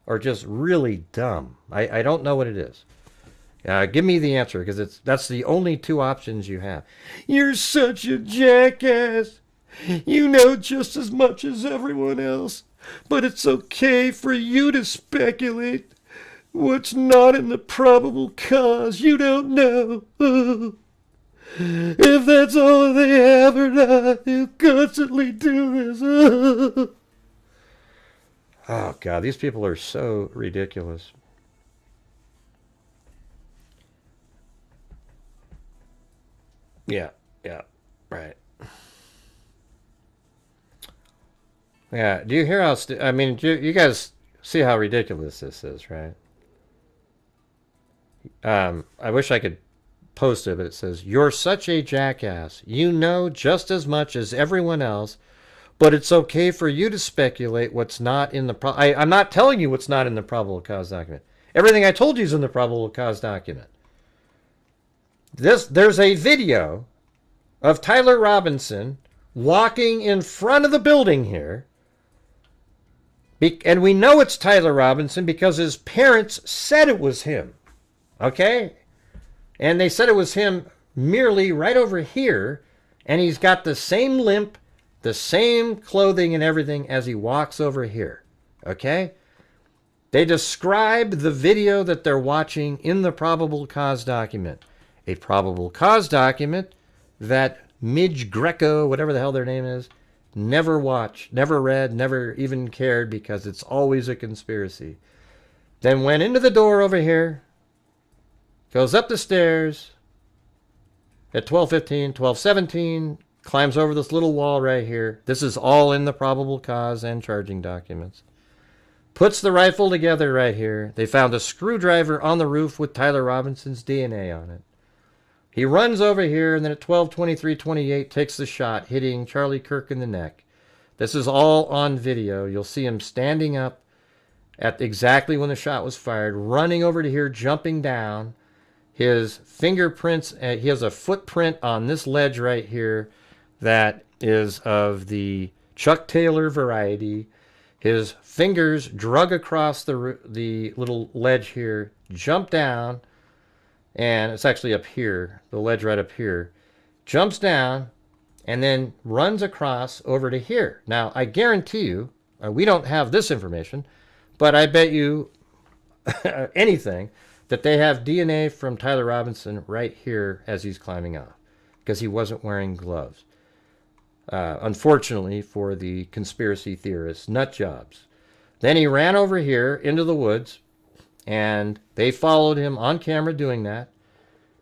Or just really dumb? I don't know what it is. Give me the answer, because that's the only two options you have. You're such a jackass. You know just as much as everyone else, but it's okay for you to speculate what's not in the probable cause. You don't know. If that's all they have or not, they'll constantly do this. Oh, God, these people are so ridiculous. Yeah, right. Yeah, do you hear how... I mean, you guys see how ridiculous this is, right? I wish I could post it, but it says, "You're such a jackass. You know just as much as everyone else, but it's okay for you to speculate what's not in the... I'm not telling you what's not in the probable cause document. Everything I told you is in the probable cause document. There's a video of Tyler Robinson walking in front of the building here. And we know it's Tyler Robinson because his parents said it was him. Okay? And they said it was him merely right over here. And he's got the same limp, the same clothing and everything as he walks over here. Okay? They describe the video that they're watching in the probable cause document. A probable cause document that Midge Greco, whatever the hell their name is, never watched, never read, never even cared, because it's always a conspiracy. Then went into the door over here, goes up the stairs at 12:15, 12:17, climbs over this little wall right here. This is all in the probable cause and charging documents. Puts the rifle together right here. They found a screwdriver on the roof with Tyler Robinson's DNA on it. He runs over here, and then at 12:23:28 takes the shot, hitting Charlie Kirk in the neck. This is all on video. You'll see him standing up at exactly when the shot was fired, running over to here, jumping down. His fingerprints, he has a footprint on this ledge right here that is of the Chuck Taylor variety. His fingers drug across the little ledge here, jump down, and it's actually up here, the ledge right up here, jumps down, and then runs across over to here. Now, I guarantee you, we don't have this information, but I bet you anything that they have DNA from Tyler Robinson right here as he's climbing off, because he wasn't wearing gloves. Unfortunately for the conspiracy theorists, nut jobs. Then he ran over here into the woods, and they followed him on camera doing that.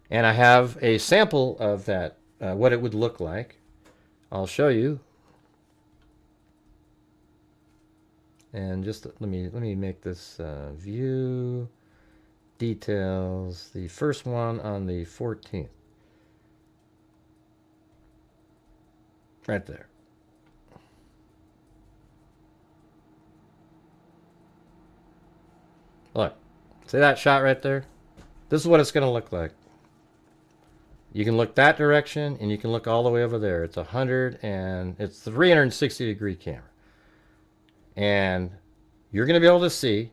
And I have a sample of that, what it would look like. I'll show you. And just let me make this view details. The first one on the 14th. Right there. Look. See that shot right there? This is what it's going to look like. You can look that direction, and you can look all the way over there. It's 360 degree camera. And you're going to be able to see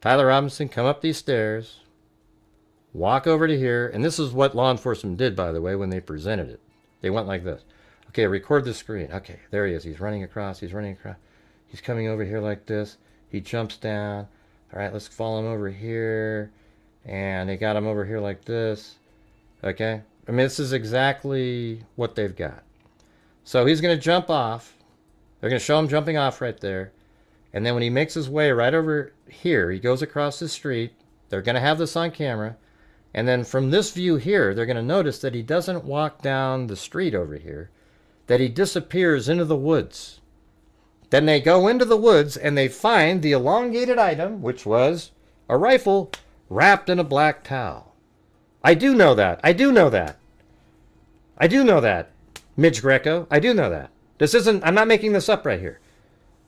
Tyler Robinson come up these stairs, walk over to here, and this is what law enforcement did, by the way, when they presented it. They went like this. Okay, record the screen. Okay, there he is. He's running across. He's running across. He's coming over here like this. He jumps down. All right, let's follow him over here. And they got him over here like this. Okay? I mean, this is exactly what they've got. So he's going to jump off. They're going to show him jumping off right there. And then when he makes his way right over here, he goes across the street. They're going to have this on camera. And then from this view here, they're going to notice that he doesn't walk down the street over here, that he disappears into the woods. Then they go into the woods and they find the elongated item, which was a rifle wrapped in a black towel. I do know that. I do know that. I do know that. Midge Greco, I do know that. This isn't, I'm not making this up right here.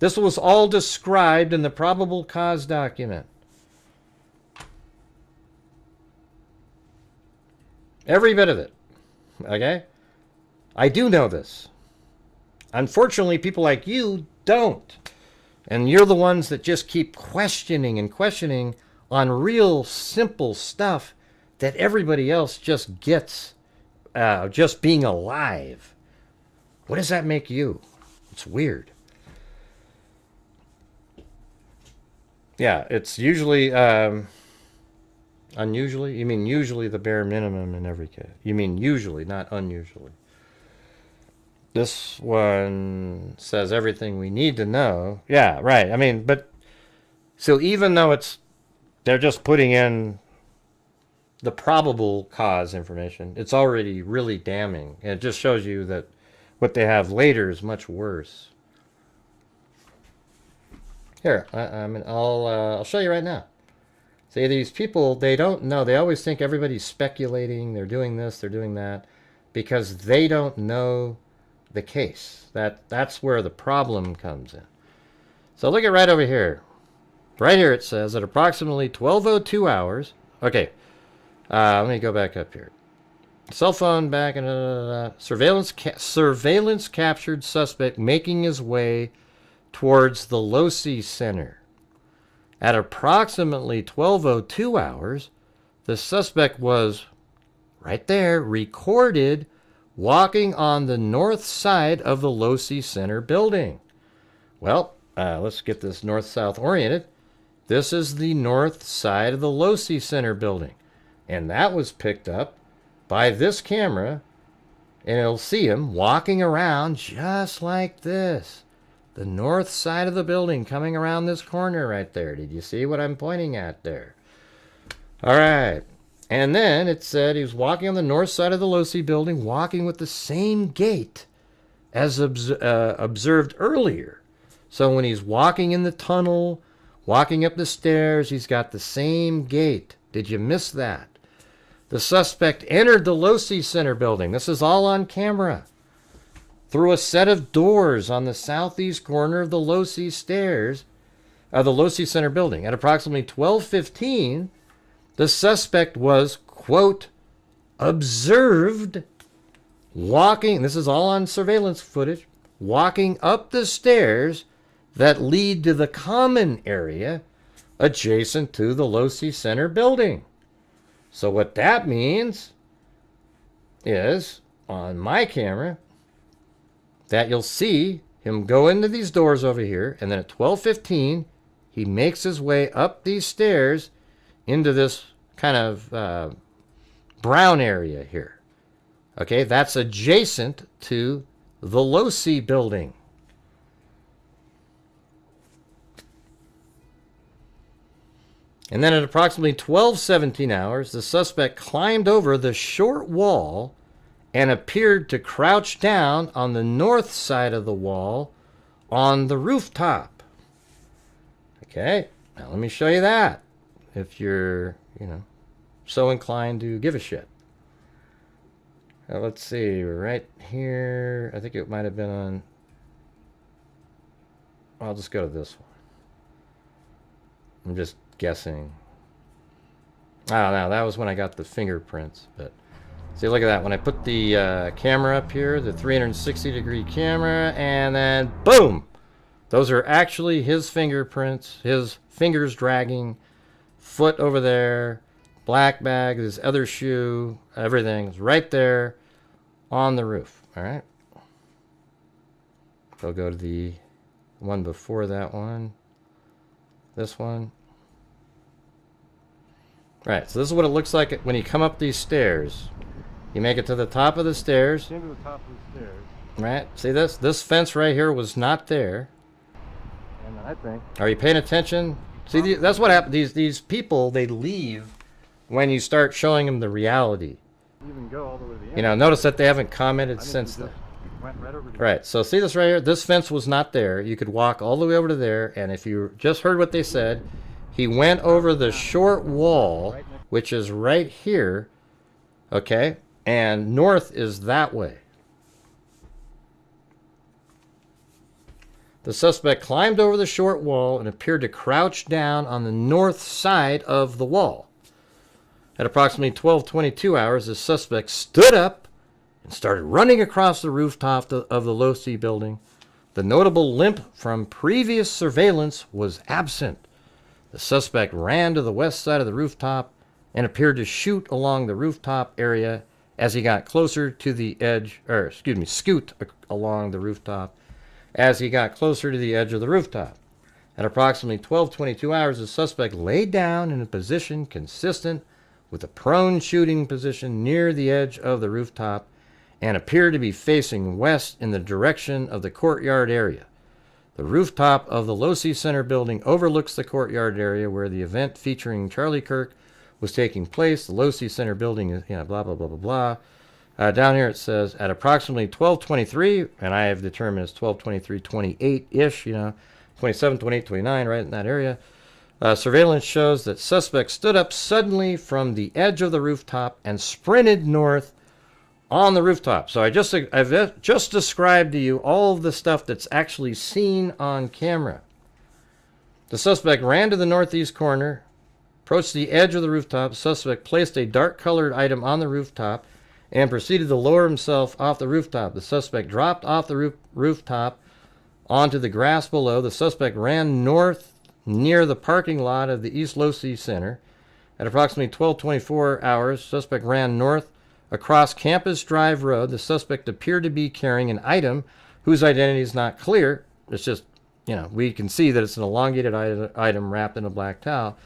This was all described in the probable cause document. Every bit of it. Okay? I do know this. Unfortunately, people like you don't. And you're the ones that just keep questioning and questioning on real simple stuff that everybody else just gets, just being alive. What does that make you? It's weird. Yeah, it's usually, unusually? You mean usually the bare minimum in every case. You mean usually, not unusually. This one says everything we need to know. Yeah, right. I mean, but, so even though they're just putting in the probable cause information, it's already really damning. And it just shows you that what they have later is much worse. Here, I'll show you right now. See, these people, they don't know. They always think everybody's speculating. They're doing this, they're doing that, because they don't know the case. That's where the problem comes in. So look at right over here. Right here it says at approximately 12:02 hours. Okay, let me go back up here. Cell phone back and surveillance captured suspect making his way towards the Losi Center. At approximately 12:02 hours, the suspect was right there, recorded walking on the north side of the Losi Center building. Well, let's get this north-south oriented. This is the north side of the Losi Center building. And that was picked up by this camera. And it'll see him walking around just like this. The north side of the building coming around this corner right there. Did you see what I'm pointing at there? All right. And then it said he was walking on the north side of the Losi building, walking with the same gait as observed earlier. So when he's walking in the tunnel, walking up the stairs, he's got the same gait. Did you miss that? The suspect entered the Losi Center building. This is all on camera. Through a set of doors on the southeast corner of the Losi stairs, the Losi Center building. At approximately 12:15, the suspect was, quote, observed walking, this is all on surveillance footage, walking up the stairs that lead to the common area adjacent to the Losi Center building. So what that means is, on my camera, that you'll see him go into these doors over here, and then at 12:15, he makes his way up these stairs into this kind of brown area here. Okay, that's adjacent to the Losi building. And then at approximately 12:17 hours, the suspect climbed over the short wall and appeared to crouch down on the north side of the wall on the rooftop. Okay, now let me show you that, if you're, so inclined to give a shit. Now let's see, right here, I think it might have been on, I'll just go to this one. I'm just guessing. Oh, no, that was when I got the fingerprints, but see, look at that. When I put the camera up here, the 360-degree camera, and then boom! Those are actually his fingerprints, his fingers dragging foot over there, black bag, this other shoe, everything is right there on the roof. All right. I'll go to the one before that one. This one. Right, so this is what it looks like when you come up these stairs. You make it to the top of the stairs. Came to the top of the stairs. Right, see this? This fence right here was not there. And I think... Are you paying attention? See, that's what happens. These people, they leave when you start showing them the reality. Even go all the way to the end. You know, notice that they haven't commented since then. Went right over Right, so see this right here? This fence was not there. You could walk all the way over to there, and if you just heard what they said, he went over the short wall, which is right here, okay? And north is that way. The suspect climbed over the short wall and appeared to crouch down on the north side of the wall. At approximately 12:22 hours, the suspect stood up and started running across the rooftop of the low-C building. The notable limp from previous surveillance was absent. The suspect ran to the west side of the rooftop and appeared to shoot along the rooftop area as he got closer to the edge, scoot along the rooftop as he got closer to the edge of the rooftop. At approximately 12:22 hours, the suspect lay down in a position consistent with a prone shooting position near the edge of the rooftop and appeared to be facing west in the direction of the courtyard area. The rooftop of the low-C Center building overlooks the courtyard area where the event featuring Charlie Kirk was taking place. The low-C Center building is, blah, blah, blah, blah, blah. Down here it says, at approximately 12:23, and I have determined it's 12:23, 28-ish, 27, 28, 29, right in that area. Surveillance shows that suspect stood up suddenly from the edge of the rooftop and sprinted north on the rooftop. So I've just described to you all of the stuff that's actually seen on camera. The suspect ran to the northeast corner, approached the edge of the rooftop. The suspect placed a dark-colored item on the rooftop and proceeded to lower himself off the rooftop. The suspect dropped off the rooftop onto the grass below. The suspect ran north near the parking lot of the East Low-C Center. At approximately 12:24 hours, suspect ran north across Campus Drive Road. The suspect appeared to be carrying an item whose identity is not clear. It's just, we can see that it's an elongated item wrapped in a black towel.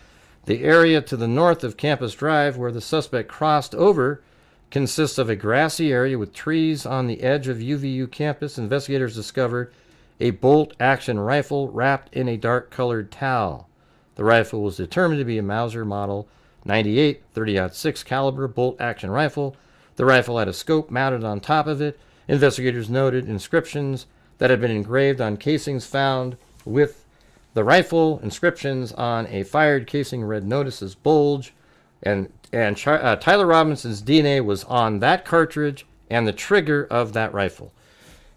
The area to the north of Campus Drive where the suspect crossed over consists of a grassy area with trees on the edge of UVU campus. Investigators discovered a bolt-action rifle wrapped in a dark-colored towel. The rifle was determined to be a Mauser Model 98 30-06 caliber bolt-action rifle. The rifle had a scope mounted on top of it. Investigators noted inscriptions that had been engraved on casings found with the rifle. Inscriptions on a fired casing read "Notices Bulge," and Tyler Robinson's DNA was on that cartridge and the trigger of that rifle.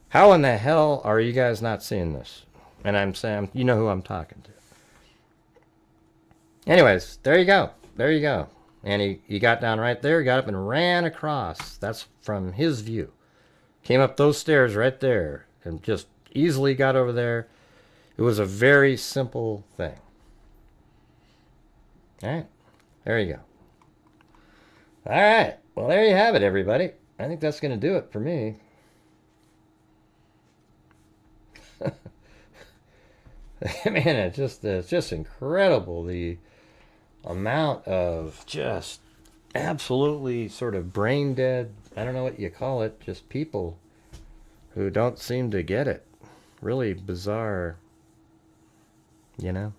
How in the hell are you guys not seeing this? And I'm saying, you know who I'm talking to. Anyways, there you go. There you go. And he got down right there, got up and ran across. That's from his view. Came up those stairs right there and just easily got over there. It was a very simple thing. All right. There you go. All right. Well, there you have it, everybody. I think that's going to do it for me. Man, it's just incredible the amount of just absolutely sort of brain dead, I don't know what you call it, just people who don't seem to get it. Really bizarre, All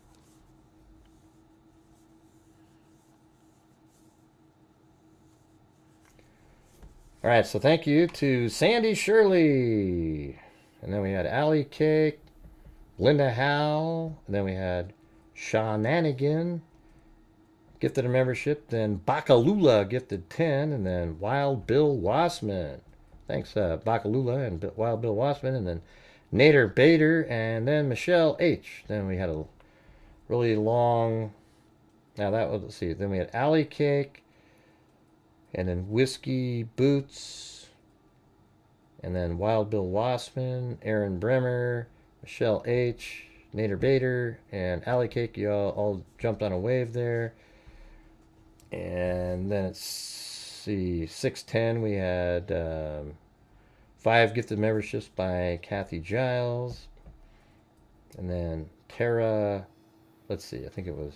right, so thank you to Sandy Shirley. And then we had Allie Cake, Linda Howe, and then we had Shananigan gifted a membership, then Bakalula gifted 10, and then Wild Bill Wassman. Thanks, Bakalula and Wild Bill Wassman, and then Nader Bader, and then Michelle H. Then we had a really long, now that was, let's see, then we had Allie Cake, and then Whiskey Boots, and then Wild Bill Wassman, Aaron Bremer, Michelle H., Nader Bader, and Allie Cake. You all jumped on a wave there. And then it's, see, 610, we had 5 gifted memberships by Kathy Giles. And then Tara, let's see, I think it was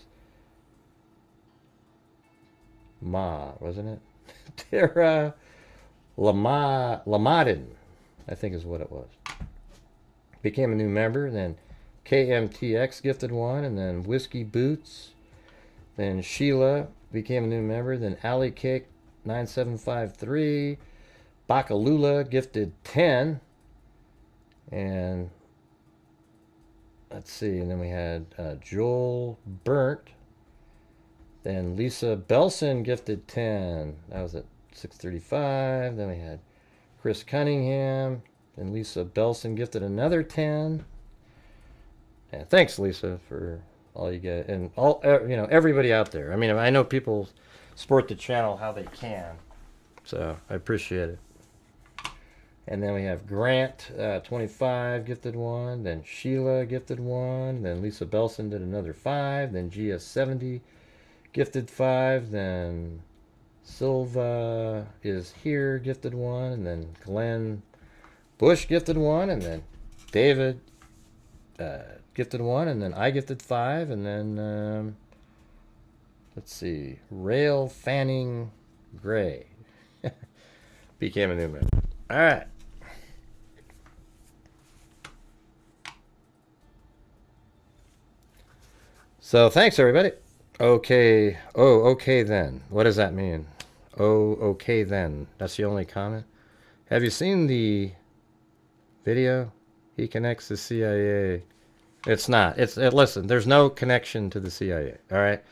wasn't it? Tara Lamadin, I think is what it was. Became a new member. Then KMTX gifted 1, and then Whiskey Boots. Then Sheila became a new member. Then Alley Cake 9753. Bakalula gifted 10. And let's see, and then we had Joel Burnt. Then Lisa Belson gifted 10. That was at 6:35. Then we had Chris Cunningham. Then Lisa Belson gifted another 10. And thanks, Lisa, for all you get, and all everybody out there. I mean, I know people support the channel how they can, so I appreciate it. And then we have Grant 25 gifted 1. Then Sheila gifted 1. Then Lisa Belson did another 5. Then GS 70 gifted 5. Then Silva is here gifted 1. And then Glenn Bush gifted 1. And then David gifted 1. And then I gifted 5. And then let's see, Rail Fanning Gray became a new member. All right. So thanks, everybody. Okay. Oh, okay then. What does that mean? Oh, okay then. That's the only comment. Have you seen the video? He connects the CIA. It's not. Listen, there's no connection to the CIA. All right.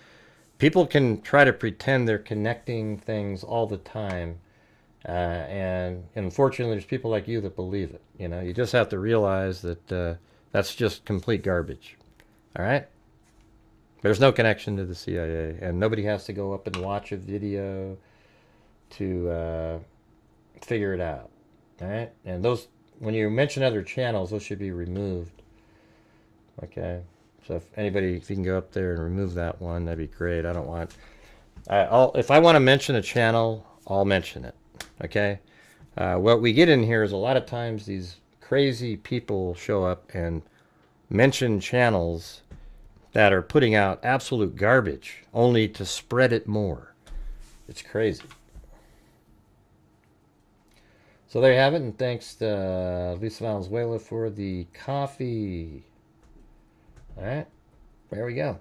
People can try to pretend they're connecting things all the time. And unfortunately, there's people like you that believe it. You know, you just have to realize that that's just complete garbage. All right? There's no connection to the CIA, and nobody has to go up and watch a video to figure it out. All right? And those, when you mention other channels, those should be removed. Okay? So if you can go up there and remove that one, that'd be great. I don't want... if I want to mention a channel, I'll mention it. Okay? What we get in here is a lot of times these crazy people show up and mention channels that are putting out absolute garbage only to spread it more. It's crazy. So there you have it, and thanks to Lisa Valenzuela for the coffee. All right, there we go.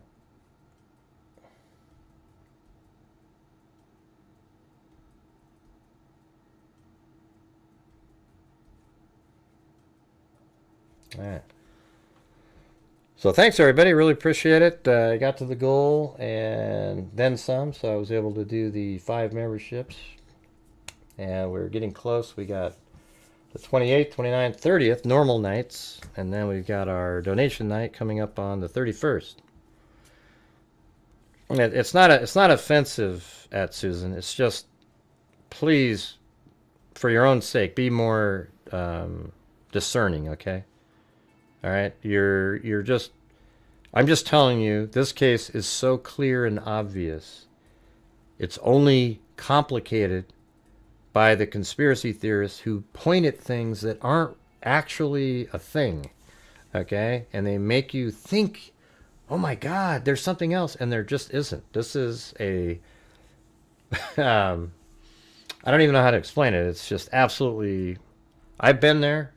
All right. So thanks, everybody. Really appreciate it. I got to the goal and then some, so I was able to do the 5 memberships. And we're getting close. We got the 28th, 29th, 30th, normal nights. And then we've got our donation night coming up on the 31st. And it's not offensive at Susan. It's just, please, for your own sake, be more discerning, okay? All right, I'm just telling you, this case is so clear and obvious. It's only complicated by the conspiracy theorists who point at things that aren't actually a thing, okay? And they make you think, oh my God, there's something else, and there just isn't. This is a, I don't even know how to explain it. It's just absolutely, I've been there,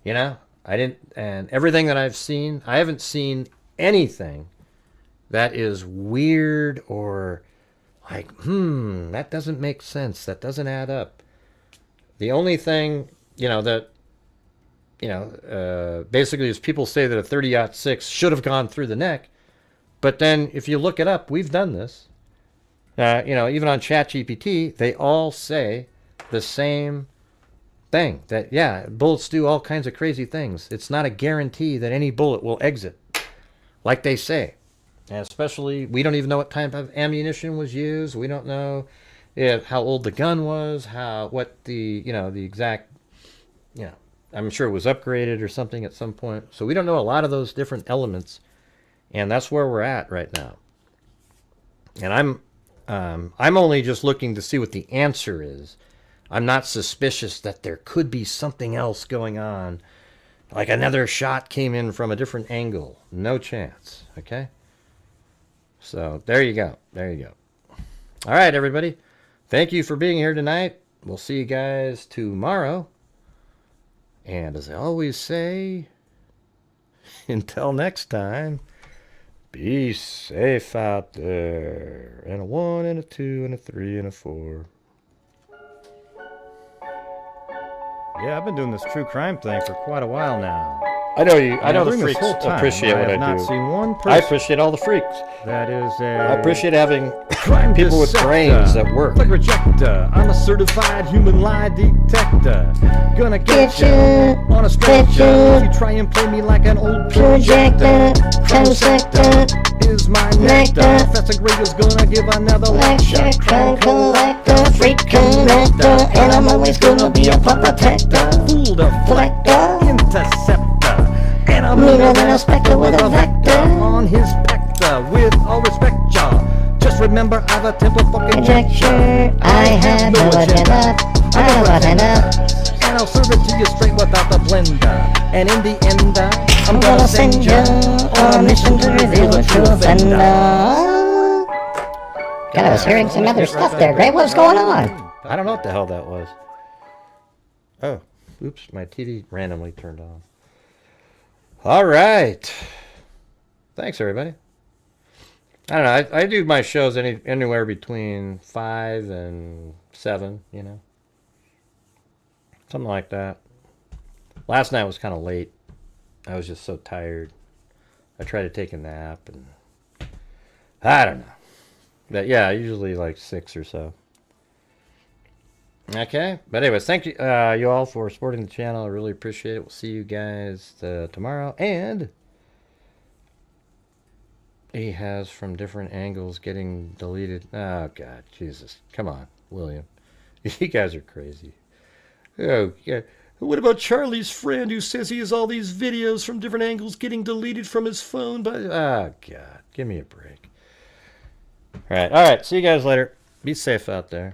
you know? And everything that I've seen, I haven't seen anything that is weird or like, that doesn't make sense. That doesn't add up. The only thing, basically is people say that a 30-06 should have gone through the neck. But then if you look it up, we've done this. Even on ChatGPT, they all say the same thing, that yeah, bullets do all kinds of crazy things. It's not a guarantee that any bullet will exit like they say. And especially, we don't even know what type of ammunition was used. We don't know how old the gun was, what the exact, I'm sure it was upgraded or something at some point. So we don't know a lot of those different elements, and that's where we're at right now. And I'm only just looking to see what the answer is. I'm not suspicious that there could be something else going on. Like another shot came in from a different angle. No chance, okay? So, there you go. There you go. All right, everybody. Thank you for being here tonight. We'll see you guys tomorrow. And as I always say, until next time, be safe out there. And a 1 and a 2 and a 3 and a 4. Yeah, I've been doing this true crime thing for quite a while now. I know you. I know the freaks appreciate what I do. I have not seen one person. I appreciate all the freaks. That is a. I appreciate having people with brains that work. Like rejector, I'm a certified human lie detector. Gonna get you on a stretcher. If you try and play me like an old projector. Crime sector is my nectar. Professor Greg is gonna give another lecture. Crime collector, freak connector, and I'm always gonna be a pop protector. Fool deflector, interceptor. And I'm meaner than a spectre with a vector on his pector. With all respect, y'all, just remember I've a temple fucking conjecture. I have no agenda. I have no agenda. And I'll serve it to you straight without the blender. And in the end, I'm gonna send you on a mission to reveal the true offender. God, I was hearing some other stuff there, Gray. What's going on? I don't know what the hell that was. Oh, oops, my TV randomly turned on. All right. Thanks, everybody. I don't know. I do my shows anywhere between 5 and 7, you know. Something like that. Last night was kind of late. I was just so tired. I tried to take a nap, and I don't know. But yeah, usually like 6 or so. Okay, but anyways, thank you, you all for supporting the channel. I really appreciate it. We'll see you guys tomorrow. And he has from different angles getting deleted. Oh God, Jesus, come on, William, you guys are crazy. Oh yeah. What about Charlie's friend who says he has all these videos from different angles getting deleted from his phone? But oh God, give me a break. All right, see you guys later. Be safe out there.